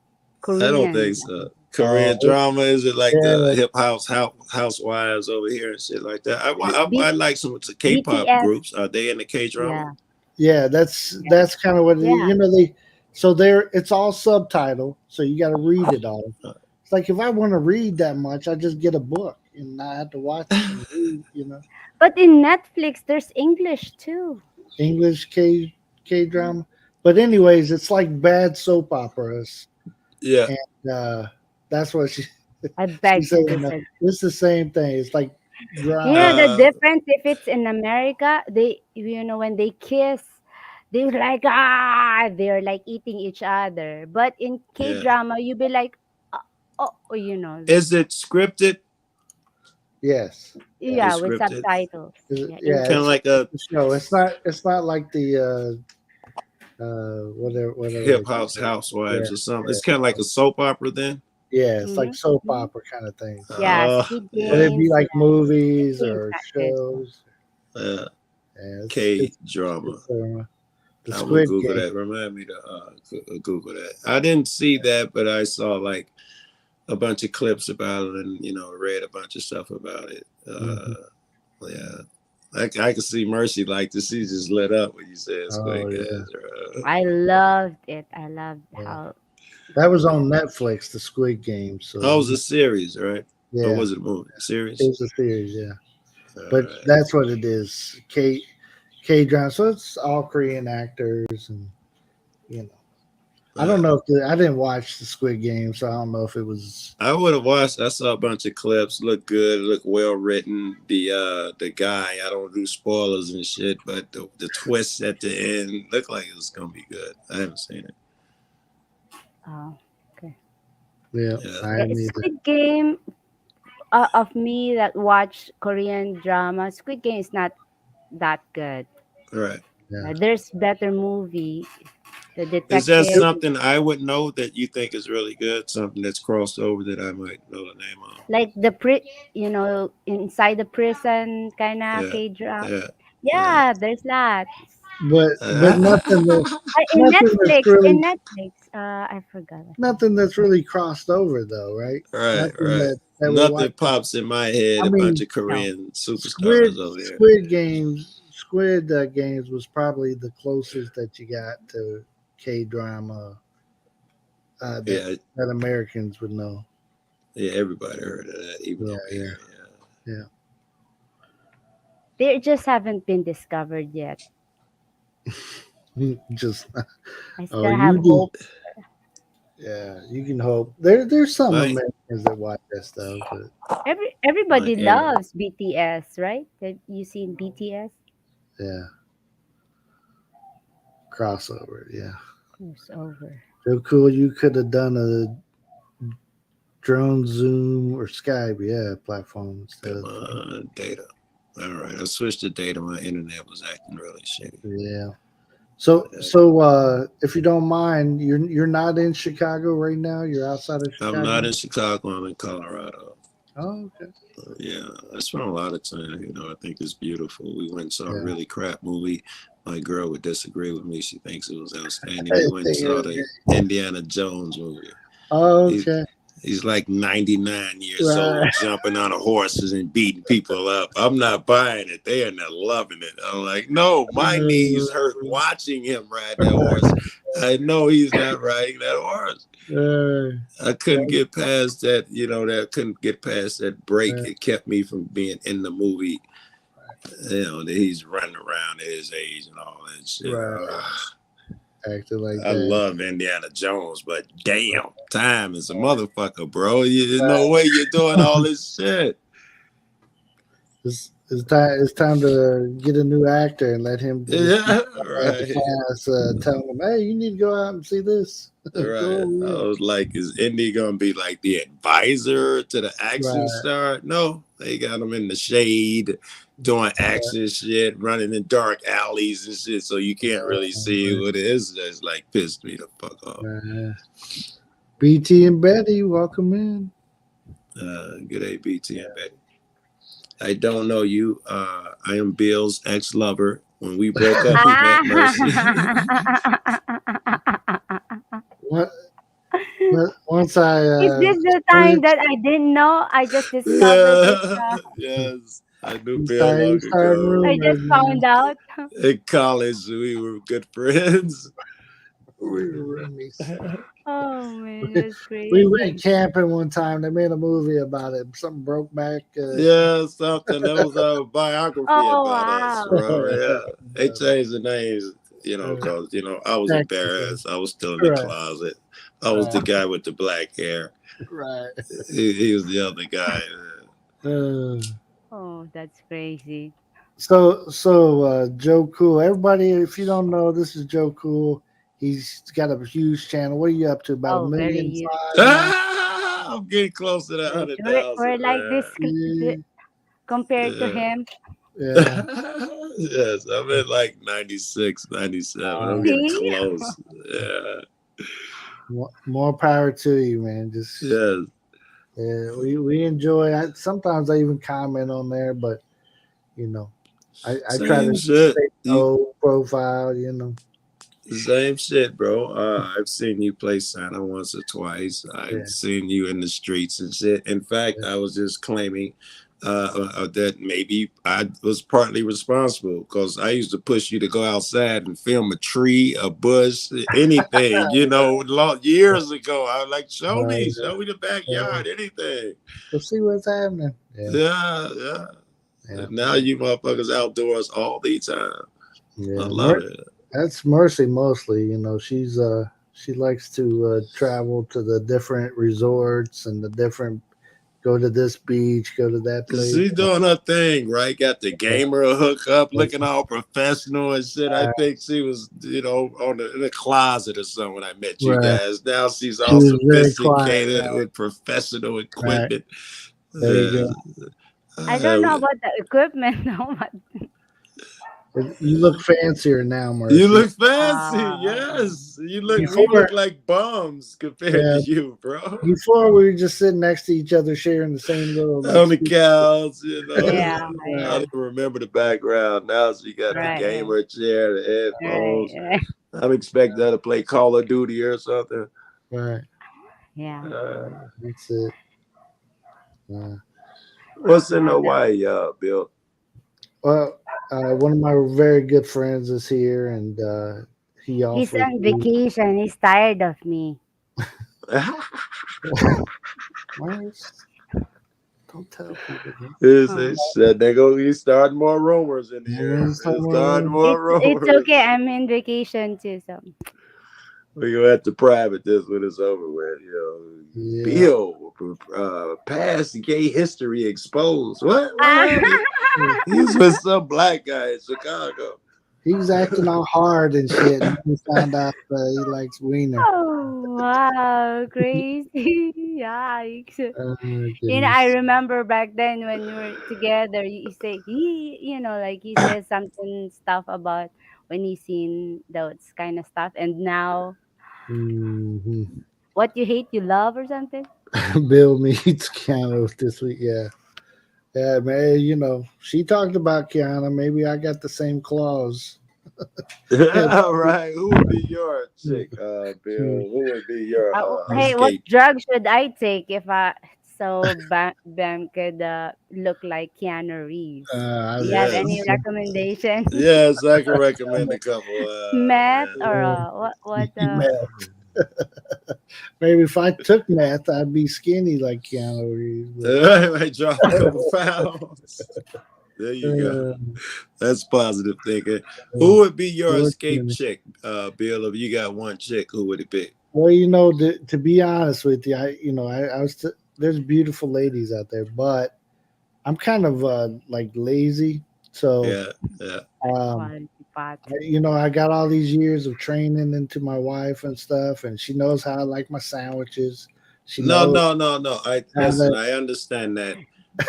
I don't Korean. think so. Korean It, drama, is it like the yeah, housewives over here and shit like that? I B- like some of the K-pop BTS. groups. Are they in the K drama? Yeah. yeah. Yeah. That's kind of what Yeah. they. So it's all subtitle, so you got to read it all. It's like if I want to read that much, I just get a book and I have to watch it and read. But in Netflix, there's English too. English K drama. But anyways, it's like bad soap operas, Yeah. and that's what I she beg said. to disagree. It's the same thing. It's like drama. The Uh, difference if it's in America, when they kiss, they're like they're like eating each other. But in K yeah. drama, you be like, "Uh, Oh, you know. Is it scripted? Yes. Yeah, It's with scripted. subtitles. Yeah, Yeah, Kind of it's like a a show. It's not like the whatever they Hip call House it. Yeah, Housewives or something. yeah, It's kind of like a soap opera then. yeah. It's like hmm soap hmm opera kind of thing. yeah, Oh, Squid But yeah, it'd be Games. like Yeah, Squid movies Games or not good. shows. yeah. Yeah, K it's drama. the I will Squid Google Game. that. Remind me to Google that. I didn't see that, but I saw like a bunch of clips about it, and read a bunch of stuff about it. Mhm. Yeah, I could see Mercy like this. She just lit up when you said Oh Squid yeah, Games. I loved it. I loved yeah. how. That was on Netflix, the Squid Game. Oh, it So was a series, right? Or yeah, was it a movie? A it series? was a series. Yeah, All but right. that's what it is. K drama. So it's all Korean actors, and you know. I don't know if I didn't watch the Squid Game, so I don't know if it was. I would have watched. I saw a bunch of clips. Look good. Look well written. The guy. I don't do spoilers and shit, but the twist at the end looked like it was gonna be good. I haven't seen it. Oh, okay. Yeah, Yeah. I Yeah, didn't either. Squid Game. Of me that watch Korean drama, Squid Game is not that good. Right. Yeah. There's better movie, The Is that Detective. something I would know that you think is really good? Something that's crossed over that I might know the name of? Like inside the prison kind of Yeah. K drama. Yeah. Yeah. Yeah, there's lots. But nothing that In nothing that's Netflix, really I forgot. nothing that's really crossed over though, right? Right. Nothing Right. that we're Nothing watching. pops in my head. I A bunch mean, of No. Korean superstars over there. Squid Games was probably the closest that you got to K drama that Yeah. Americans would know. Yeah. Everybody heard of that, even Yeah, over yeah, here. Yeah. yeah. They just haven't been discovered yet. Just I oh, still you have do. hope. Yeah, you can hope. There's some My Americans that watch that stuff, but my Everybody internet. loves BTS, right? Have you seen BTS? yeah, crossover. Yeah, It's over. so cool. You could have done a drone, Zoom, or Skype. Yeah, platform instead Got of my data. All right. I switched to data. My internet was acting really shitty. yeah. So if you don't mind, you're not in Chicago right now. You're outside of I'm not Chicago. in Chicago. I'm in Colorado. Oh, okay. Yeah, I spent a lot of time. I think it's beautiful. We went and saw a Yeah. really crap movie. My girl would disagree with me. She thinks it was outstanding. I We went and think it saw was the good. Indiana Jones movie. Oh, He, okay. he's like 99 years Right. old, jumping on horses and beating people up. I'm not buying it. They are not loving it. I'm like, no, my knees hurt watching him ride that horse. I know he's not riding that horse. I couldn't get past that, that couldn't get past that break. It kept me from being in the movie. That he's running around at his age and all that shit. Right. Acting like I that. love Indiana Jones, but damn, time is a motherfucker, bro. There's no way you're doing all this shit. It's time to get a new actor and let him just Yeah, at the class telling him, hey, you need to go out and see this. Right. I was like, is Indy gonna be like the advisor to the action star? No, they got him in the shade doing action shit, running in dark alleys and shit, so you can't really see what it is. That's like pissed me the fuck off. BT and Betty, welcome in. Good day, BT and Betty. I don't know you. I am Bill's ex-lover. When we broke up, we met Mercy. Once I is this the time that I didn't know? I just discovered it. Yes, I knew Bill long ago. I just found out. In college, we were good friends. We were roomies. Oh man, that's crazy. We went camping one time. They made a movie about it. Something broke back. Yeah, something. That was a biography about us, wow. bro. Yeah, they changed the names, because I was embarrassed. I was still in the closet. I was the guy with the black hair. Right. He was the other guy. Oh, that's crazy. So Joe Cool. Everybody, if you don't know, this is Joe Cool. He's got a huge channel. What are you up to? About a Very million huge. subs? I'm getting close to that We're 100,000, like this Yeah. compared to Yeah. him. Yeah. Yes, I'm at like 96, 97. I'm getting See? close. Yeah. More power to you, man. Just Yes. yeah, we enjoy. Sometimes I even comment on there, but you know, I try Same to shit. stay low profile. You know. Same shit, bro. I've seen you play Santa once or twice. Yeah. I've seen you in the streets and shit. In fact, I was just claiming that maybe I was partly responsible because I used to push you to go outside and film a tree, a bush, anything. Years ago, I was like, show me the backyard, anything. We'll see what's happening. Yeah. Yeah. Yeah. Now you motherfuckers outdoors all the time. Yeah. I love it. That's Mercy mostly. You know, she likes to travel to the different resorts and go to this beach, go to that place. She's doing her thing, right? Got the gamer hook up, looking all professional and shit. I think she was, in the closet or something when I met you guys. Now she's all was very sophisticated quiet, with professional equipment. There you go. I don't know about the equipment now, but You look fancier now, Mercy. You look fancy, yes. We look like bums compared to you, bro. Before we were just sitting next to each other, sharing the same little on the couch, Yeah. I don't even remember the background. Now she got the gamer chair, the headphones. Right. I'm expecting her to play Call of Duty or something. Right. Yeah. That's it. What's in Hawaii, Bill? Well, one of my very good friends is here, and he also He's on vacation. He's tired of me. Don't tell people. He's starting more rumors in here. It's okay. I'm in vacation too, so we're gonna have to private this when it's over with. Bill, past gay history exposed. What? He's with some black guy in Chicago. He's acting all hard and shit. And we found out he likes wiener. Oh wow, crazy! Yikes! I remember back then when we were together. You say he says something stuff about when he's seen those kind of stuff, and now what you hate, you love, or something. Bill meets Keanu this week. Yeah, man. She talked about Keanu. Maybe I got the same claws. All right. Who would be your chick, Bill? Who would be your hey, what drug should I take if Bam could look like Keanu Reeves? Do you have any recommendations? Yes, I can recommend a couple. Meth or what? Maybe if I took meth, I'd be skinny like Keanu Reeves. I might drop a couple pounds. There you go. That's positive thinking. Who would be your escape chick, Bill? If you got one chick, who would it be? Well, to be honest with you, there's beautiful ladies out there, but I'm kind of like lazy. So yeah. I got all these years of training into my wife and stuff, and she knows how I like my sandwiches. No. I understand that.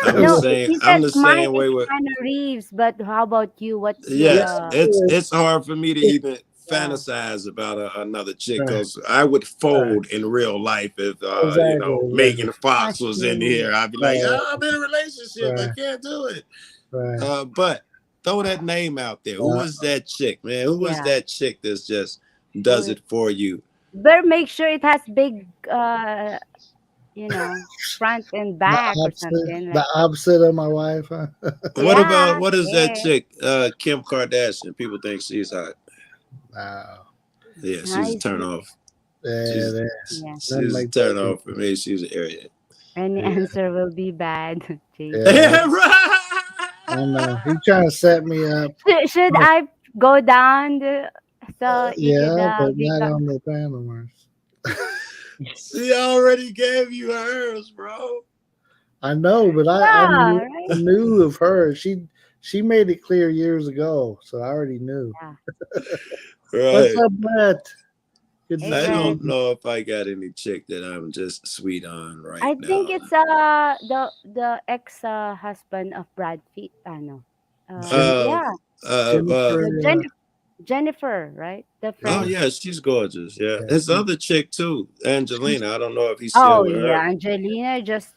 I'm the same way with Keanu Reeves, but how about you? What's it's hard for me to even fantasize about another chick because I would fold in real life if Megan Fox was in here. I'd be like, I'm in a relationship, I can't do it. But throw that name out there. Who is that chick, man? Who is that chick that's just does it for you? Better make sure it has big front and back or something. The opposite of my wife, huh? What is that chick? Kim Kardashian. People think she's hot. Wow. Yeah, she's a turn off. She's a turn off for me. She's an area. Any answer will be bad. Right. I know. He's trying to set me up. Should I go down so you could, but not on the panel. She already gave you hers, bro. I know, but I knew of her. She made it clear years ago, so I already knew. Yeah. Right. What's up, Brett? Good to Hey, I see Brad. you. don't know if I got any chick that I'm just sweet on right I think now. it's the ex husband of Brad Pitt. No. Jen- Uh, Yeah, Jennifer. the Jennifer, right? The oh French. yeah, she's gorgeous. Yeah, Yeah, his other chick too, Angelina. I don't know if he's still Oh with yeah, her. Angelina just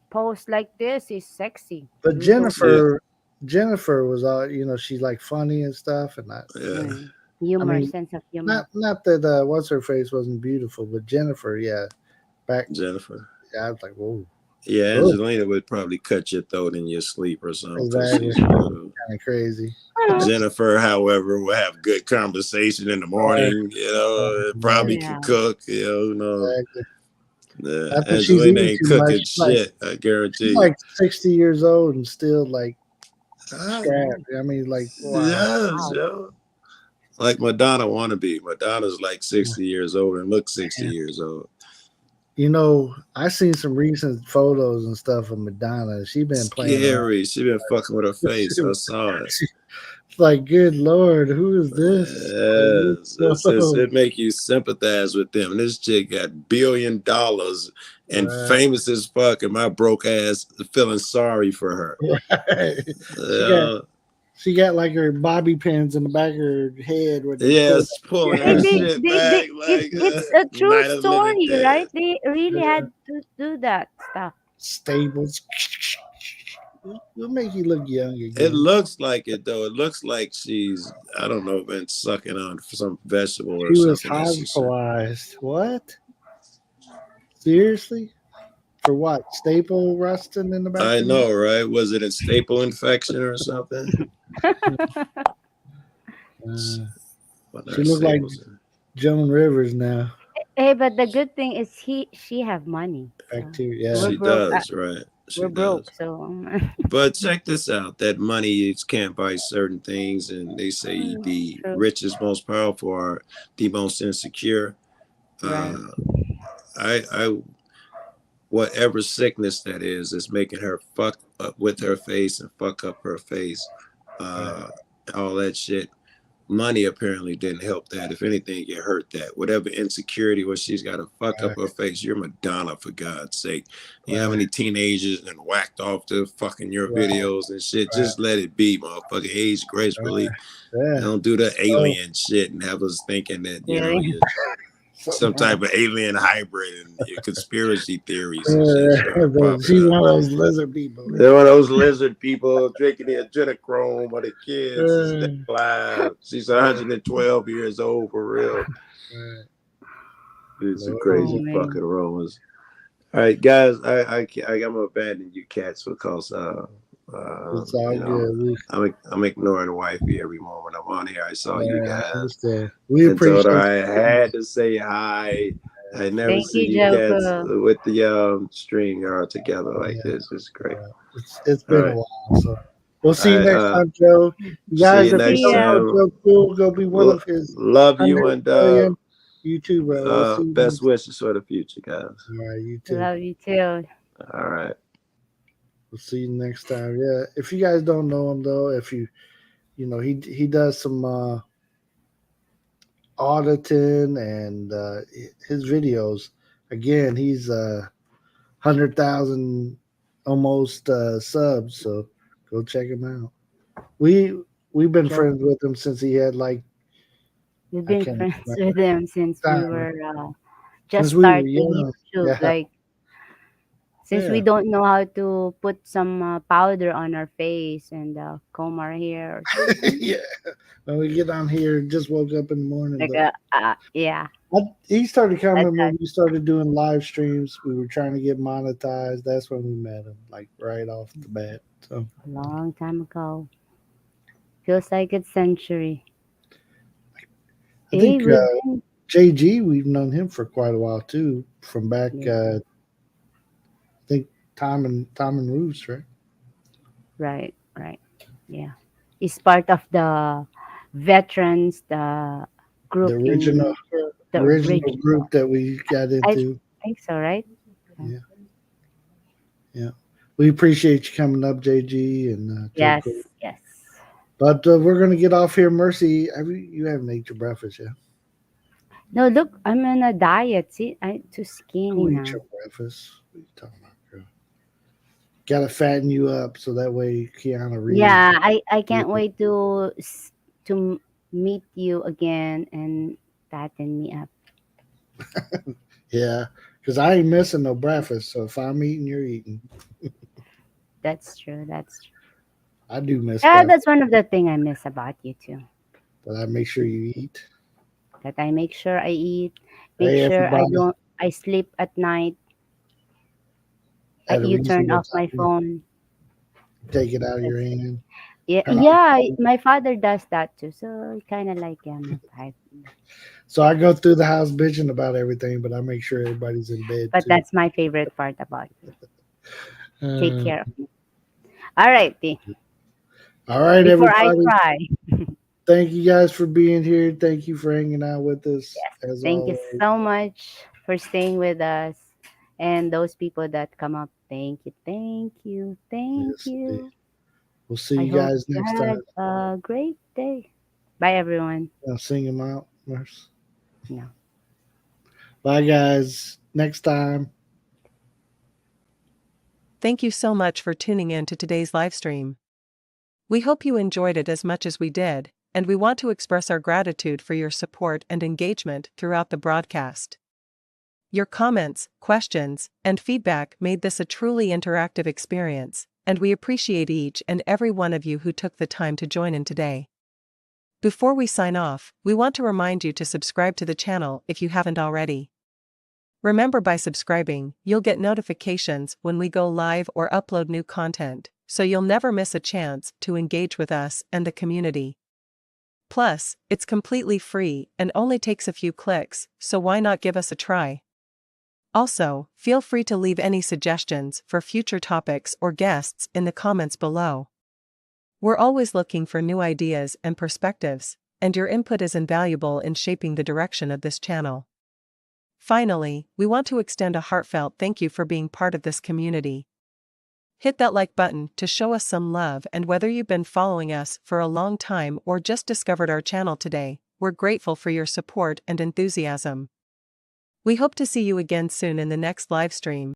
post like this is sexy. but We go She, Jennifer was all she's like funny and stuff, and yeah, I humor, mean, sense of humor. not that what's her face wasn't beautiful, but Jennifer, yeah, back, Jennifer. yeah, I was like, whoa, Yeah, oh, Angelina would probably cut your throat in your sleep or something because exactly, she's beautiful. kind of crazy. Jennifer, however, will have good conversation in the Right, morning. Probably right, can Yeah. cook. Who knows? exactly. Yeah, I think she's Angelina eating ain't too much. cooking shit. I She's guarantee you. like 60 years old and still like Ah, strapped. I mean, like, wow. yes, yo. Like Madonna wannabe. Madonna's like 60 years old and looks 60 Man. years old. I seen some recent photos and stuff of Madonna. She been playing around. Scary. She been fucking with her face. I saw it. It's like, good lord, who is this? Yes, Whoa. it make you sympathize with them. This chick got $1 billion and Right. famous as fuck, and my broke ass feeling sorry for her. Right. Uh, She got like her bobby pins in the back of her head where they pull. yes, pulling Hey, her shit back like it's a true Night of the Living story, Dead. right? They really had to do that stuff. Stables. It'll make you look young again. It looks like it though. It looks like she's, I don't know, been sucking on some vegetable or She was something. that she said. hospitalized. What? Seriously? For what? Staple rusting in the back? I of the know, right? Was it a staple infection or something? She looked like Joan Rivers now. Hey, but the good thing is she have money. So Bacteria. we're Yeah. She broke. does, right? She We're does. broke. So But check this out: that money can't buy certain things, and they say the true. richest, most powerful are the most insecure. Right. I whatever sickness that is making her fuck up with her face and fuck up her face. All that shit. Money apparently didn't help that. If anything, it hurt that. Whatever insecurity where she's got to fuck up her face. You're Madonna, for God's sake. You know how many teenagers and whacked off to fucking your videos and shit. Just let it be, motherfucker. Age gracefully. Yeah. Don't do the alien shit and have us thinking that you're some type of alien hybrid and your conspiracy theories and shit. She's one of those lizard people. They're one of those lizard people drinking the adrenochrome of the kids. She's 112 years old for real. These are crazy fucking rumors. All right, guys, I'm gonna abandon you cats because It's all good. I'm ignoring wifey every moment I'm on here. I saw you guys. We appreciate Told her I had to say hi. I never Thank see you, you cats Joko. with the stream yard together like this. It's great. It's been a while, so we'll see you All next right, time, Joe. You guys, see you if next you don't know time. Joe Cool, go be one of his Love you 100 and million. You too, bro. We'll see you best wishes for the future, guys. All right, you too. Love you too. All right. We'll see you next time. Yeah. If you guys don't know him though, if he does some auditing and his videos. Again, he's 100,000 almost subs, so go check him out. We've been friends with him since he had like. We've been friends with him since we were just Since we were starting young. YouTube. Yeah. Like since we don't know how to put some powder on our face and comb our hair. Yeah. When we get on here, just woke up in the morning. Like yeah. He started coming when we started doing live streams. We were trying to get monetized. That's when we met him, like right off the bat. So a long time ago. Feels like it's century. I think JG, we've known him for quite a while too, from back. I think Tom and Roos, right? Right. Yeah, he's part of the veterans, the group, the original group that we got into. I think so, right? Yeah. We appreciate you coming up, JG, and yes. But we're gonna get off here. Mercy, you haven't ate your breakfast yet. No, look, I'm on a diet. See, I'm too skinny Go eat now. your breakfast. What are you talking about, girl? Gotta fatten you up so that way Keanu Reeves. Yeah, I can't wait to meet you again and fatten me up. Yeah, because I ain't missing no breakfast. So if I'm eating, you're eating. That's true. That's true. I do miss Yeah, breakfast, that's one of the thing I miss about you too. but I make sure you eat. That I make sure I eat, make Hey, sure everybody, I sleep at night. at a You turn reasonable off my time, phone. take it out of your That's hand. yeah, And yeah. My father does that too. So kind of like my type. so I go through the house bitching about everything, but I make sure everybody's in bed But too. that's my favorite part about you. Take Uh, care of me. All right, T. all right, Before I everybody. cry. Thank you guys for being here. Thank you for hanging out with us Yes. as Thank you always. so much for staying with us. And those people that come up, thank you, thank you, thank Yes, indeed. you. We'll see I you hope guys you next had time. a great day. Bye, everyone. I'll sing them out, Nurse. No. Bye, guys. Next time. Thank you so much for tuning in to today's live stream. We hope you enjoyed it as much as we did, and we want to express our gratitude for your support and engagement throughout the broadcast. Your comments, questions, and feedback made this a truly interactive experience, and we appreciate each and every one of you who took the time to join in today. Before we sign off, we want to remind you to subscribe to the channel if you haven't already. Remember, by subscribing, you'll get notifications when we go live or upload new content, so you'll never miss a chance to engage with us and the community. Plus, it's completely free and only takes a few clicks, so why not give us a try? Also, feel free to leave any suggestions for future topics or guests in the comments below. We're always looking for new ideas and perspectives, and your input is invaluable in shaping the direction of this channel. Finally, we want to extend a heartfelt thank you for being part of this community. Hit that like button to show us some love, and whether you've been following us for a long time or just discovered our channel today, we're grateful for your support and enthusiasm. We hope to see you again soon in the next live stream.